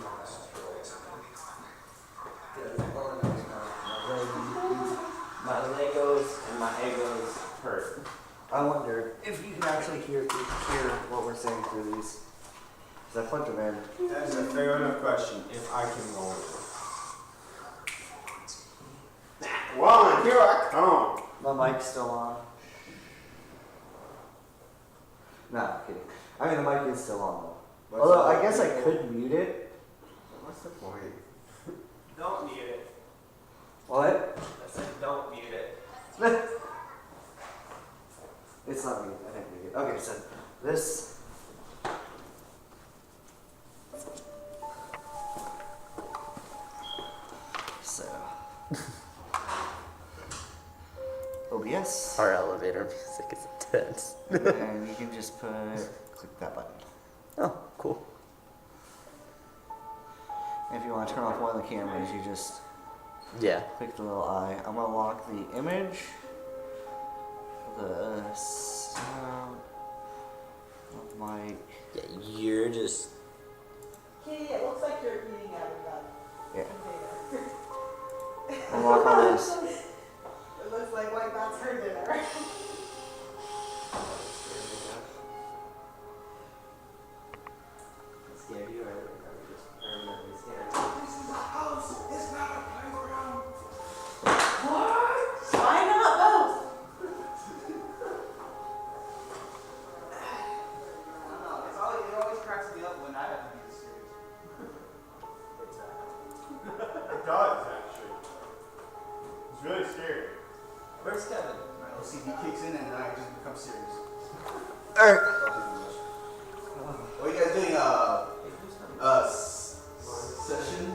My Legos and my Egos hurt. I wonder if you can actually hear what we're saying through these. Because I plugged them in. That is a fair enough question, if I can roll it. Well, here I come. My mic's still on. Nah, I'm kidding. I mean, the mic is still on though. Although, I guess I could mute it. What's the point? Don't mute it. What? I said don't mute it. It's not muted. I didn't mute it. Okay, so this. So. OBS. Our elevator music is intense. And you can just click that button. Oh, cool. If you want to turn off one of the cameras, you just Yeah. click the little eye. I'm going to lock the image, the sound, the mic. Yeah, you're just. Kitty, it looks like you're eating out of that Yeah. container. And lock all this. It looks like that's her dinner. Scared you, right? This is a house. It's not a playground. What? Why not both? I don't know. It always cracks me up when Where's Kevin? My OCD kicks in and I just become serious. Alright. What are you guys doing? Session?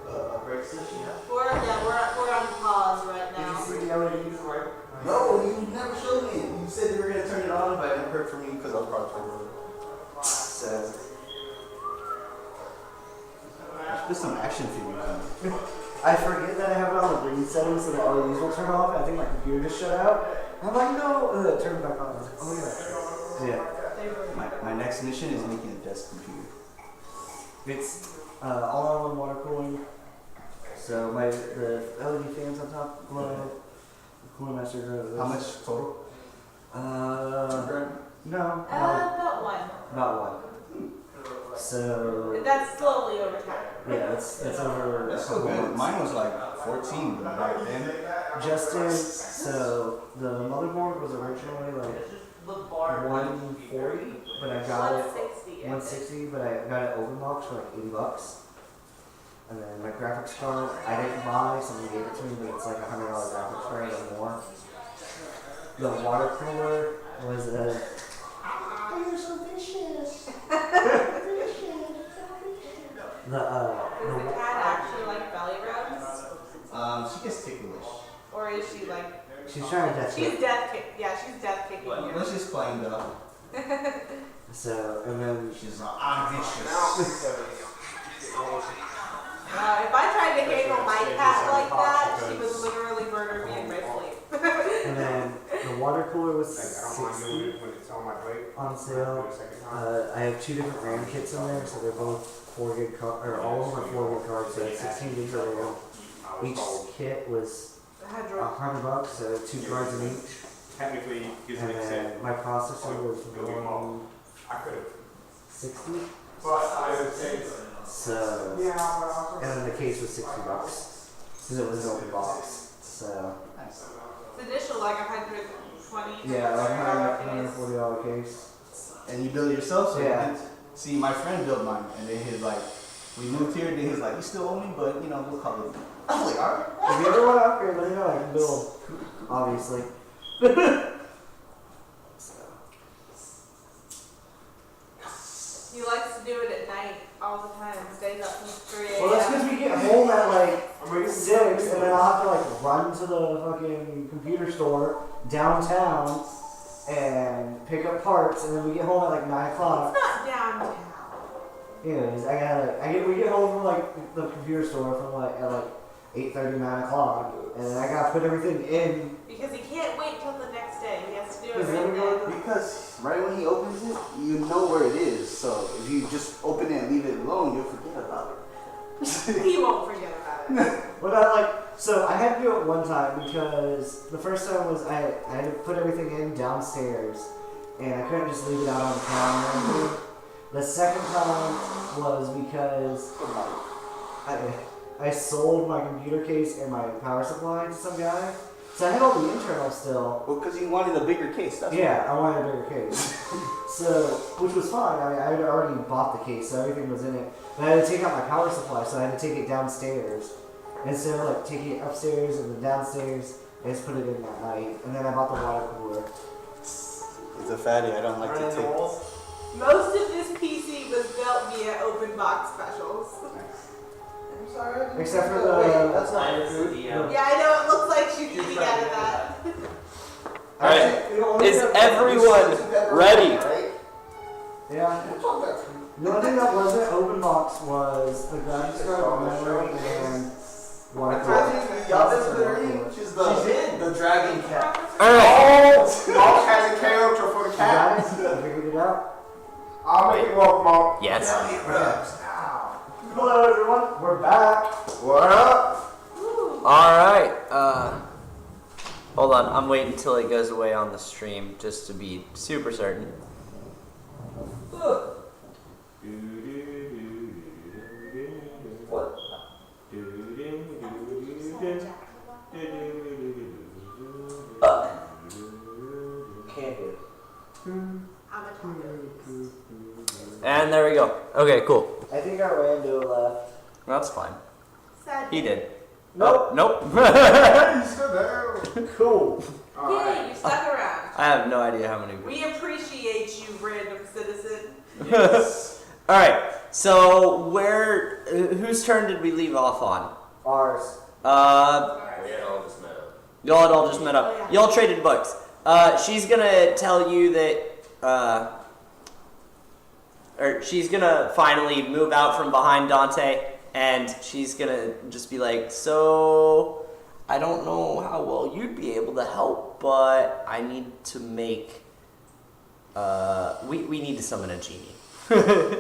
A break session? We're on pause right now. Did you see the LEDs? No, you never showed me. You said you were gonna turn it on, but I never heard from you because I was probably trying to. So, there's some action figures. I forget that I have it on the green setting so the LEDs will turn off. I think my computer just shut out. I'm like, no. And then it turned back on. I was like, oh yeah. Yeah. My next mission is making a desk computer. It's all-in-one water cooling. So the LED fans on top glow. The cooling master glows. How much total? No. About one. About one. So That's slowly over time. yeah, it's over. That's so good. Mine was like 14 back then. Justin, so the motherboard was originally like 140, but I got it 160, but I got it open box for like $80. And then my graphics card, I didn't buy, someone gave it to me, but it's like $100 graphics card or more. The water cooler was a. Oh, you're so vicious. Does the cat actually like belly rubs? She gets ticklish. Or is she like... She's trying to She's death kick. Yeah, she's death kicking you. Let's just claim though. So, and then She's like, I'm vicious. If I tried to handle my cat like that, she would literally murder me in my sleep. and then the water cooler was 60 on sale. I have 2 different RAM kits in there, so they're both 4 gig or all of them are 4 gig cards, so it's 16 gigs of RAM. Each kit was $100, so 2 cards in each. Technically, gives And an then exception. my processor was 160. So, and then the case was $60 because it was an open box. So, It's initial like 120. yeah, like $140 case. And you build it yourself? So Yeah. See, my friend built mine, and then he's like, we moved here, and then he's like, you still owe me, but you know, we'll call it. I was like, alright. If you ever want to upgrade, let me know. I can build, obviously. He likes to do it at night all the time. Stays up till 3 a.m. Well, that's because we get home at like 6, and then I'll have to like run to the fucking computer store downtown and pick up parts, and then we get home at like 9 o'clock. It's not downtown. Anyways, we get home from like the computer store from like at like 8:30, 9 o'clock, and I gotta put everything in. Because he can't wait till the next day. He has to do it Is right that then. Because right when he opens it, you know where it is. So if you just open it and leave it alone, you'll forget about it. He won't forget about it. But so I had to do it one time because the first time was I had to put everything in downstairs, and I couldn't just leave it out on the counter. The second time was because I sold my computer case and my power supply to some guy. So I had all the internals still. Well, because you wanted a bigger case. That's Yeah, I wanted a bigger case. So, which was fine. I mean, I had already bought the case, so everything was in it. But I had to take out my power supply, so I had to take it downstairs. Instead of like taking it upstairs and then downstairs, I just put it in that night. And then I bought the water cooler. It's a fatty. I don't like to take. Most of this PC was built via open box specials. Except for the. That's not your food. Yeah, I know. It looks like she's eating out of that. Alright, is everyone ready? Yeah. The only thing that wasn't open box was the graphics card, the memory, and water cooler. She's the dragon cat. Alright. Mom has a character for the You cat. guys, you figured it out? I'll make it work, Mom. Yes. Hello everyone, we're back. What up? Alright, hold on, I'm waiting until it goes away on the stream just to be super certain. What? Can't do it. I'm a talker. And there we go. Okay, cool. I think our rando left. That's fine. Sad. He did. Nope. Nope. He's still there. Cool. Yay, you stuck around. I have no idea how many. We appreciate you, random citizen. Yes. All right. So whose turn did we leave off on? Ours. We had all just met up. Y'all had all just met up. Oh, yeah. Y'all traded books. She's gonna tell you that, or she's gonna finally move out from behind Dante, and she's gonna just be like, so, I don't know how well you'd be able to help, but I need to make, we need to summon a genie. Genies.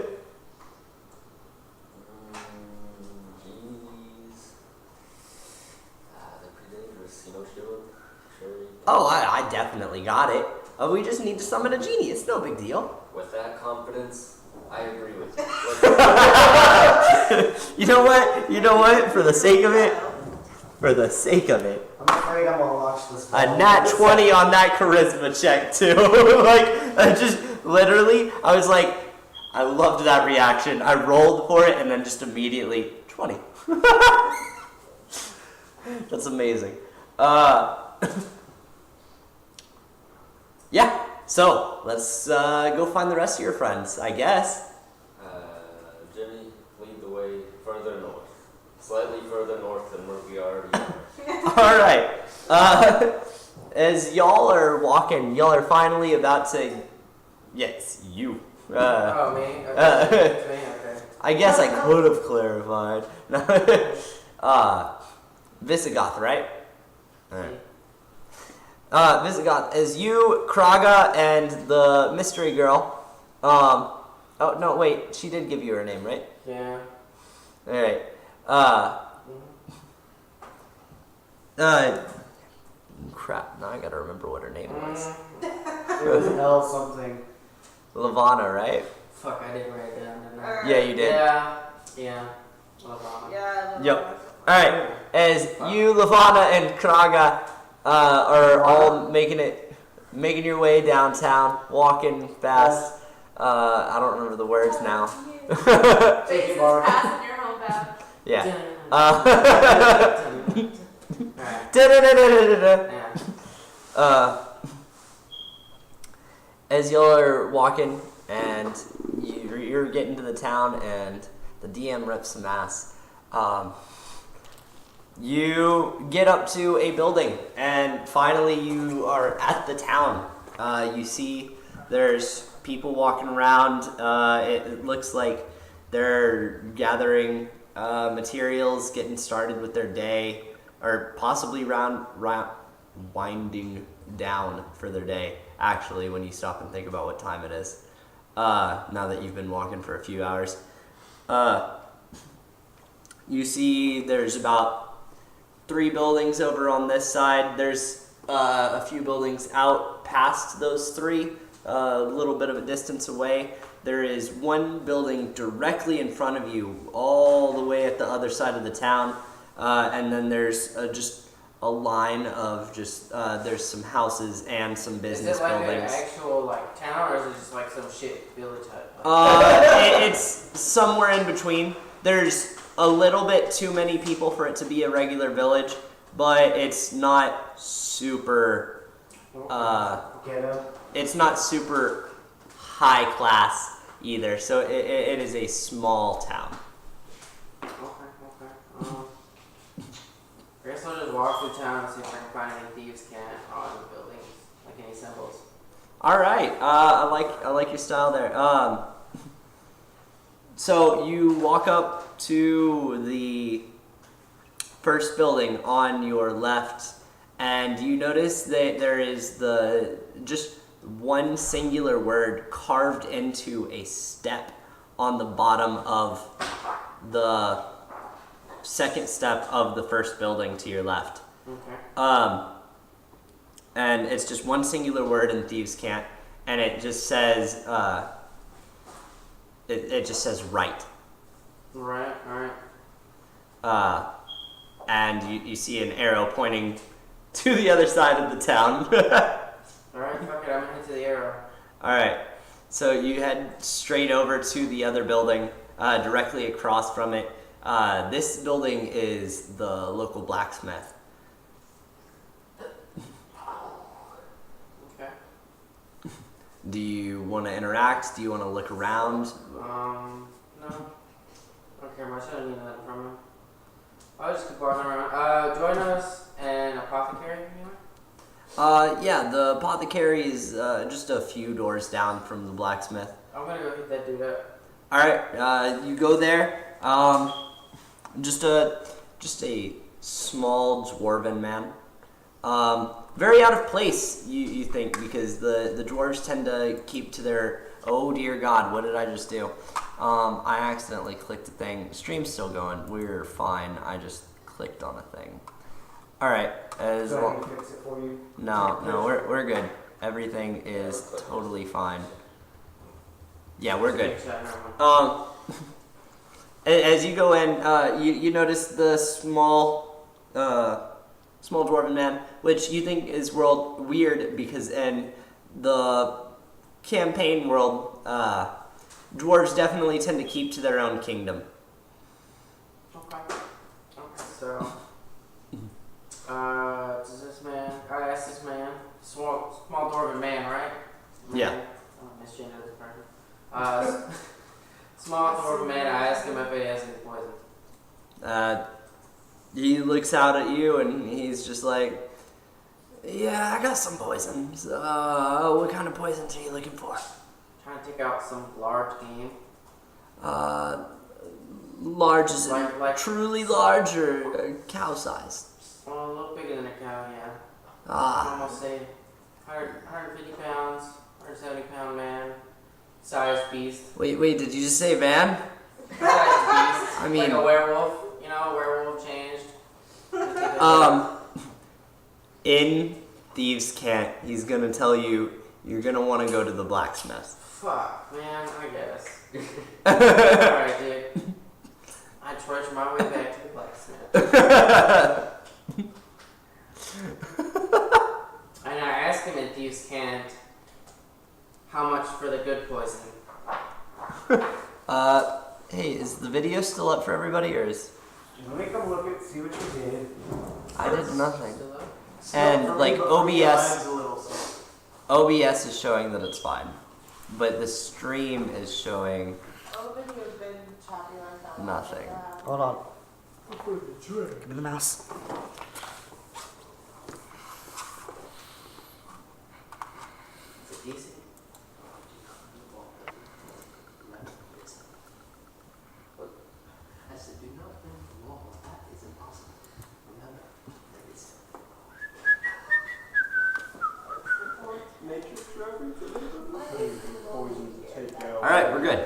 They're pretty dangerous. You know what you're doing? Sure. Oh, I definitely got it. We just need to summon a genie. It's no big deal. With that confidence, I agree with you. You know what? You know what? For the sake of it, I'm afraid I'm gonna watch this. a nat 20 on that charisma check too. Like, I just literally, I was like, I loved that reaction. I rolled for it and then just immediately 20. That's amazing. Yeah. So let's go find the rest of your friends, I guess. Jimmy, lead the way further north. Slightly further north than where we already are. All right. As y'all are walking, y'all are finally about to. Yes, you. Oh, me? Okay. It's me? Okay. I guess I could have clarified. Visigoth, right? All right. Visigoth, as you, Kraga, and the mystery girl. Oh no, wait. She did give you her name, right? Yeah. All right. Crap. Now I gotta remember what her name was. It was L something. Lavana, right? Fuck, I didn't write it down, didn't I? Yeah, you did. Yeah. Lavana. Yeah. Yep. All right. As you, Lavana, and Kraga are all making your way downtown, walking fast. I don't remember the words now. Face is passing your home back. Yeah. As y'all are walking and you're getting to the town and the DM rips some ass, you get up to a building and finally you are at the town. You see there's people walking around. It looks like they're gathering materials, getting started with their day, or possibly winding down for their day, actually, when you stop and think about what time it is, now that you've been walking for a few hours. You see there's about 3 buildings over on this side. There's a few buildings out past those 3, a little bit of a distance away. There is one building directly in front of you, all the way at the other side of the town, and then there's just a line of there's some houses and some business buildings. Is it like an actual like town, or is it just like some shit village hut? It's somewhere in between. There's a little bit too many people for it to be a regular village, but it's not super. It's not super high class either. So it is a small town. Okay. I guess I'll just walk through town and see if I can find any thieves' cant on the buildings, like any symbols. All right. I like your style there. So you walk up to the first building on your left, and you notice that there is just one singular word carved into a step on the bottom of the second step of the first building to your left. Okay. And it's just one singular word in Thieves' Cant, and it just says it just says right. Right. All right. And you see an arrow pointing to the other side of the town. Alright, fuck it, I'm gonna head to the arrow. Alright, so you head straight over to the other building, directly across from it. This building is the local blacksmith. Okay. Do you want to interact? Do you want to look around? No. Okay, much. I don't need that from him. I'll just keep walking around. Do I notice an apothecary anywhere? Yeah, the apothecary is just a few doors down from the blacksmith. I'm gonna go hit that dude up. Alright, you go there. Just a small dwarven man. Very out of place, you think, because the dwarves tend to keep to their. Oh dear God, what did I just do? I accidentally clicked a thing. Stream's still going. We're fine. I just clicked on a thing. All right. As Do I well. need to fix it for you? No, we're good. Everything is totally fine. Yeah, we're good. As you go in, you notice the small dwarven man, which you think is weird because in the campaign world, dwarves definitely tend to keep to their own kingdom. Okay. So, does this man? I asked this man, small dwarven man, right? Yeah. Oh, misgender this person. Small dwarven man. I asked him if he has any poison. He looks out at you and he's just like, "Yeah, I got some poisons. What kind of poisons are you looking for?" Trying to take out some large game. Large is like truly large or cow-sized? Well, a little bigger than a cow, yeah. Ah. Almost say 150 pounds, 170 pound man, size beast. Wait, did you just say van? Size beast. I mean, like a werewolf, you know, a werewolf changed. In Thieves' Cant, he's gonna tell you you're gonna want to go to the blacksmith. Fuck, man, I guess. Alright, dude. I trudge my way back to the blacksmith. And I asked him in Thieves' Cant, how much for the good poison? Hey, is the video still up for everybody, or is... Let me come look at, see what you did. I did nothing. Still And, for me, like, but for me, OBS... mine's a little slow. OBS is showing that it's fine. But the stream is showing... nothing. Hold on. Give me the mouse. Is it decent? I said, do not bend the wall. That is impossible. Remember, there is Alright, we're good.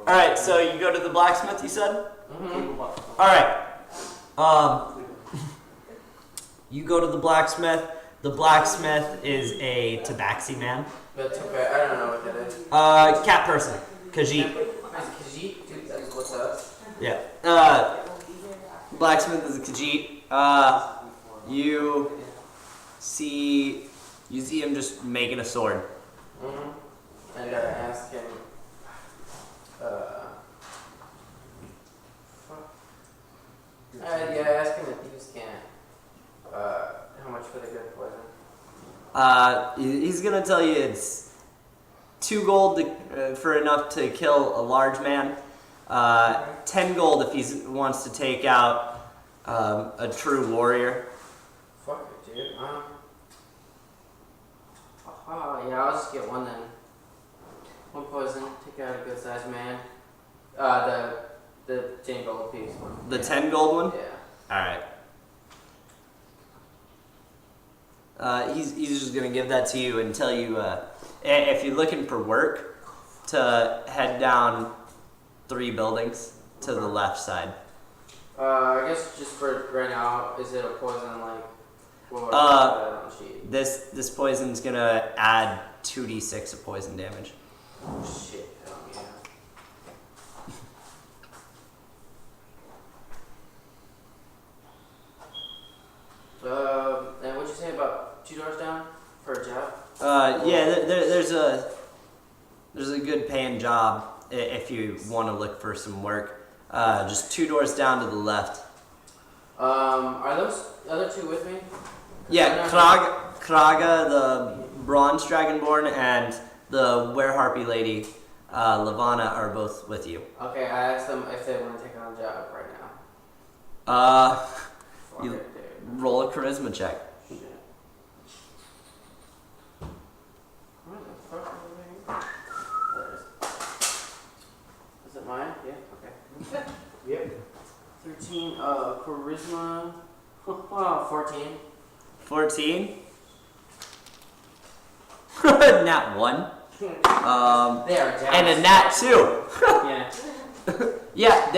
Alright, so you go to the blacksmith, you said? Mm-hmm. Alright. You go to the blacksmith. The blacksmith is a tabaxi man. That's okay, I don't know what that is. Cat person. Khajiit. Khajiit? Dude, that's what's up. Yeah. Blacksmith is a Khajiit. You see him just making a sword. Mm-hmm. And I asked him, I asked him if Thieves' Cant, how much for the good poison? He's gonna tell you it's 2 gold for enough to kill a large man. 10 gold if he wants to take out a true warrior. Fuck it, dude. Yeah, I'll just get one then. 1 poison, take out a good sized man. The 10 gold piece one. The 10 gold one? Yeah. Alright. He's just gonna give that to you and tell you if you're looking for work to head down 3 buildings to the left side. I guess just for right now, is it a poison like what on the sheet? This poison's gonna add 2d6 of poison damage. Oh shit, hell yeah. And what'd you say about 2 doors down for a job? Yeah, there's a good paying job if you want to look for some work. just 2 doors down to the left. Are those other 2 with me? Yeah, Kraga, the bronze dragonborn, and the wereharpy lady, Lavana, are both with you. Okay, I asked them if they want to take on a job right now. You roll a charisma check. Shit. Where the fuck are they? There it is. Is it mine? Yeah, okay. Yep. 13, charisma. Wow, 14. 14. Nat 1. They are down. And a nat 2. Yeah. Yeah,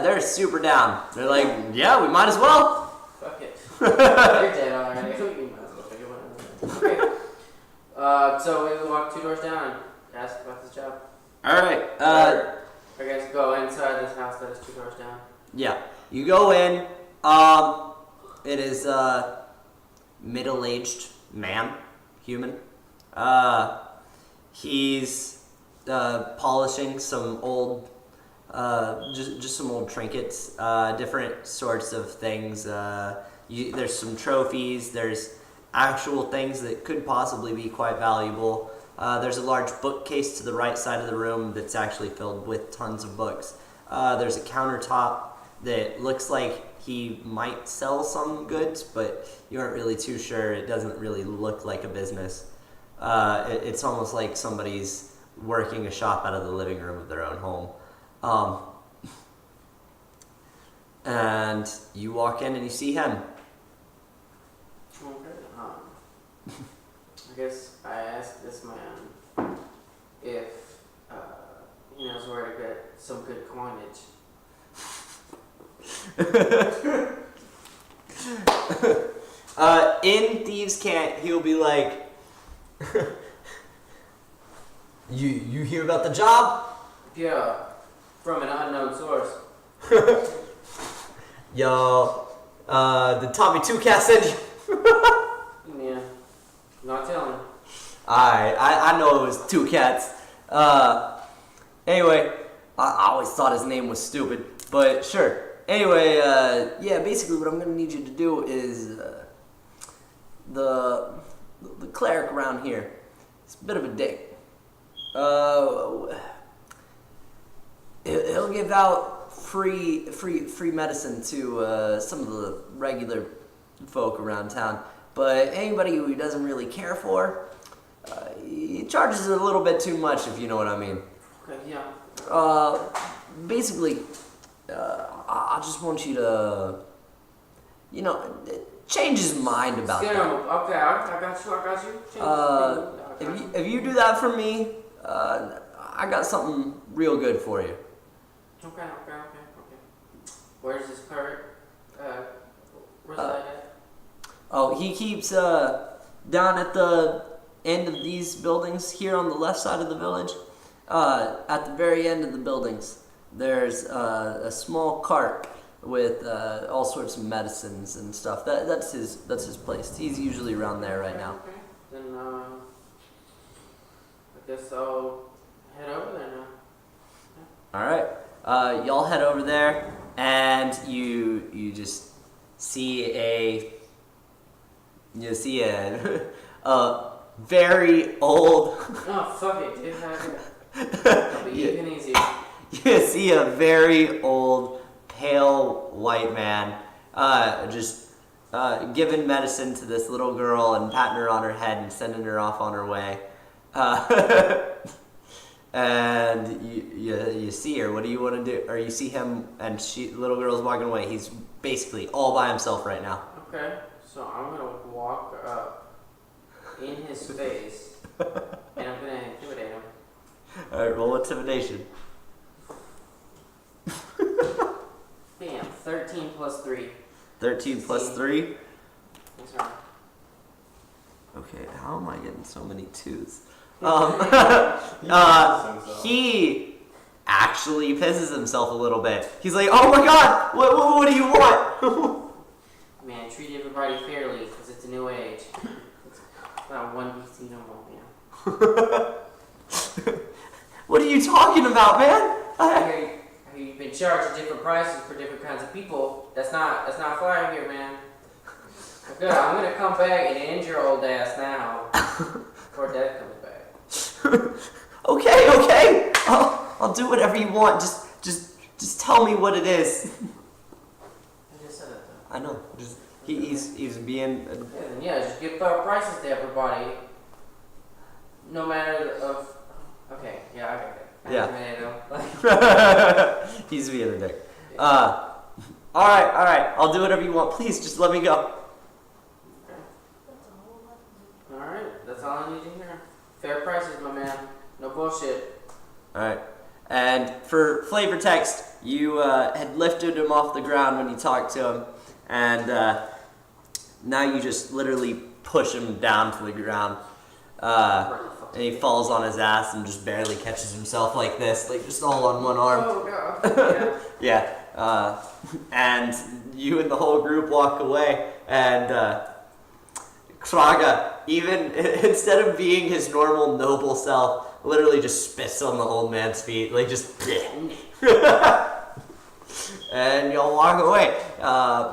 they're super down. They're like, yeah, we might as well. Fuck it. They're dead already. You might as well figure one out. Okay. So we walk 2 doors down and ask about this job. Alright, I guess go inside this house that is 2 doors down. yeah. You go in, it is a middle-aged man, human. He's polishing some old, just some old trinkets, different sorts of things. There's some trophies, there's actual things that could possibly be quite valuable. There's a large bookcase to the right side of the room that's actually filled with tons of books. There's a countertop that looks like he might sell some goods, but you aren't really too sure. It doesn't really look like a business. It's almost like somebody's working a shop out of the living room of their own home. And you walk in and you see him. Okay. I guess I asked this man if he knows where to get some good coinage. In Thieves' Cant, he'll be like, you hear about the job? Yeah, from an unknown source. Yo, did Tommy Two Cat send you? Yeah, not telling. I know it was Two Cats. Anyway, I always thought his name was stupid, but sure. Anyway, yeah, basically what I'm gonna need you to do is, the cleric around here, he's a bit of a dick. He'll give out free medicine to some of the regular folk around town, but anybody who he doesn't really care for, he charges a little bit too much, if you know what I mean. Okay, yeah. Basically, I just want you to, change his mind about that. Okay, I got you. If you do that for me, I got something real good for you. Okay. Where's this cleric? Where's that at? Oh, he keeps down at the end of these buildings here on the left side of the village. At the very end of the buildings, there's a small cart with all sorts of medicines and stuff. That's his place. He's usually around there right now. Okay. Then I guess I'll head over there now. All right. Y'all head over there, and you just see a very old. Oh fuck it, dude. It'll be even easier. You see a very old, pale white man, just giving medicine to this little girl and patting her on her head and sending her off on her way. And you see her. What do you want to do? Or you see him, and the little girl's walking away. He's basically all by himself right now. Okay, so I'm gonna walk up in his face, and I'm gonna intimidate him. All right, roll intimidation. Bam, 13 plus 3. 13 plus 3. Yes, sir. Okay, how am I getting so many 2s? He actually pisses himself a little bit. He's like, "Oh my God, what do you want?" Man, treat everybody fairly, because it's a new age. It's not one BC no more, man. What are you talking about, man? I hear you can charge different prices for different kinds of people. That's not flying here, man. Good. I'm gonna come back and end your old ass now. Before Dad comes back. Okay. I'll do whatever you want. Just tell me what it is. I just said it though. I know. He's being. Just give fair prices to everybody. No matter of. Okay. Yeah, I got it. Yeah. He's being a dick. All right. I'll do whatever you want. Please, just let me go. Alright, that's all I need to hear. Fair prices, my man. No bullshit. Alright. And for flavor text, you had lifted him off the ground when you talked to him, and now you just literally push him down to the ground. And he falls on his ass and just barely catches himself like this, like just all on one arm. Oh, God. Yeah. And you and the whole group walk away, and Kraga, even instead of being his normal noble self, literally just spits on the old man's feet, like just and y'all walk away,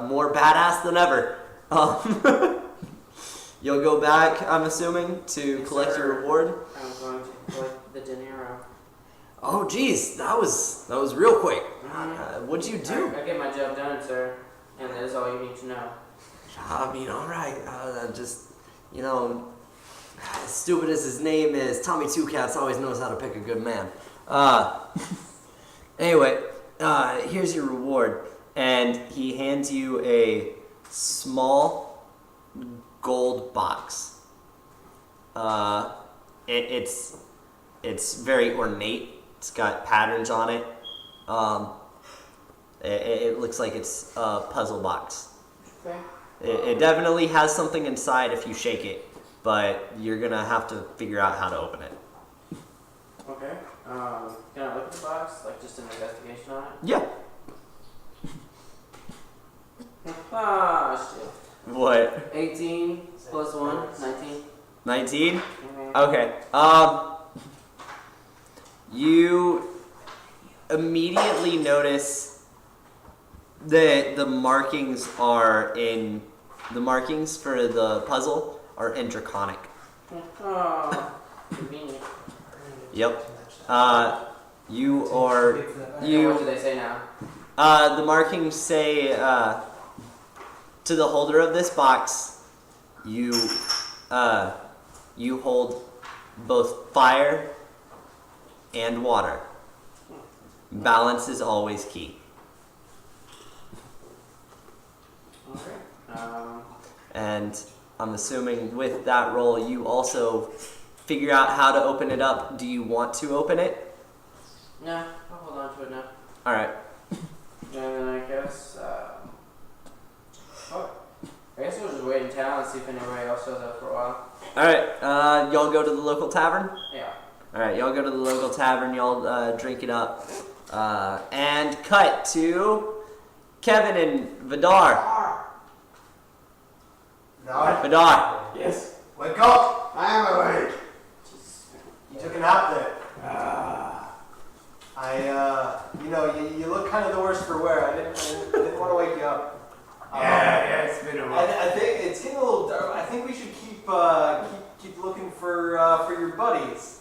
more badass than ever. You'll go back, I'm assuming, to collect your reward. I'm going to collect the dinero. Oh, geez, that was real quick. What'd you do? I get my job done, sir, and that is all you need to know. I mean, all right. Just, as stupid as his name is, Tommy Two Cats always knows how to pick a good man. Anyway, here's your reward, and he hands you a small gold box. It's very ornate. It's got patterns on it. It looks like it's a puzzle box. Okay. It definitely has something inside if you shake it, but you're gonna have to figure out how to open it. Okay. Can I look at the box? Like just an investigation on it? Yeah. Shit. What? 18 plus 1, 19. 19? Mm-hmm. Okay. You immediately notice that the markings for the puzzle are in Draconic. Oh, convenient. Yep. What do they say now? The markings say, to the holder of this box, you hold both fire and water. Balance is always key. Okay. And I'm assuming with that roll, you also figure out how to open it up. Do you want to open it? Nah, I'll hold on to it now. All right. And then I guess we'll just wait in town and see if anybody else shows up for a while. All right. Y'all go to the local tavern? Yeah. All right. Y'all go to the local tavern. Y'all drink it up. And cut to Kevin and Vidar. Vidar. Yes. Wake up! I am awake. You took a nap there. You look kind of the worse for wear. I didn't want to wake you up. Yeah, it's been a while. I think it's getting a little dark. I think we should keep looking for your buddies.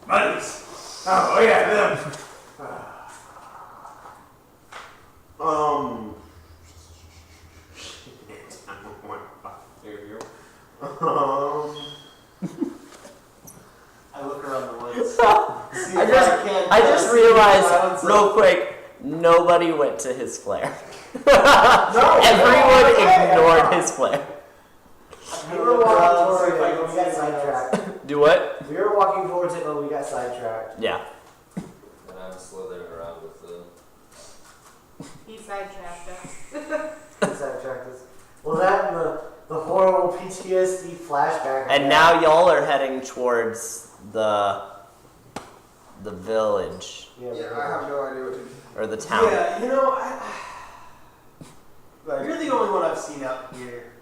Buddies. Oh yeah, them. I look around the woods. I just realized real quick, nobody went to his flare. Everyone ignored his flare. We were walking towards it, but we got sidetracked. Do what? We were walking towards it, but we got sidetracked. Yeah. And I'm slithering around with the. He sidetracked us. He sidetracked us. Was that the horrible PTSD flashback? And now y'all are heading towards the village. Yeah, I have no idea what to do. Or the town. Yeah, you're the only one I've seen out here.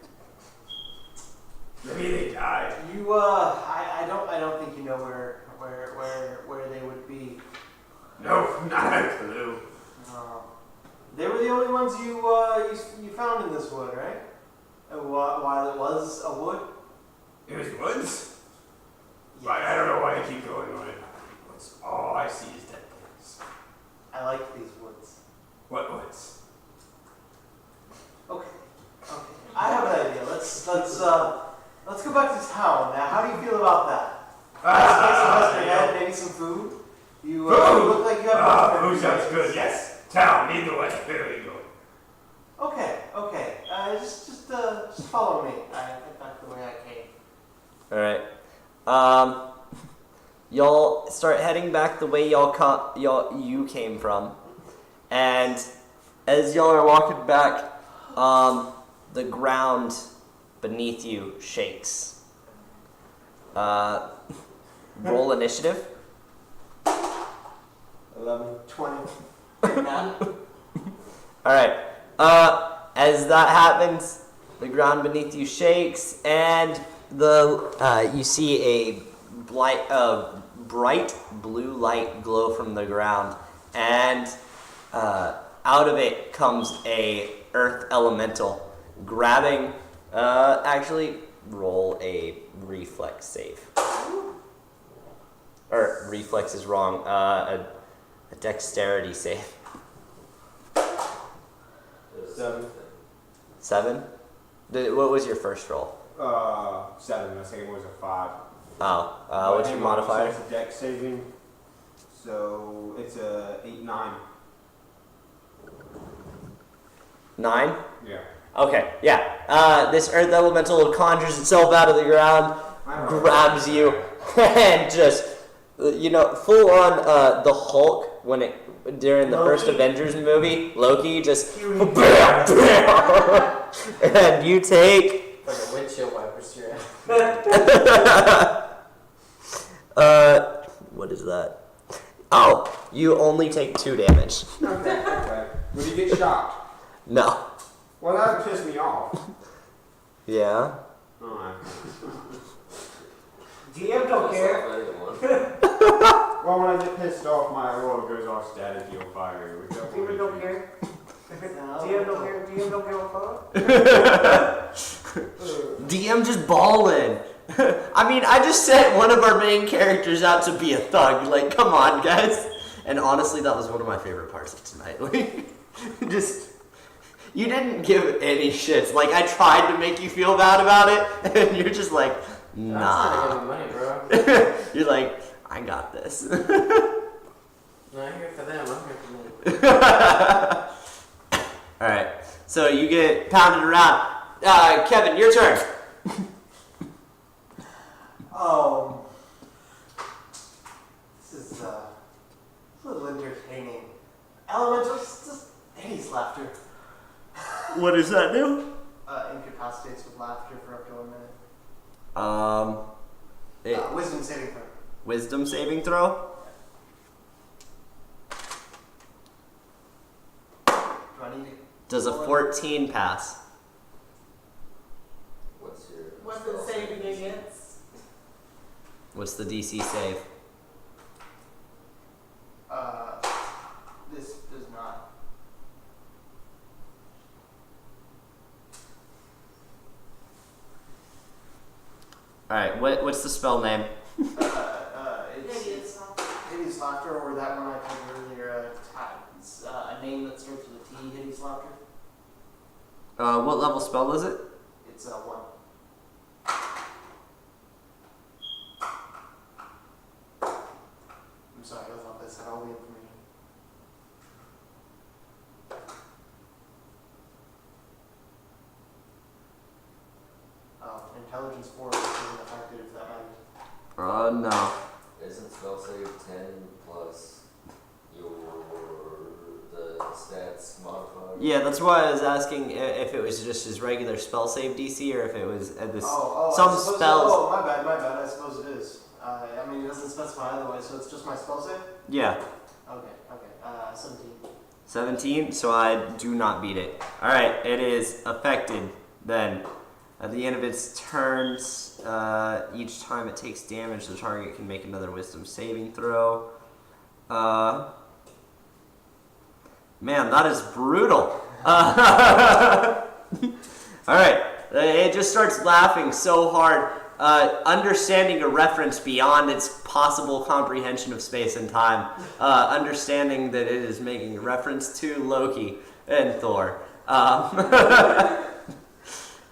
Maybe they died. You, I don't think you know where they would be. No, not a clue. wood, right? While it was a wood? It was woods? Right, I don't know why I keep going on it. All I see is dead things. I like these woods. What woods? Okay. I have an idea. Let's go back to town. Now, how do you feel about that? Let's get some head, maybe some food. You look like you have food sounds good, yes. Town, either way. Where are you going? Okay. Just follow me. I went back the way I came. Alright. Y'all start heading back the way you came from. And as y'all are walking back, the ground beneath you shakes. Roll initiative. 11, 20. Alright. As that happens, the ground beneath you shakes, and you see a bright blue light glow from the ground, and out of it comes a earth elemental, grabbing. Actually, roll a reflex save. Or reflex is wrong. A dexterity save. 7? What was your first roll? 7. My second one was a 5. Oh, what's your modifier? It's a dex saving, so it's a 8, 9. 9? Yeah. Okay, yeah. This earth elemental conjures itself out of the ground, grabs you, and just, full on the Hulk during the first Avengers movie, Loki just bam, bam, and you take like a windshield wipers to your ass. What is that? Oh, you only take 2 damage. Okay. Would you get shocked? No. Well, that would piss me off. Yeah. Alright. DM don't care. Well, when I get pissed off, my aurora goes all staticky on fire. DM don't care. DM don't care. DM don't care what DM just balling. I mean, I just sent one of our main characters out to be a thug. Like, come on, guys. And honestly, that was one of my favorite parts of tonight. Like, you didn't give any shits. Like, I tried to make you feel bad about it, and you're just like, nah. That's not money, bro. You're like, I got this. No, I'm here for them. I'm here for them. Alright, so you get pounded around. Kevin, your turn. This is a little entertaining. Elemental, just Hades laughter. What does that do? Incapacitates with laughter for up to 1 minute. Wisdom saving throw. Wisdom saving throw? Do I need it? Does a 14 pass? What's it saving against? What's the DC save? This does not. Alright, what's the spell name? It's Hideous Laughter, or that one I told you earlier. It's a name that starts with a T. Hideous Laughter. What level spell is it? It's 1. I'm sorry, I thought this had all the information. Intelligence 4 isn't affected if that matters. No. Isn't spell save 10 plus the stats modifier? Yeah, that's why I was asking if it was just his regular spell save DC or if it was some spells. Oh, my bad. I suppose it is. I mean, it doesn't specify otherwise, so it's just my spell save? Yeah. Okay. 17. 17, so I do not beat it. Alright, it is affected then. At the end of its turns, each time it takes damage, the target can make another wisdom saving throw. Man, that is brutal. All right. It just starts laughing so hard, understanding a reference beyond its possible comprehension of space and time, understanding that it is making a reference to Loki and Thor.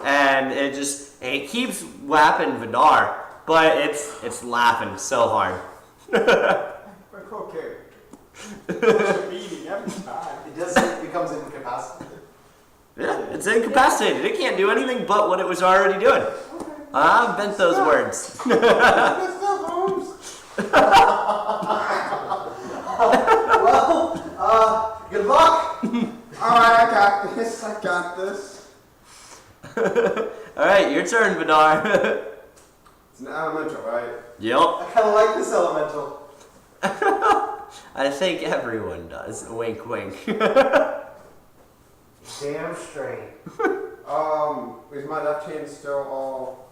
And it keeps whapping Vidar, but it's laughing so hard. My cool character. Meeting every time. It becomes incapacitated. Yeah, it's incapacitated. It can't do anything but what it was already doing. I bent those words. Well, good luck. Alright, I got this. Alright, your turn, Vidar. It's an elemental, right? Yep. I kind of like this elemental. I think everyone does. Wink, wink. Damn straight. Is my left hand still all...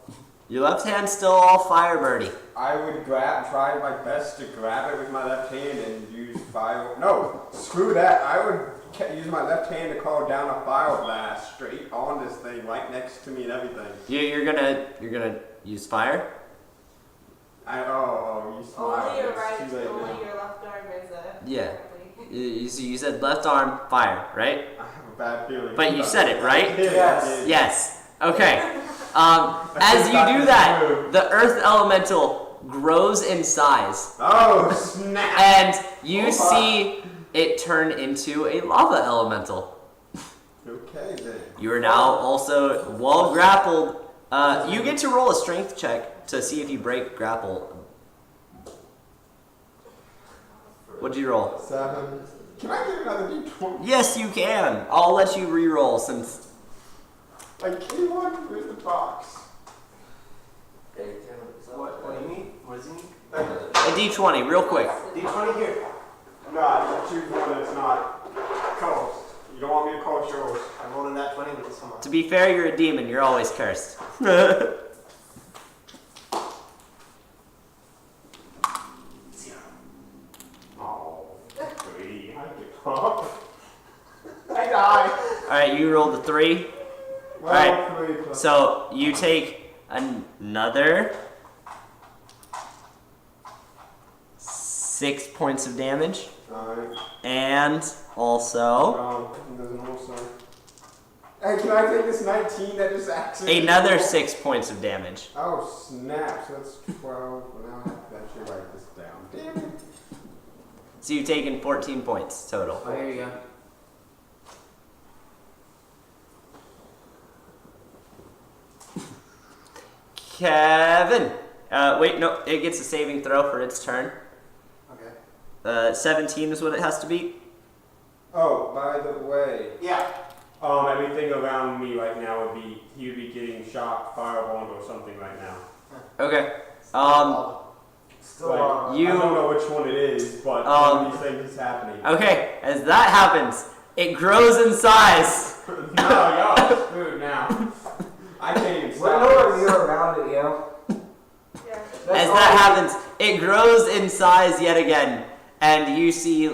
Your left hand's still all fire, birdie. I would try my best to grab it with my left hand and use fire... No! Screw that! I would use my left hand to call down a fire blast straight on this thing right next to me and everything. You're gonna use fire? Use fire. Only your It's right, too late only now. your left arm is a. Yeah. You said left arm fire, right? I have a bad feeling. But you said it, right? Yes. Yes. Okay. As you do that, the earth elemental grows in size. Oh, snap! And you see it turn into a lava elemental. Okay, then. You are now also well grappled. You get to roll a strength check to see if you break grapple. What'd you roll? 7. Can I get another D20? Yes, you can. I'll let you re-roll since. I came on with the box. What do you need? What does he need? A D20, real quick. D20 here. No, I choose one that's not coast. You don't want me to coast yours. I rolled a nat 20 with this one. To be fair, you're a demon. You're always cursed. 0. Oh, 3. I give up. I die. Alright, you rolled a 3. Well, Alright, 3 plus. so you take another 6 points of damage. Alright. And also There's an also. Hey, can I take this 19 that just accidentally... another 6 points of damage. Oh, snap. So that's 12. Well, now I have to actually write this down. Damn it. So you've taken 14 points total. Oh, here you go. Kevin. Wait, no, it gets a saving throw for its turn. Okay. 17 is what it has to beat. Oh, by the way. Yeah. Everything around me right now would be, he would be getting shocked, fireballed, or something right now. Okay. Still Like, on. You. I don't know which one it is, but one of these things is happening. Okay, as that happens, it grows in size. No, y'all screwed now. I can't even We're stop nowhere this. near around it, yo. Yeah. As that happens, it grows in size yet again, and you see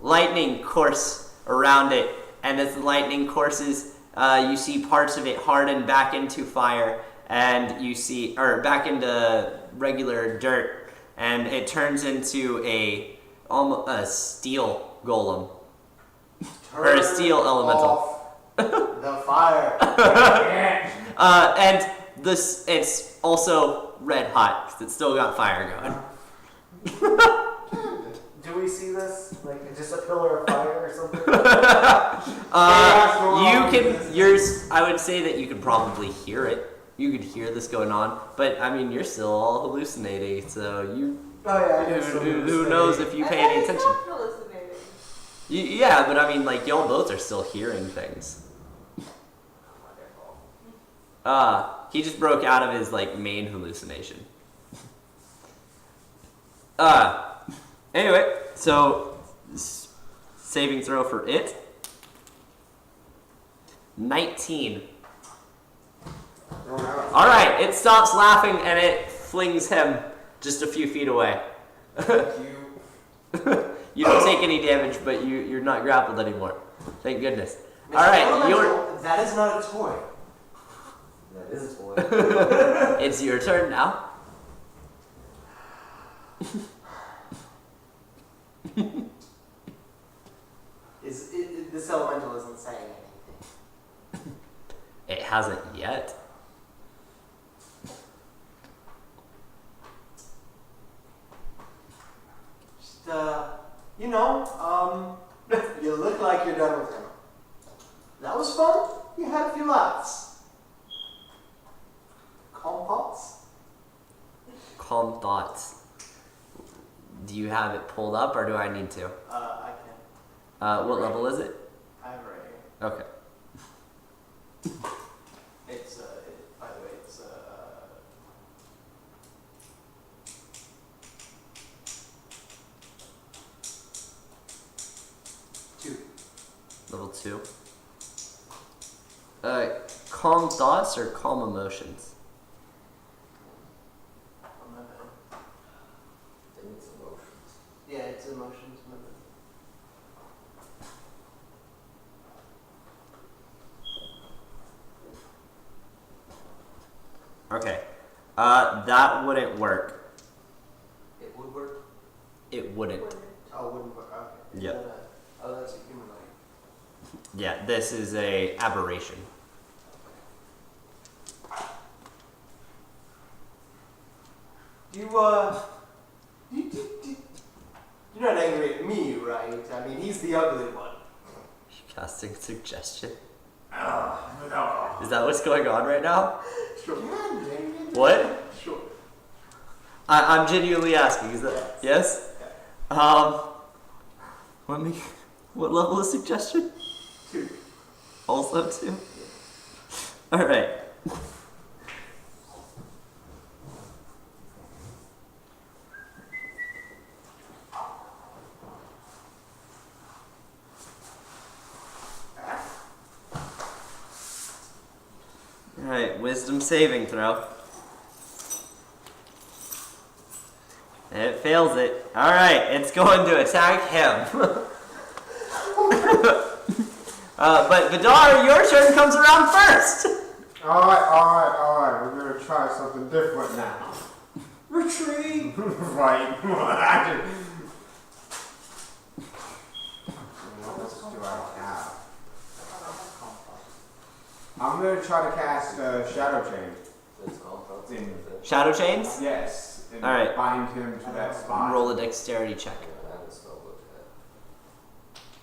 lightning course around it. And as the lightning courses, you see parts of it harden back into fire, and you see, or back into regular dirt, and it turns into a steel golem, or a steel elemental. The fire. And this, it's also red hot because it's still got fire going. Do we see this? Like, just a pillar of fire or something? I would say that you could probably hear it. You could hear this going on, but I mean, you're still all hallucinating, so you. Oh, yeah, I guess Who knows if you pay any attention? It's not hallucinating. Yeah, but I mean, like, y'all both are still hearing things. He just broke out of his, like, main hallucination. Anyway, so, saving throw for it. 19. Alright, it stops laughing and it flings him just a few feet away. You don't take any damage, but you're not grappled anymore. Thank goodness. All right, That is not a toy. That is a toy. it's your turn now. This elemental isn't saying anything. It hasn't yet. Just, you look like you're done with him. That was fun. You had a few laughs. Calm thoughts? Calm thoughts. Do you have it pulled up, or do I need to? I can. What level is it? I have it right here. Okay. It's, by the way, it's, 2. Level 2. Calm thoughts or calm emotions? I think it's emotions. Yeah, it's emotions. Okay. That wouldn't work. It would work? It wouldn't. Oh, it wouldn't work. Okay. Yep. Oh, that's a humanoid. Yeah, this is a aberration. You're not angry at me, right? I mean, he's the ugly one. Casting suggestion. No. Is that what's going on right now? Sure. What? Sure. I'm genuinely asking. Is that yes? Let me. What level is suggestion? 2. Also 2. All right. Alright, wisdom saving throw. It fails it. Alright, it's going to attack him. But Vidar, your turn comes around first! Alright. We're gonna try something different now. Retreat! Right. What else do I have? I'm gonna try to cast Shadow Chain. It's called Shadow chains? Yes. And Alright. bind him to that spot. Roll a dexterity check. I haven't spelled book yet.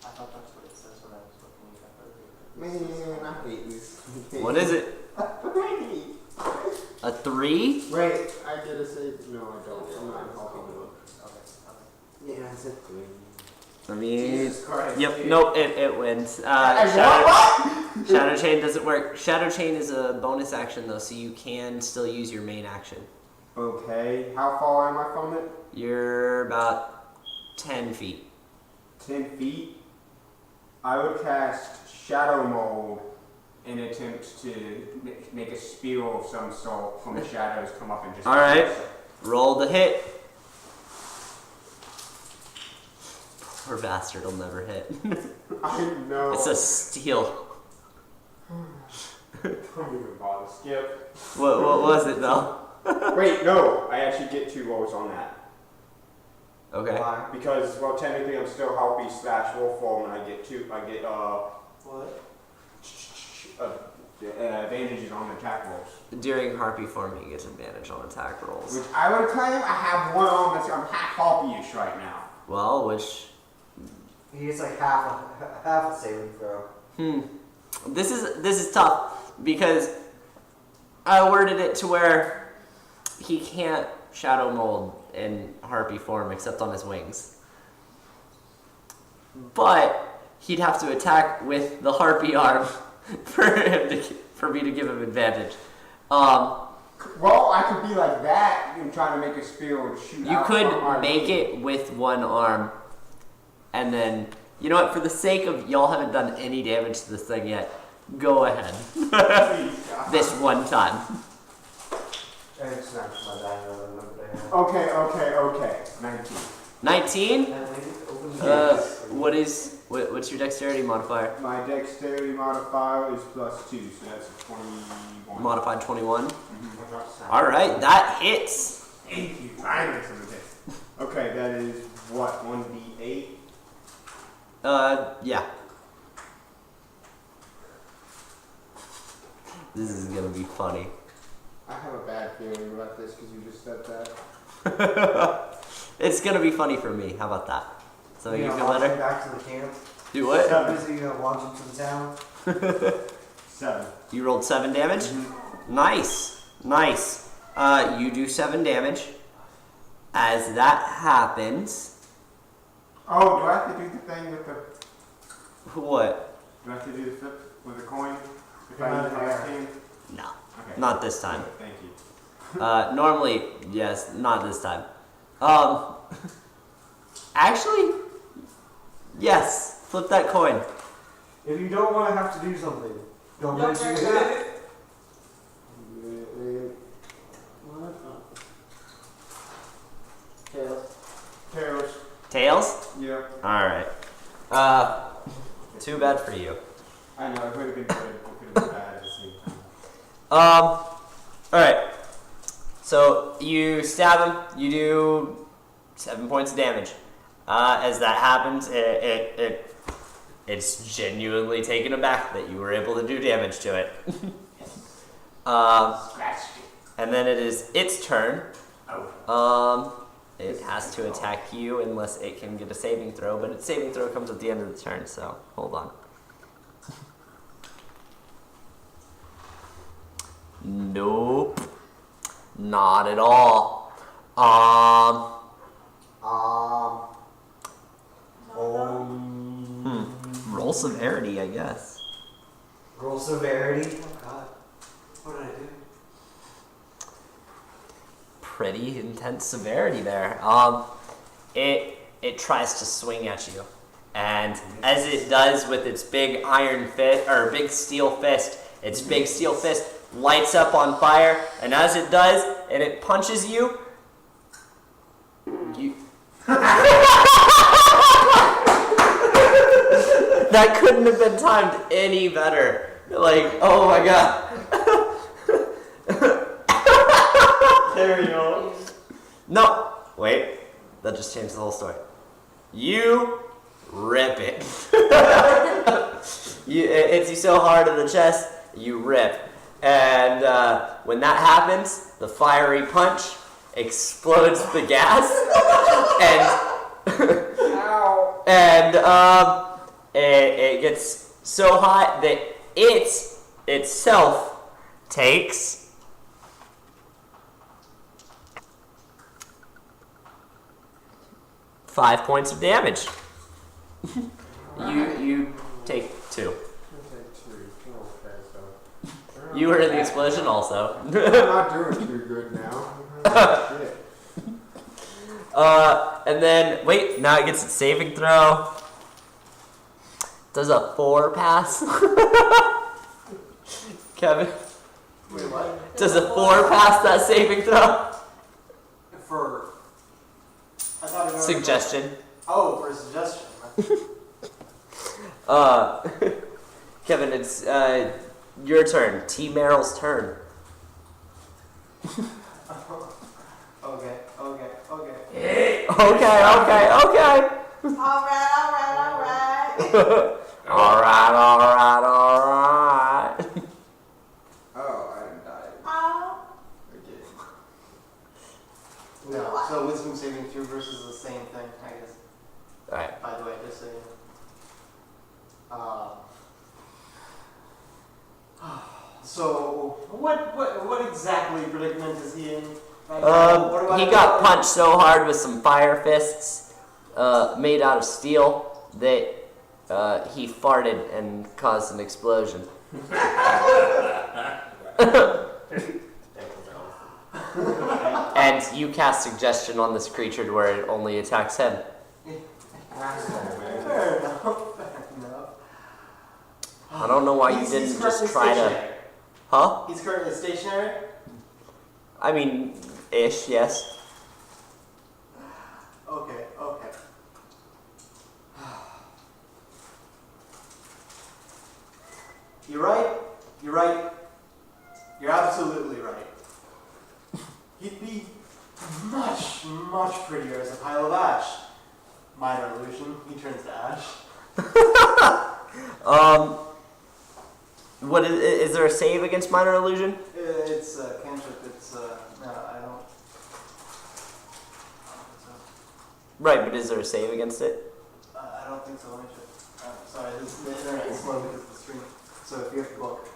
I thought that's what it says when I was looking at it. Man, I hate this. What is it? A 3? Wait, I get a save. No, I don't. I'm not helping you. Okay. Yeah, it's a 3. Let me. Jesus Christ. Yep, dude. nope, it wins. Shadow Chain doesn't work. Shadow Chain is a bonus action though, so you can still use your main action. Okay, how far am I from it? You're about 10 feet. 10 feet? I would cast Shadow Mold in attempt to make a spear of some sort from the shadows come up and just... Alright, roll the hit. Poor bastard will never hit. I know. It's a steal. Don't even bother. Skip. What was it though? Wait, no. I actually get 2 rolls on that. Okay. Why? Because, well, technically I'm still Harpy / Wolf form and I get What? advantages on attack rolls. During Harpy form, he gets advantage on attack rolls. Which I would claim I have one on that's I'm half Harpy-ish right now. Well, which... He gets like half a saving throw. This is tough because I worded it to where he can't shadow mold in Harpy form except on his wings. But he'd have to attack with the Harpy arm for me to give him advantage. Well, I could be like that and try to make a spear and shoot You out could from our make team. it with one arm, and then, you know what, for the sake of y'all haven't done any damage to this thing yet, go ahead. This one time. And it's not my diamond. Okay. 19. 19? What is What's your dexterity modifier? My dexterity modifier is +2, so that's a 21. Modified 21. Mm-hmm. All right, that hits. Thank you. Finally, some of this. Okay, that is what, 1d8? Yeah. This is gonna be funny. I have a bad feeling about this because you just said that. It's gonna be funny for me. How about that? So you feel better? Back to the camp. Do what? So busy, launch him to the town. 7. You rolled 7 damage? Mm-hmm. Nice. Nice. You do 7 damage. As that happens... Oh, do I have to do the thing with the... What? Do I have to do the flip with the coin? If You're I not use my there. hand? No. Okay. Not this time. Thank you. Normally, yes, not this time. Actually, yes. Flip that coin. If you don't want to have to do something, don't mention it. Tails. Tails? Yeah. Alright. Too bad for you. I know, it could have been good. It could have been bad at the same time. Alright. So you stab him, you do 7 points of damage. As that happens, it's genuinely taken aback that you were able to do damage to it. And then it is its turn. It has to attack you unless it can get a saving throw, but its saving throw comes at the end of the turn, so hold on. Nope. Not at all. Roll severity, I guess. Roll severity. Oh God. What did I do? Pretty intense severity there. It tries to swing at you, and as it does with its big iron fist or big steel fist, its big steel fist lights up on fire, and as it does, and it punches you. That couldn't have been timed any better. Like, oh my god. There you go. No, wait. That just changed the whole story. You rip it. It hits you so hard in the chest, you rip. And when that happens, the fiery punch explodes the gas, and it gets so hot that it itself takes 5 points of damage. You take 2. You were in the explosion also. I'm not doing too good now. Shit. And then, wait, now it gets its saving throw. Does a 4 pass? Kevin? Wait, what? Does a 4 pass that saving throw? For... I thought it was... Suggestion. Oh, for a suggestion. Kevin, it's your turn. T. Merrill's turn. Okay. Okay. Alright. Alright. Oh, I didn't die. Okay. No, so wisdom saving throw versus the same thing, I guess. Alright. By the way, just so you know. So, what exactly predicament is he in? Right now? What do I He do? got punched so hard with some fire fists made out of steel that he farted and caused an explosion. And you cast suggestion on this creature to where it only attacks him. Fair enough. I don't know why you didn't just try to... Huh? He's currently stationary? I mean, ish, yes. Okay. You're right. You're right. You're absolutely right. He'd be much, much prettier as a pile of ash. Minor illusion. He turns to ash. What is there a save against minor illusion? It's a cantrip. It's no, I don't. Right, but is there a save against it? I don't think so. Let me check. Sorry, the internet's slow because of the stream. So if you have to book.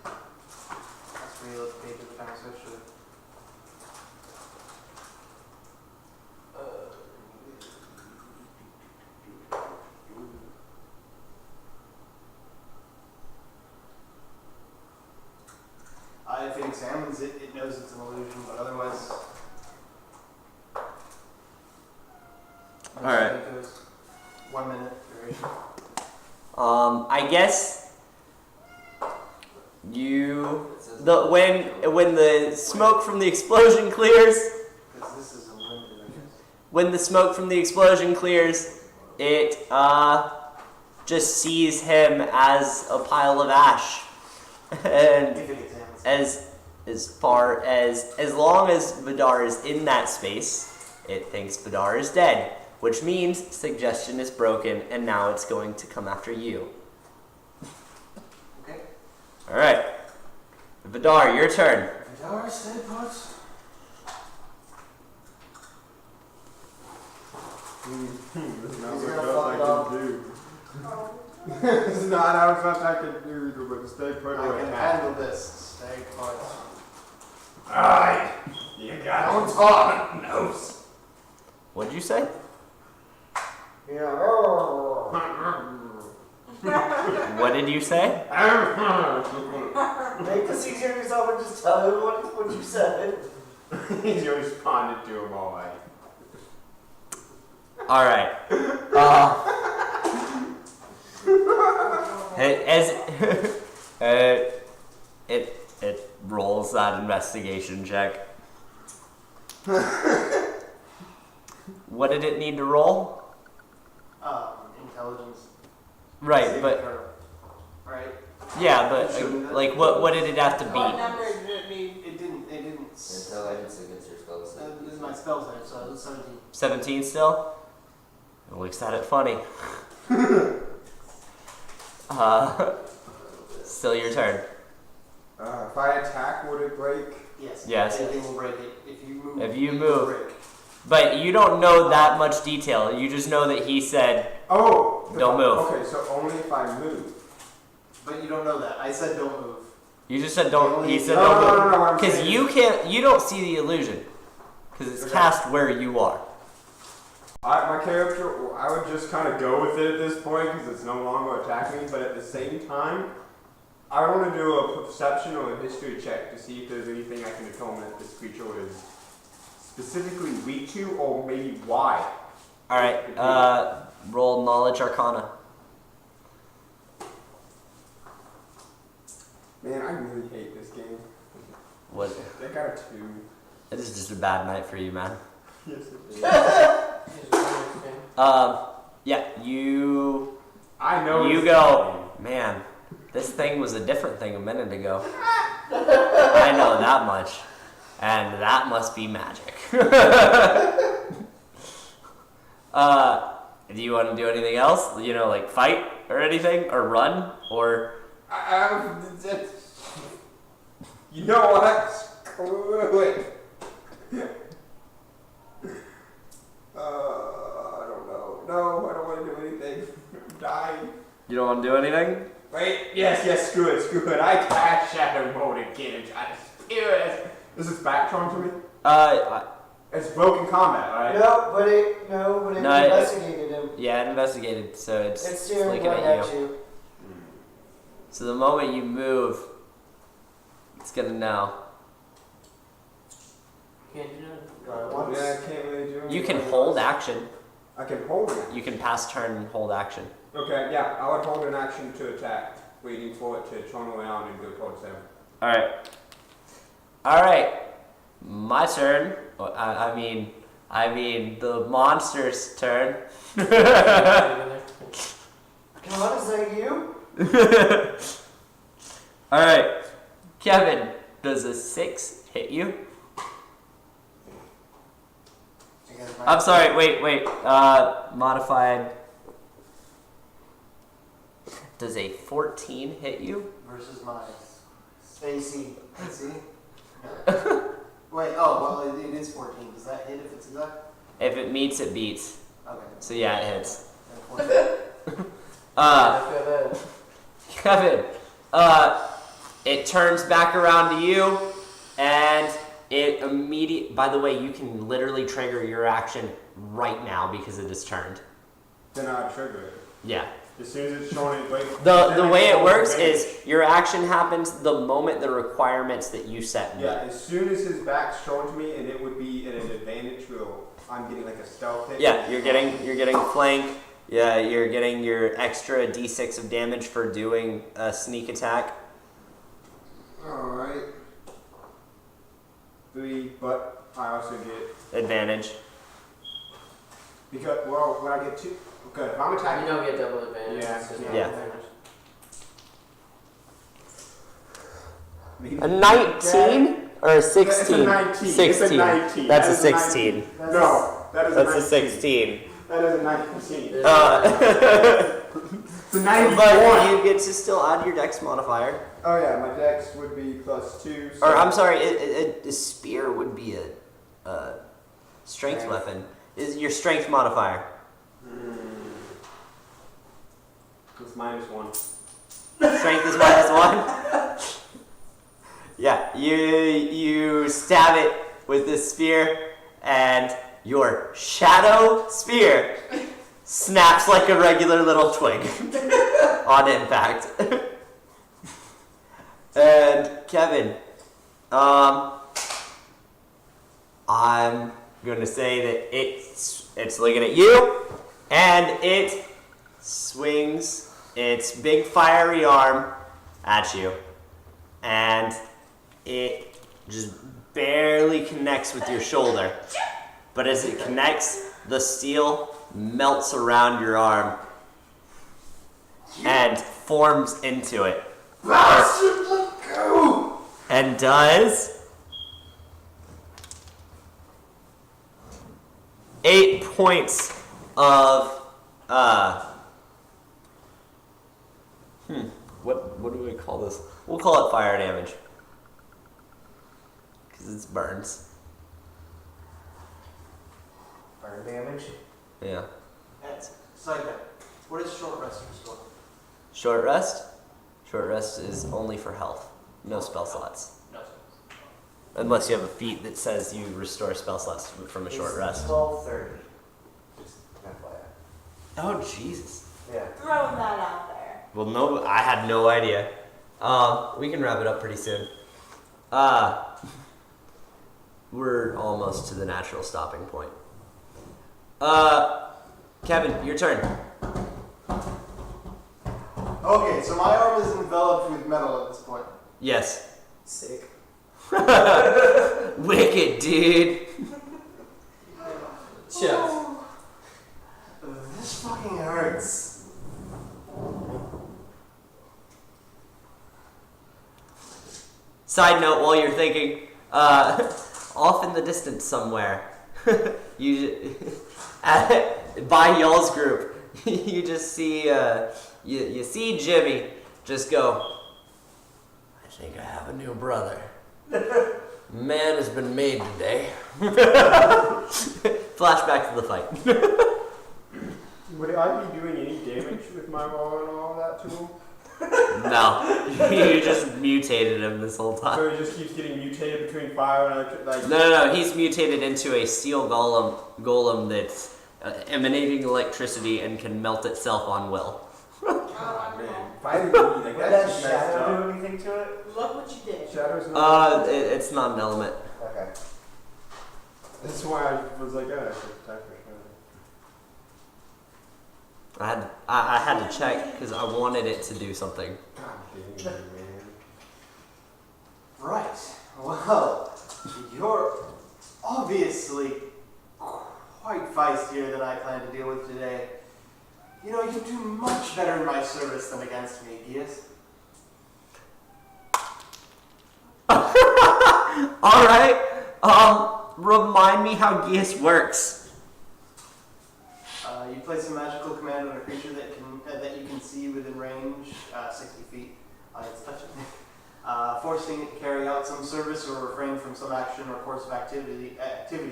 That's where you look page of the time switch. If it examines it, it knows it's an illusion, but otherwise. Alright. 1 minute duration. I guess when the smoke from the explosion clears. Because this is unlimited, I guess. When the smoke from the explosion clears, it just sees him as a pile of ash. And If it examines. as long as Vidar is in that space, it thinks Vidar is dead, which means suggestion is broken, and now it's going to come after you. Okay. All right, Vidar, your turn. Vidar, stay put. There's not He's much gonna else I fuck can do. There's not how much I can do, but stay put I or can attack. handle this. Stay put. Alright, you got Don't talk. nose. What'd you say? Yeah. What did you say? Make this easier on yourself and just tell him what you said. He's responded to him all right. All right. It rolls that investigation check. What did it need to roll? Intelligence. Right, but Right. yeah, but like what did it have to What beat? number did it need? It didn't. Intelligence against your spell save. This is my spell save, so it was 17. 17 still? It looks at it funny. Still your turn. If I attack, would it break? Yes. Yes. Anything will break it. If you move. If you it move. will break. But you don't know that much detail. You just know that he said, Oh! Don't move. Okay, so only if I move. But you don't know that. I said don't move. you just said don't, he said No, don't no, move. no, no, what I'm Because saying you don't see the illusion. Because it's Okay. cast where you are. My character, I would just kind of go with it at this point because it's no longer attacking me, but at the same time, I want to do a perception or a history check to see if there's anything I can determine that this creature is specifically weak to, or maybe why. Alright, roll Knowledge Arcana. Man, I really hate this game. What? I got a 2. This is just a bad night for you, man. Yes, it is. Yeah, you I know you it's go, man, this thing was a different thing a minute ago. I know that much. And that must be magic. Do you want to do anything else? You know, like fight or anything? Or run? Or... You know what? Screw it. I don't know. No, I don't want to do anything. I'm dying. You don't want to do anything? Wait, yes, screw it. I cast Shadow Mode again and try to spear it. This is back charm to me? It's broken combat, right? No, but it investigated him. Yeah, it investigated, so it's steering looking right at you. So the moment you move, it's gonna know. Can't do nothing. Yeah, I can't really do anything. You can hold action. I can hold it. You can pass turn and hold action. Okay, yeah, I would hold an action to attack, waiting for it to turn around and go towards him. Alright. Alright. My turn. I mean the monster's turn. Come on, is that you? All right, Kevin. Does a 6 hit you? I'm sorry. Wait. Modified. Does a 14 hit you? Versus my AC. Wait, oh, well, it is 14. Does that hit if it's exact? If it meets, it beats. Okay. So yeah, it hits. I Kevin, it turns back around to you, and it by the way, you can literally trigger your action right now because it is turned. Then I trigger it. Yeah. As soon as it's showing it, wait. The way it works is your action happens the moment the requirements that you set. Yeah, as soon as his back's shown to me, and it would be at an advantage roll. I'm getting like a stealth hit. Yeah, you're getting flank. Yeah, you're getting your extra d6 of damage for doing a sneak attack. Alright. 3, but I also get Advantage. because when I get 2. Okay, if I'm attacking. You don't get double advantage. Yeah. It's just Yeah. advantage. A 19 or a 16? It's a 19. 16. It's a 19. That's That a is 16. No, that is That's a a 16. That is a 19. It's a 91. But you get to still add your dex modifier. Oh yeah, my dex would be +2. So Or I'm sorry, a spear would be a strength weapon. Is your strength modifier? It's -1. Strength is -1. Yeah, you stab it with this spear, and your shadow spear snaps like a regular little twig on impact. And Kevin, I'm gonna say that it's looking at you, and it swings its big fiery arm at you, and it just barely connects with your shoulder. But as it connects, the steel melts around your arm and forms into it. Bastard, let go! And does 8 points of what do we call this? We'll call it fire damage because it's burns. Fire damage. Yeah. Side note. What is short rest restore? Short rest. Short rest is only for health. No spell slots. No. Unless you have a feat that says you restore spell slots from a short rest. 12:30. Just FYI. Oh Jesus. Yeah. Throwing that out there. Well, no, I had no idea. We can wrap it up pretty soon. We're almost to the natural stopping point. Kevin, your turn. Okay, so my arm is enveloped with metal at this point. Yes. Sick. Wicked, dude. Chef. This fucking hurts. Side note, while you're thinking, off in the distance somewhere, by y'all's group, you just see, you see Jimmy just go, I think I have a new brother. Man has been made today. Flashback to the fight. Would I be doing any damage with my roll and all that to him? No, you just mutated him this whole time. So he just keeps getting mutated between fire and electric. Like No, he's mutated into a steel golem that's emanating electricity and can melt itself on will. man, fighting me, like Would that's that just messed shadow up. do anything to it? Look what you did. Shadow's not. It's not an element. Okay. That's why I was like, oh, I should attack for Shadow. I had to check because I wanted it to do something. God damn it, man. Right. Well, your obviously quite feistier than I plan to deal with today. You know, you do much better in my service than against me, Gias. Alright. Remind me how Geas works. You place a magical command on a creature that you can see within range, 60 feet. It's touching. Forcing it to carry out some service or refrain from some action or course of activity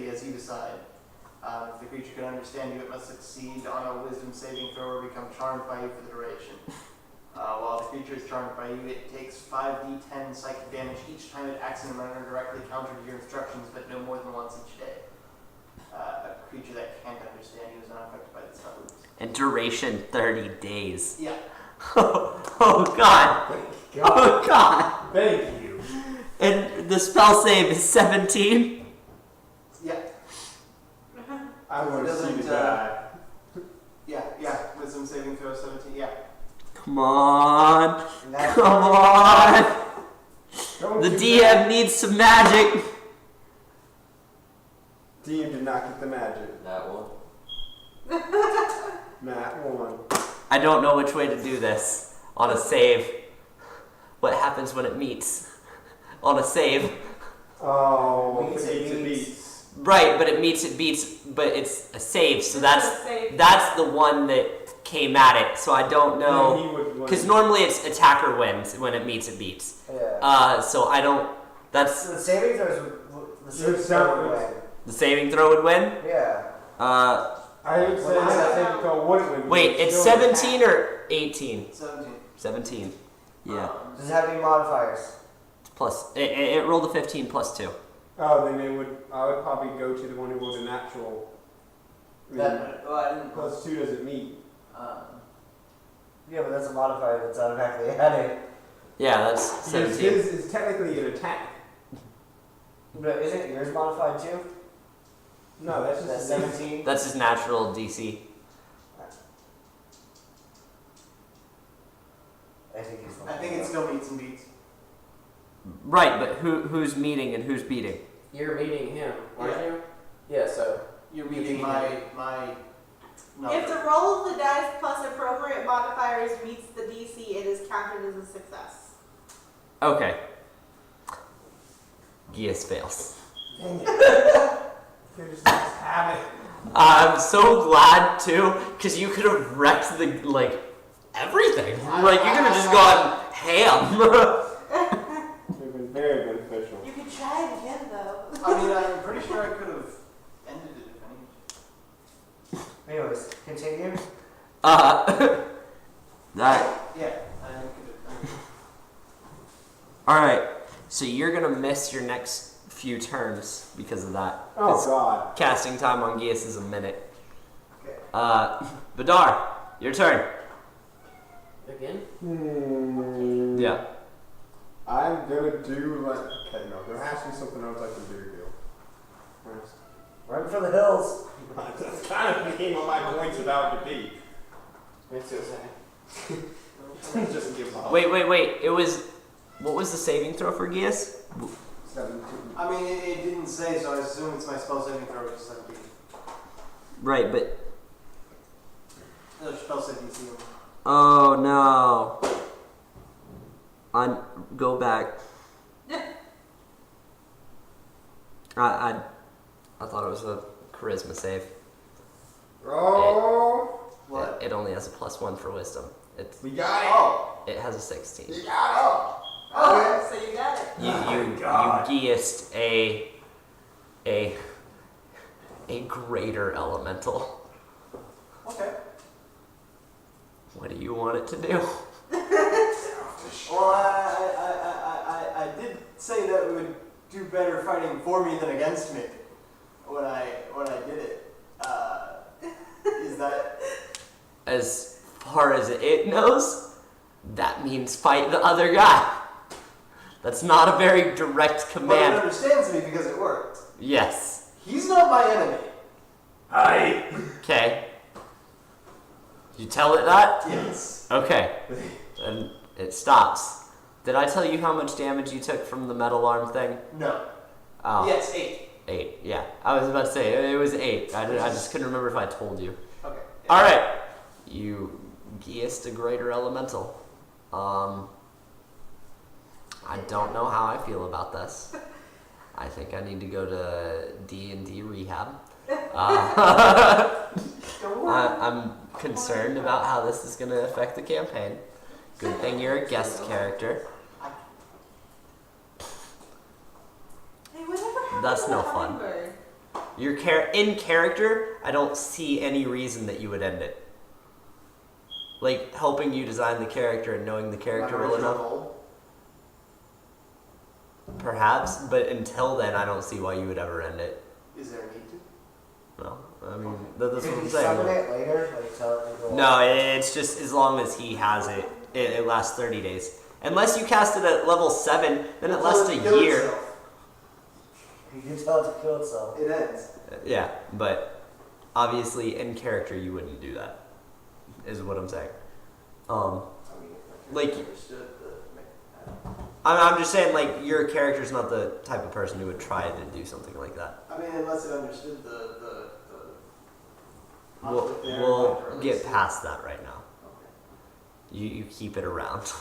as you decide. If the creature can understand you, it must succeed on a wisdom saving throw or become charmed by you for the duration. While the creature is charmed by you, it takes 5d10 psychic damage each time it acts in a manner directly counter to your instructions, but no more than once each day. A creature that can't understand you is not affected by this moves. And duration 30 days. Yeah. Oh god. Oh god. Thank you. And the spell save is 17. Yeah. I want to see Doesn't, the guy. Yeah. Wisdom saving throw 17, yeah. Come on. Come on. Don't The do DM that. needs some magic. DM did not get the magic. That one. Matt won. I don't know which way to do this. On a save. What happens when it meets? On a save. Oh, Meets it it beats. Right, but it beats, but it's a save, so that's the one that came at it, so I don't know. Because normally it's attacker wins when it meets, it beats. Yeah. So I don't, that's... So the saving throws the saving throw would win. The saving throw would win? Yeah. I would say that saving throw would win. Wait, it's Still an 17 or 18? 17. 17. Yeah. Does it have any modifiers? Plus, it rolled a 15 plus 2. Oh, then I would probably go to the one who rolled a natural. I mean, I didn't. plus 2 doesn't meet. Yeah, but that's a modifier that's automatically added. Yeah, that's 17. His is technically an attack. But isn't yours modified too? No, that's just That's a 17? That's his natural DC. I think it still meets and beats. Right, but who's meeting and who's beating? You're meeting him, aren't Yeah. you? Yeah, so. You're meeting my number. If the roll of the dice plus appropriate modifiers meets the DC, it is counted as a success. Okay. Gias fails. Just have it. I'm so glad too, because you could have wrecked the everything. Like you could have just gone ham. It would have been very beneficial. You could try it again though. I mean, I'm pretty sure I could have ended it if any. Anyways, continue. That. Yeah, I could have. All right. So you're gonna miss your next few turns because of that. Oh 'Cause god. casting time on Gias is a minute. Okay. Badar, your turn. Again? Yeah. I'm gonna do okay, no, there has to be something else I can do here. Run for the hills. That's kind of became what my point's about to be. Makes you say. Just give up. Wait. It was. What was the saving throw for Gias? 17. I mean, it didn't say, so I assume it's my spell saving throw, which is 17. Right, but. No, spell saving DC. Oh no. Go back. I thought it was a charisma save. Oh! What? It only has a +1 for wisdom. We got it! Oh! It has a 16. We got Oh, so you got it. You Giased a greater elemental. Okay. What do you want it to do? Well, I did say that it would do better fighting for me than against me when I did it. Is that? As far as it knows, that means fight the other guy. That's not a very direct But it command. understands me because it worked. Yes. He's not my enemy. Hi. Okay. You tell it that? Yes. Okay. Then it stops. Did I tell you how much damage you took from the metal arm thing? No. Oh. Yes, 8. 8. Yeah, I was about to say it was 8. I just couldn't remember if I told you. Okay. All right, you guessed a greater elemental. I don't know how I feel about this. I think I need to go to D&D rehab. I'm concerned about how this is going to affect the campaign. Good thing you're a guest character. Hey, whatever happened That's to no the fun. hummingbird? Your in character, I don't see any reason that you would end it. Like, helping you design the character and knowing the character well enough. Perhaps, but until then, I don't see why you would ever end it. Is there a need to? No, I mean, that's what Can I'm you summon saying. it later? Like tell it to go No, it's just as long as he has it, it lasts 30 days. Unless you cast it at level 7, then it lasts a year. You can tell it to kill itself. It ends. Yeah, but obviously in character you wouldn't do that, is what I'm saying. Like, I'm just saying, like, your character's not the type of person who would try to do something like that. I mean, unless it understood the We'll get past that right now. Okay. You keep it around.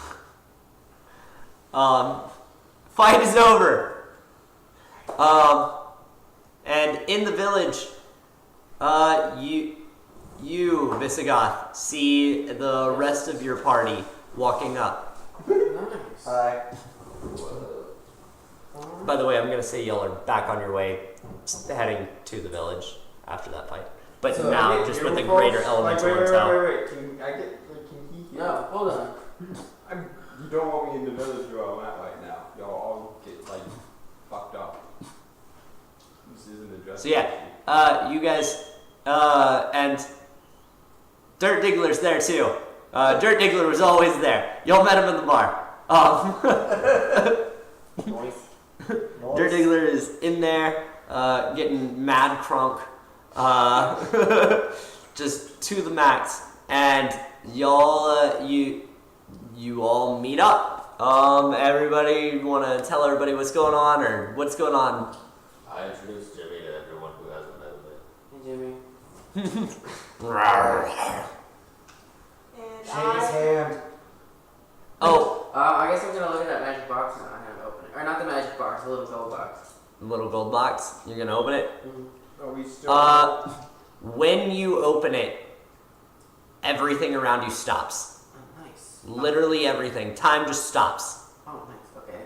Fight is over. And in the village, you Visigoth, see the rest of your party walking up. Nice. Alright. By the way, I'm gonna say y'all are back on your way, heading to the village after that fight. But So, now, wait, just you with a folks- greater elemental wait, intel. wait. Can I get? Can he hear? No, hold on. You don't want me in the village where I'm at right now. Y'all all get like fucked up. This isn't addressed. So yeah, you guys, and Dirt Diggler's there too. Dirt Diggler was always there. Y'all met him in the bar. Dirt Diggler is in there, getting mad crunk, just to the max, and y'all, you all meet up. Everybody want to tell everybody what's going on, or what's going on? I introduced Jimmy to everyone who hasn't met me. Hey, Jimmy. And Shake his hand. Oh, I guess I'm gonna look at that magic box now. I haven't opened it. Or not the magic box, the little gold box. little gold box. You're gonna open it. Are we still? When you open it, everything around you stops. Oh, nice. Literally everything. Time just stops. Oh, nice. Okay.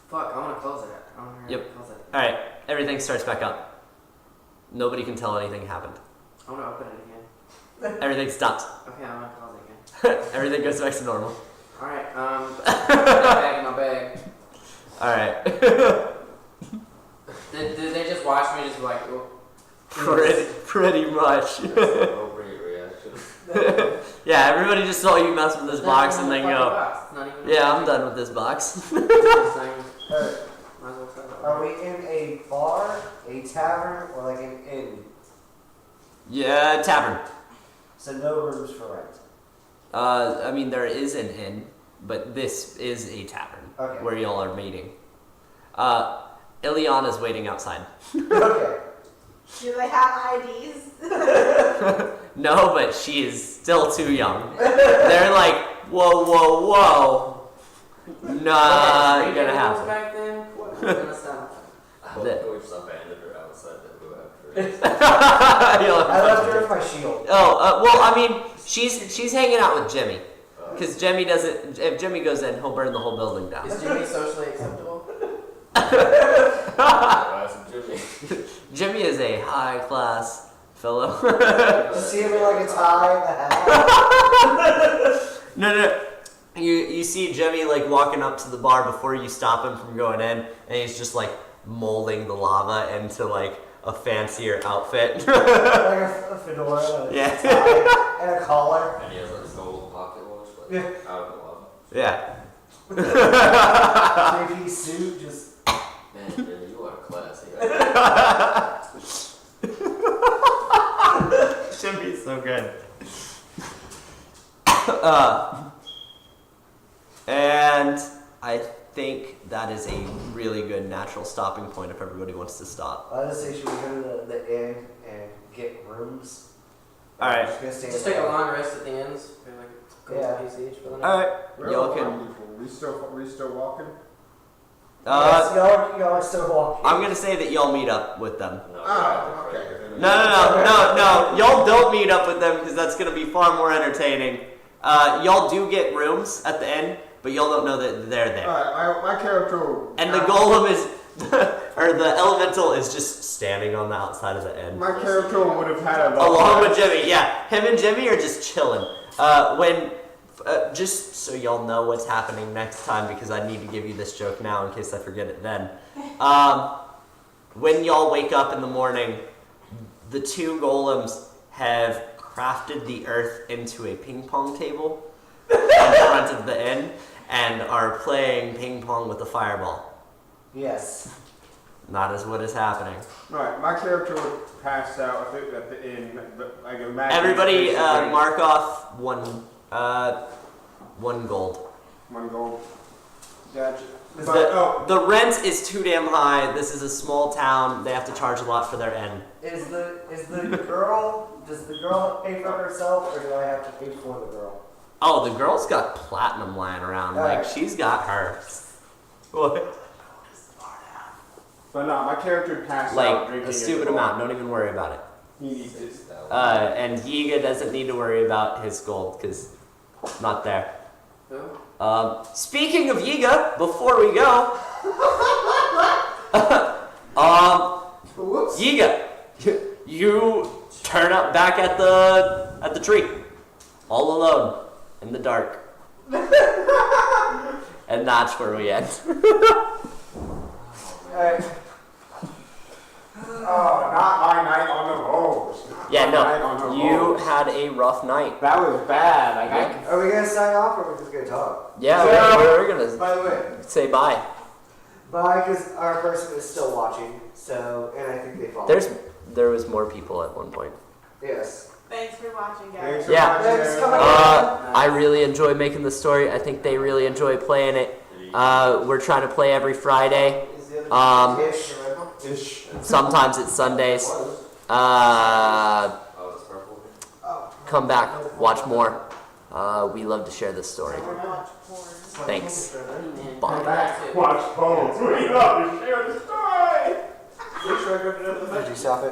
Fuck. I wanna close that. I wanna Yep. close that. All right, everything starts back up. Nobody can tell anything happened. I wanna open it again. Everything stops. Okay, I'm gonna close it again. Everything goes back to normal. All right. Put that bag in my bag. All right. Did they just watch me just like? Oh. Pretty much. That's an appropriate reaction. Yeah, everybody just saw you mess with this box and then go, Box. Not even yeah, I'm done with this box. It's not even- Uh, might as well shut up. are we in a bar, a tavern, or like an inn? Yeah, tavern. So no rooms for rent. I mean, there is an inn, but this is a tavern Okay. where y'all are meeting. Ileana's waiting outside. Okay. do they have IDs? No, but she is still too young. They're like, whoa. Nah, you're gonna have to. Back then. What? Gonna stop. I hope That- Coach abandoned her outside that go after it. I left her with my shield. Oh, well, I mean, she's hanging out with Jimmy. Because Jimmy doesn't, if Jimmy goes in, he'll burn the whole building down. Is Jimmy socially acceptable? That's Jimmy. Jimmy is a high class fellow. See him in like a tie and a hat. No. You see Jimmy like walking up to the bar before you stop him from going in, and he's just like molding the lava into like a fancier outfit. Like a fedora, and a Yeah. tie, and a collar. And he has like a gold pocket watch, like Yeah. out of the lava. Yeah. 3-piece suit, just. Man, Jimmy, you are classy. Jimmy's so good. And I think that is a really good natural stopping point if everybody wants to stop. I was say, should we go to the inn and get rooms? All right. Just take a long rest at the ends. Like, Yeah. PCH for the night. All right. Where Y'all are can. our people? We still walking? Yes, y'all are still walking. I'm gonna say that y'all meet up with them. Oh, okay. No. Y'all don't meet up with them because that's gonna be far more entertaining. Y'all do get rooms at the end, but y'all don't know that they're there. Alright, my character. And the golem is, or the elemental is just standing on the outside of the inn. My character would have had a. Along with Jimmy, yeah. Him and Jimmy are just chilling. Just so y'all know what's happening next time, because I need to give you this joke now in case I forget it then. When y'all wake up in the morning, the two golems have crafted the earth into a ping pong table in front of the inn and are playing ping pong with a fireball. Yes. That is what is happening. Right, my character would pass out at the inn. Like imagine. Everybody mark off one gold. One gold. Gotcha. The rent is too damn high. This is a small town. They have to charge a lot for their inn. Is the girl? Does the girl pay for herself, or do I have to pay for the girl? Oh, the girl's got platinum lying around. Like, Alright. she's got her. What? But no, my character would pass out Like, drinking. a stupid amount. Don't even worry about it. He needs it. And Yiga doesn't need to worry about his gold, because not there. Speaking of Yiga, before we go, Whoops. Yiga, you turn up back at the tree, all alone in the dark, and that's where we end. Alright. Oh, not my night on the road. Yeah, Night on the no, you road. had a rough night. That was bad. Are we gonna sign off, or are we just gonna talk? Yeah, we're gonna By the way, say bye. bye, because our person is still watching. So, and I think they followed. There was more people at one point. Yes. Thanks for watching, guys. Thanks for Yeah. watching, Thanks, come everyone. I really enjoy making the story. I think they really enjoy playing it. We're trying to play every Friday. Ish. Sometimes it's Sundays. Oh, it's purple. Come back, watch more. We love to share this story. Watch porn. Thanks. Come Bye. back, watch Pose. We love to share the story. Did you stop it?